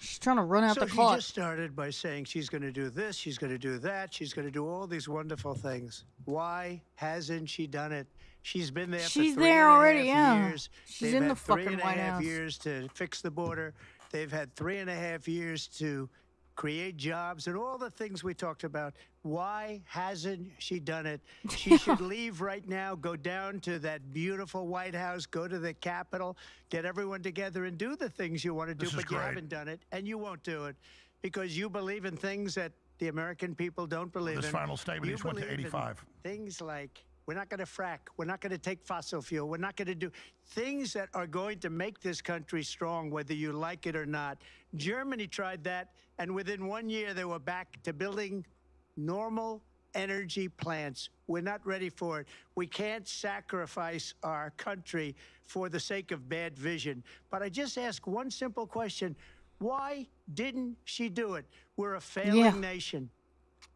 She's trying to run out So the she clock. just started by saying she's going to do this, she's going to do that, she's going to do all these wonderful things. Why hasn't she done it? She's been there She's for there 3.5 already, yeah. years. She's They've in had the fucking 3.5 White House. years to fix the border. They've had 3.5 years to create jobs and all the things we talked about. Why hasn't she done it? She should leave right now, go down to that beautiful White House, go to the Capitol, get everyone together and do the things you want to do, This is but you great. haven't done it, and you won't do it because you believe in things that the American people don't believe This in. final statement, he You just went to believe in 85. Things like we're not going to frack, we're not going to take fossil fuel, we're not going to do things that are going to make this country strong, whether you like it or not. Germany tried that, and within 1 year, they were back to building normal energy plants. We're not ready for it. We can't sacrifice our country for the sake of bad vision. But I just ask one simple question. Why didn't she do it? We're a failing nation.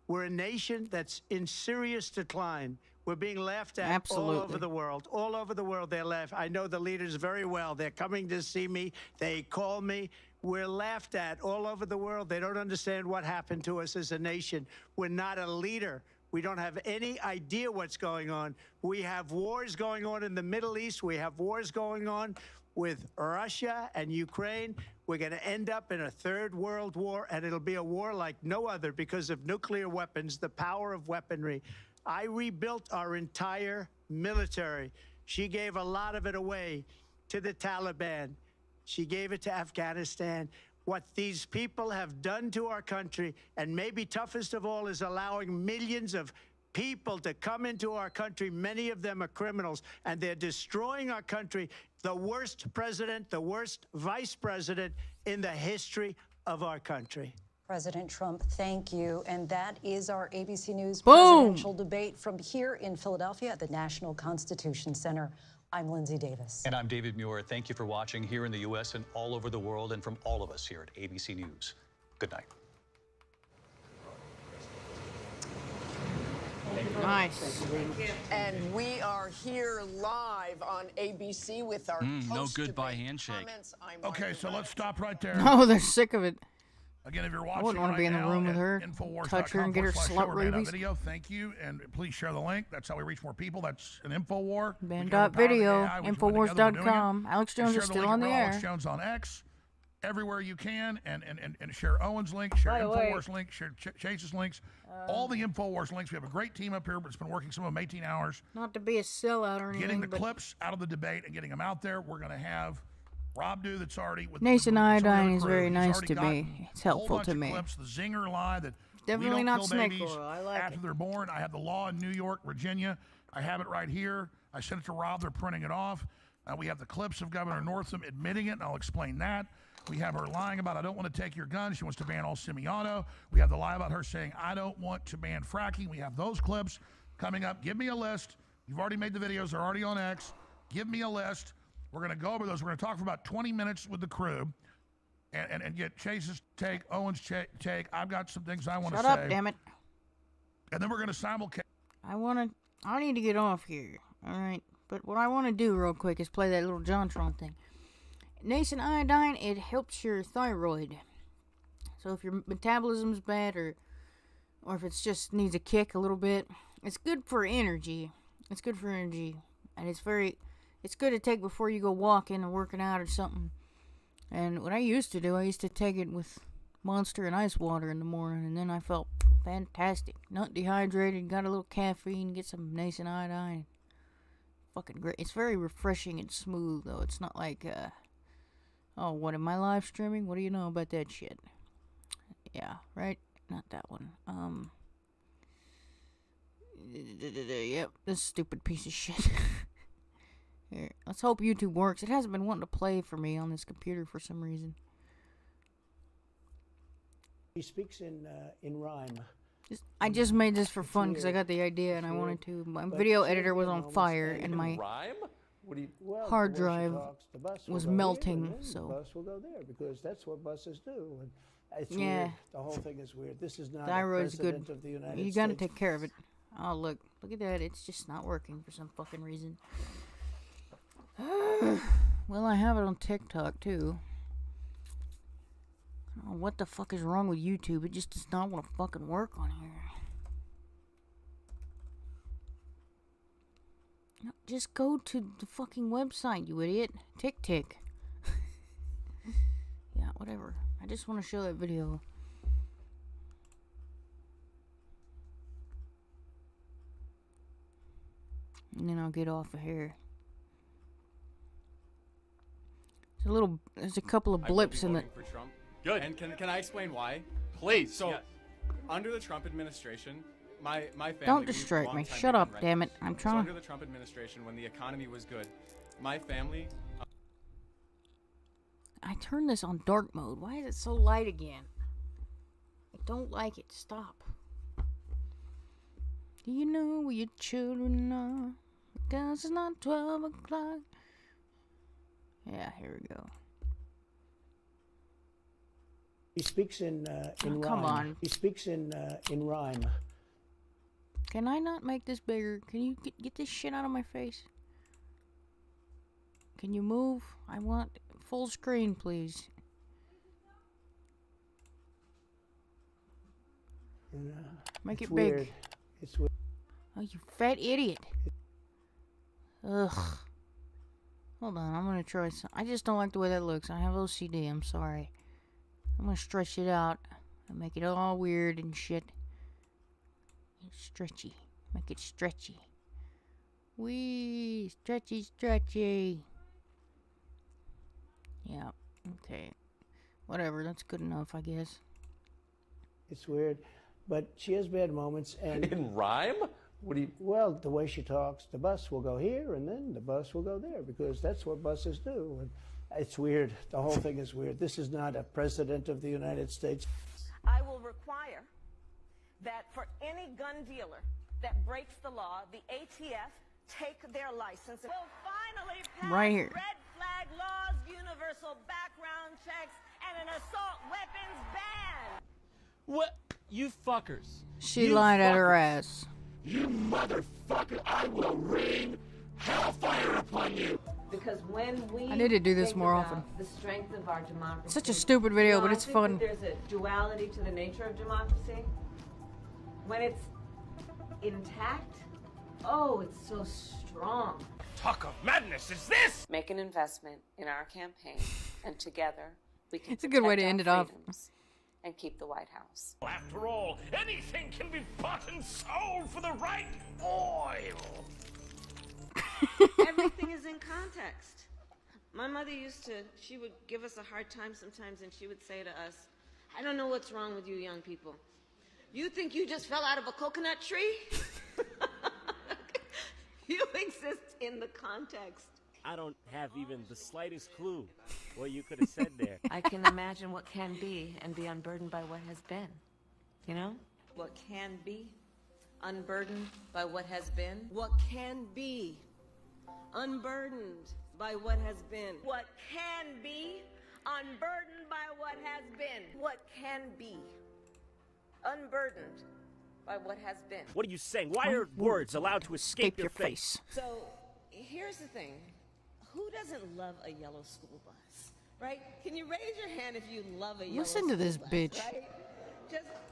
We're a nation that's in serious decline. We're being laughed at all over Absolutely. the world. All over the world, they're laughed. I know the leaders very well. They're coming to see me. They call me. We're laughed at all over the world. They don't understand what happened to us as a nation. We're not a leader. We don't have any idea what's going on. We have wars going on in the Middle East. We have wars going on with Russia and Ukraine. We're going to end up in a third world war, and it'll be a war like no other because of nuclear weapons, the power of weaponry. I rebuilt our entire military. She gave a lot of it away to the Taliban. She gave it to Afghanistan. What these people have done to our country, and maybe toughest of all, is allowing millions of people to come into our country. Many of them are criminals, and they're destroying our country. The worst president, the worst vice president in the history of our country. President Trump, thank you. And that is our ABC News Boom. presidential debate from here in Philadelphia at the National Constitution Center. I'm Lindsay Davis. And I'm David Muir. Thank you for watching here in the U.S. and all over the world, and from all of us here at ABC News. Good night. Nice. And we are here live on ABC with our No post-debate goodbye handshake. comments. I'm Okay, Martha so Webb. let's stop right there. Oh, they're sick of it. Again, if you're watching I wouldn't want to be in the room with her, touch her, and get her slut rabies. Video, thank you, and please share the link. That's how we reach more people. That's an InfoWar. Band.video, Infowars.com. Alex Jones is still on the air. Alex Jones on X. everywhere you can, and share Owen's link, share By the way- InfoWars link, share Chase's links, all the InfoWars links. We have a great team up here, but it's been working some of them 18 hours. Not to be a sellout or anything, Getting the but clips out of the debate and getting them out there. We're going to have Rob Do that's already with Nathan that's already Iodine on is crew. very He's nice already to got me. It's a whole helpful bunch to of me. Clips, the zinger lie that Definitely we don't not kill snake babies oil. I like after it. they're born. I have the law in New York, Virginia. I have it right here. I sent it to Rob. They're printing it off. We have the clips of Governor Northam admitting it, and I'll explain that. We have her lying about, I don't want to take your gun. She wants to ban all semi-auto. We have the lie about her saying, I don't want to ban fracking. We have those clips coming up. Give me a list. You've already made the videos. They're already on X. Give me a list. We're going to go over those. We're going to talk for about 20 minutes with the crew and get Chase's take, Owen's take. I've got some things I want to say. Shut up, damn it. And then we're going to simulcast. I need to get off here. All right. But what I want to do real quick is play that little Jontron thing. Nathan Iodine, it helps your thyroid. So if your metabolism's bad or if it's just needs a kick a little bit, it's good for energy. It's good for energy. And it's good to take before you go walking or working out or something. And what I used to do, I used to take it with Monster and ice water in the morning, and then I felt fantastic. Not dehydrated, got a little caffeine, get some Nathan Iodine. Fucking great. It's very refreshing and smooth, though. It's not like, oh, what, am I live streaming? What do you know about that shit? Yeah, right? Not that one. Yep, this stupid piece of shit. Here, let's hope YouTube works. It hasn't been wanting to play for me on this computer for some reason. He speaks in rhyme. I just made this for fun because I got the idea and I wanted to. My video editor was on fire and my hard drive was melting, so. The bus will go there because that's what buses do. And it's Yeah. weird. The whole thing is weird. This is not Thyroid's a president good. of the United You States. gotta take care of it. Oh, look at that. It's just not working for some fucking reason. Well, I have it on TikTok too. I don't know what the fuck is wrong with YouTube. It just does not want to fucking work on here. No, just go to the fucking website, you idiot. Tick. Yeah, whatever. I just want to show that video. And then I'll get off of here. There's a couple of blips in the. For Trump. Good. And can I explain why? Please. So, under the Trump administration, my family. Don't distract me. Shut up, damn it. I'm trying. So under the Trump administration, when the economy was good, my family. I turned this on dark mode. Why is it so light again? I don't like it. Stop. Do you know where your children are? Because it's not 12 o'clock. Yeah, here we go. He speaks in rhyme. Come on. He speaks in rhyme. Can I not make this bigger? Can you get this shit out of my face? Can you move? I want full screen, please. Make it big. Weird. It's weird. Oh, you fat idiot. Ugh. Hold on, I'm gonna try some. I just don't like the way that looks. I have OCD, I'm sorry. I'm gonna stretch it out and make it all weird and shit. It's stretchy. Make it stretchy. Wee, stretchy. Yeah, okay. Whatever, that's good enough, I guess. It's weird. But she has bad moments. And in rhyme? What do you... Well, the way she talks, the bus will go here and then the bus will go there because that's what buses do. And it's weird. The whole thing is weird. This is not a president of the United States. I will require that for any gun dealer that breaks the law, the ATF take their license. We'll finally pass right here. red flag laws, universal background checks, and an assault weapons ban. What? You fuckers. She lied at her ass. You motherfucker, I will rain hellfire upon you. Because when we I need to do this think more about often. the strength of our democracy. It's such a stupid video, you know, but I it's think fun. that there's a duality to the nature of democracy. When it's intact, oh, it's so strong. Talk of madness is this! Make an investment in our campaign, and together We can It's a good way to protect end our it off. freedoms and keep the White House. After all, anything can be bought and sold for the right oil. Everything is in context. My mother she would give us a hard time sometimes, and she would say to us, I don't know what's wrong with you young people. You think you just fell out of a coconut tree? You exist in the context. I don't have even the slightest clue what you could have said there. I can imagine what can be and be unburdened by what has been. You know? What can be unburdened by what has been? What can be unburdened by what has been? What can be unburdened by what has been? What can be unburdened by what has been? What are you saying? Why are words allowed to escape your face? So here's the thing. Who doesn't love a yellow school bus? Right? Can you raise your hand if you love a yellow Listen school to this bus, bitch. right?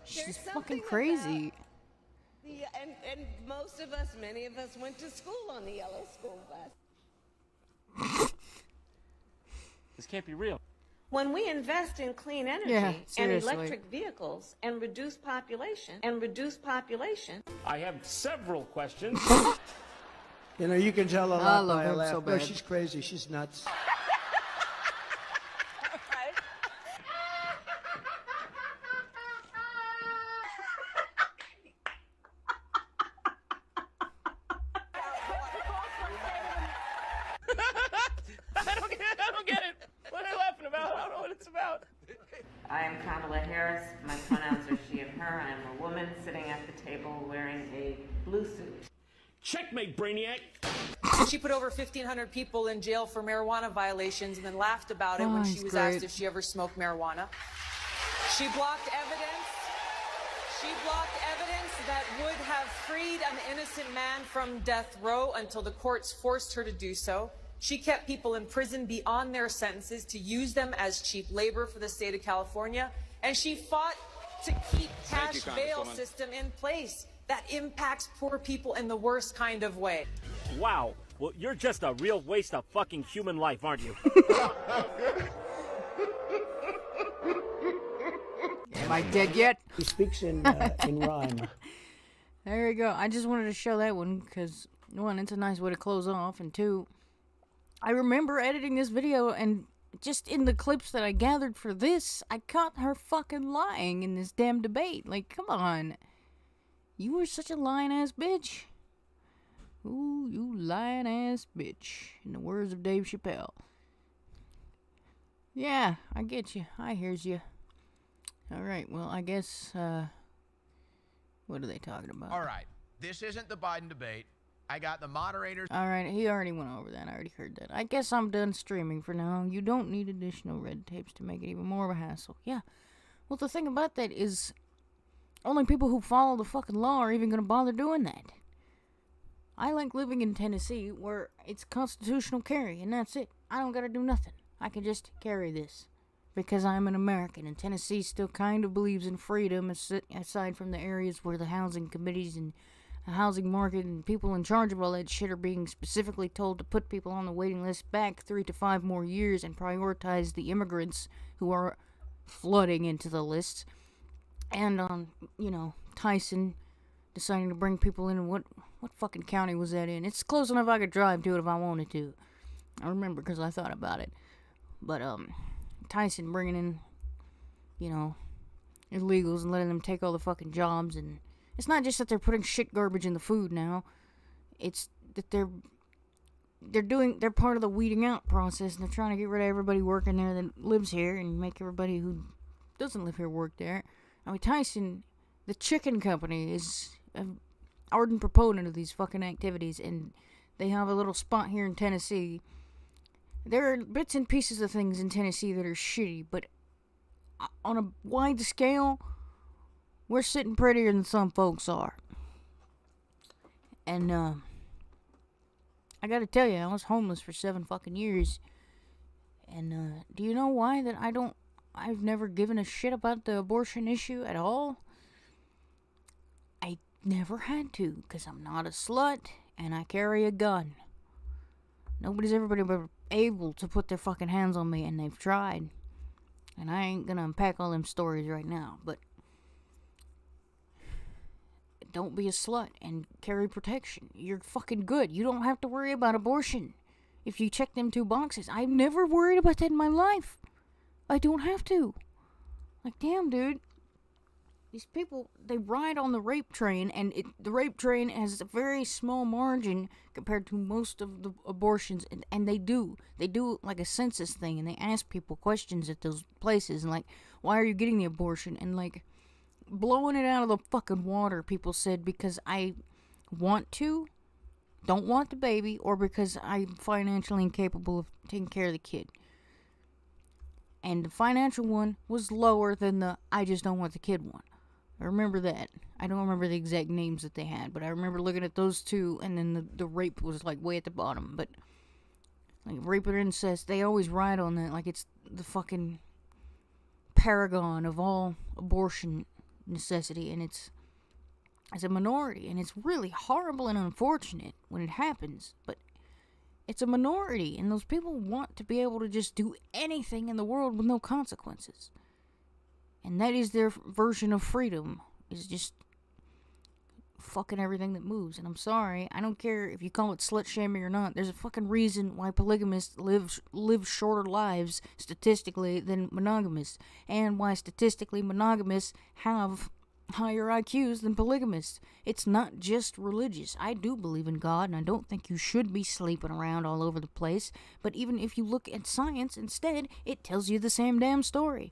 She's There's fucking something crazy. and most of us, many of us went to school on the yellow school bus. This can't be real. When we invest in clean energy Yeah, and seriously. electric vehicles and reduce population, I have several questions. You know, you can tell a I lot love by a him laugh. so No, bad. she's crazy. She's nuts. I don't get it. What are they laughing about? I don't know what it's about. I am Kamala Harris. My pronouns are she and her. I am a woman sitting at the table wearing a blue suit. Checkmate, Brainiac. She put over 1,500 people in jail for marijuana violations and then laughed about it when she he's was great. asked if she ever smoked marijuana. She blocked evidence. She blocked evidence that would have freed an innocent man from death row until the courts forced her to do so. She kept people in prison beyond their sentences to use them as cheap labor for the state of California. And she fought to keep cash bail system in place that impacts poor people in the worst kind of way. Wow. Well, you're just a real waste of fucking human life, aren't you? Am I dead yet? He speaks in rhyme. There we go. I just wanted to show that one because, one, it's a nice way to close off, and two, I remember editing this video, and just in the clips that I gathered for this, I caught her fucking lying in this damn debate. Like, come on. You were such a lying-ass bitch. Ooh, you lying-ass bitch. In the words of Dave Chappelle. Yeah, I get you. I hears you. Alright, well, I guess, what are they talking about? All right. This isn't the Biden debate. I got the moderators. Alright, he already went over that. I already heard that. I guess I'm done streaming for now. You don't need additional red tapes to make it even more of a hassle. Yeah. Well, the thing about that is, only people who follow the fucking law are even gonna bother doing that. I like living in Tennessee where it's constitutional carry, and that's it. I don't gotta do nothing. I can just carry this. Because I'm an American, and Tennessee still kind of believes in freedom, aside from the areas where the housing committees and the housing market and people in charge of all that shit are being specifically told to put people on the waiting list back 3 to 5 more years and prioritize the immigrants who are flooding into the lists. And, Tyson deciding to bring people in. What fucking county was that in? It's close enough I could drive to it if I wanted to. I remember because I thought about it. But, Tyson bringing in, illegals and letting them take all the fucking jobs. And it's not just that they're putting shit garbage in the food now. It's that they're part of the weeding out process, and they're trying to get rid of everybody working there that lives here and make everybody who doesn't live here work there. I mean, Tyson, the chicken company, is an ardent proponent of these fucking activities, and they have a little spot here in Tennessee. There are bits and pieces of things in Tennessee that are shitty, but on a wide scale, we're sitting prettier than some folks are. And, I gotta tell you, I was homeless for 7 fucking years. And, do you know why that I've never given a shit about the abortion issue at all? I never had to, because I'm not a slut, and I carry a gun. Nobody's ever been able to put their fucking hands on me, and they've tried. And I ain't gonna unpack all them stories right now, but don't be a slut and carry protection. You're fucking good. You don't have to worry about abortion if you check them 2 boxes. I've never worried about that in my life. I don't have to. Like, damn, dude. These people, they ride on the rape train, and the rape train has a very small margin compared to most of the abortions, and they do like a census thing, and they ask people questions at those places, and like, why are you getting the abortion? And like, blowing it out of the fucking water, people said, because I want to, don't want the baby, or because I'm financially incapable of taking care of the kid. And the financial one was lower than the I just don't want the kid one. I remember that. I don't remember the exact names that they had, but I remember looking at those two, and then the rape was like way at the bottom. But like rape or incest, they always ride on that like it's the fucking paragon of all abortion necessity, and it's a minority, and it's really horrible and unfortunate when it happens, but it's a minority, and those people want to be able to just do anything in the world with no consequences. And that is their version of freedom, is just fucking everything that moves. And I'm sorry, I don't care if you call it slut shaming or not. There's a fucking reason why polygamists live shorter lives statistically than monogamists, and why statistically monogamists have higher IQs than polygamists. It's not just religious. I do believe in God, and I don't think you should be sleeping around all over the place. But even if you look at science instead, it tells you the same damn story.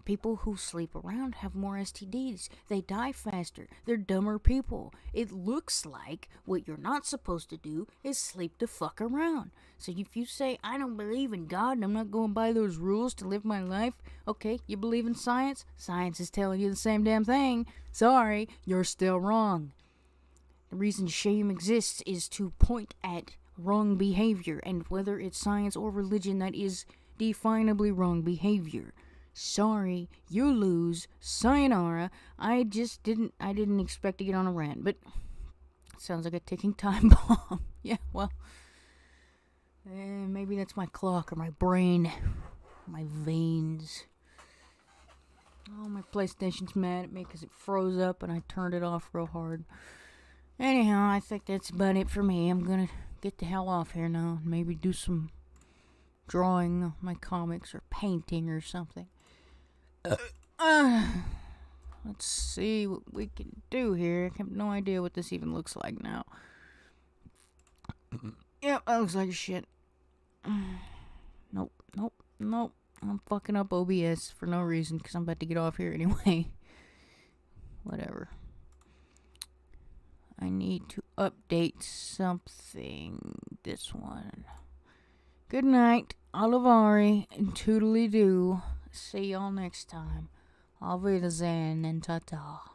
People who sleep around have more STDs. They die faster. They're dumber people. It looks like what you're not supposed to do is sleep the fuck around. So if you say, I don't believe in God and I'm not going by those rules to live my life, okay, you believe in science? Science is telling you the same damn thing. Sorry, you're still wrong. The reason shame exists is to point at wrong behavior, and whether it's science or religion, that is definably wrong behavior. Sorry, you lose. Sayonara. I didn't expect to get on a rant, but it sounds like a ticking time bomb. Yeah, well, maybe that's my clock or my brain, my veins. Oh, my PlayStation's mad at me because it froze up and I turned it off real hard. Anyhow, I think that's about it for me. I'm gonna get the hell off here now and maybe do some drawing of my comics or painting or something. Let's see what we can do here. I have no idea what this even looks like now. Yep, that looks like shit. Nope. I'm fucking up OBS for no reason because I'm about to get off here anyway. Whatever. I need to update something. This one. Good night, Olivari, and toodly-doo. See y'all next time. Auf Wiedersehen and ta-ta.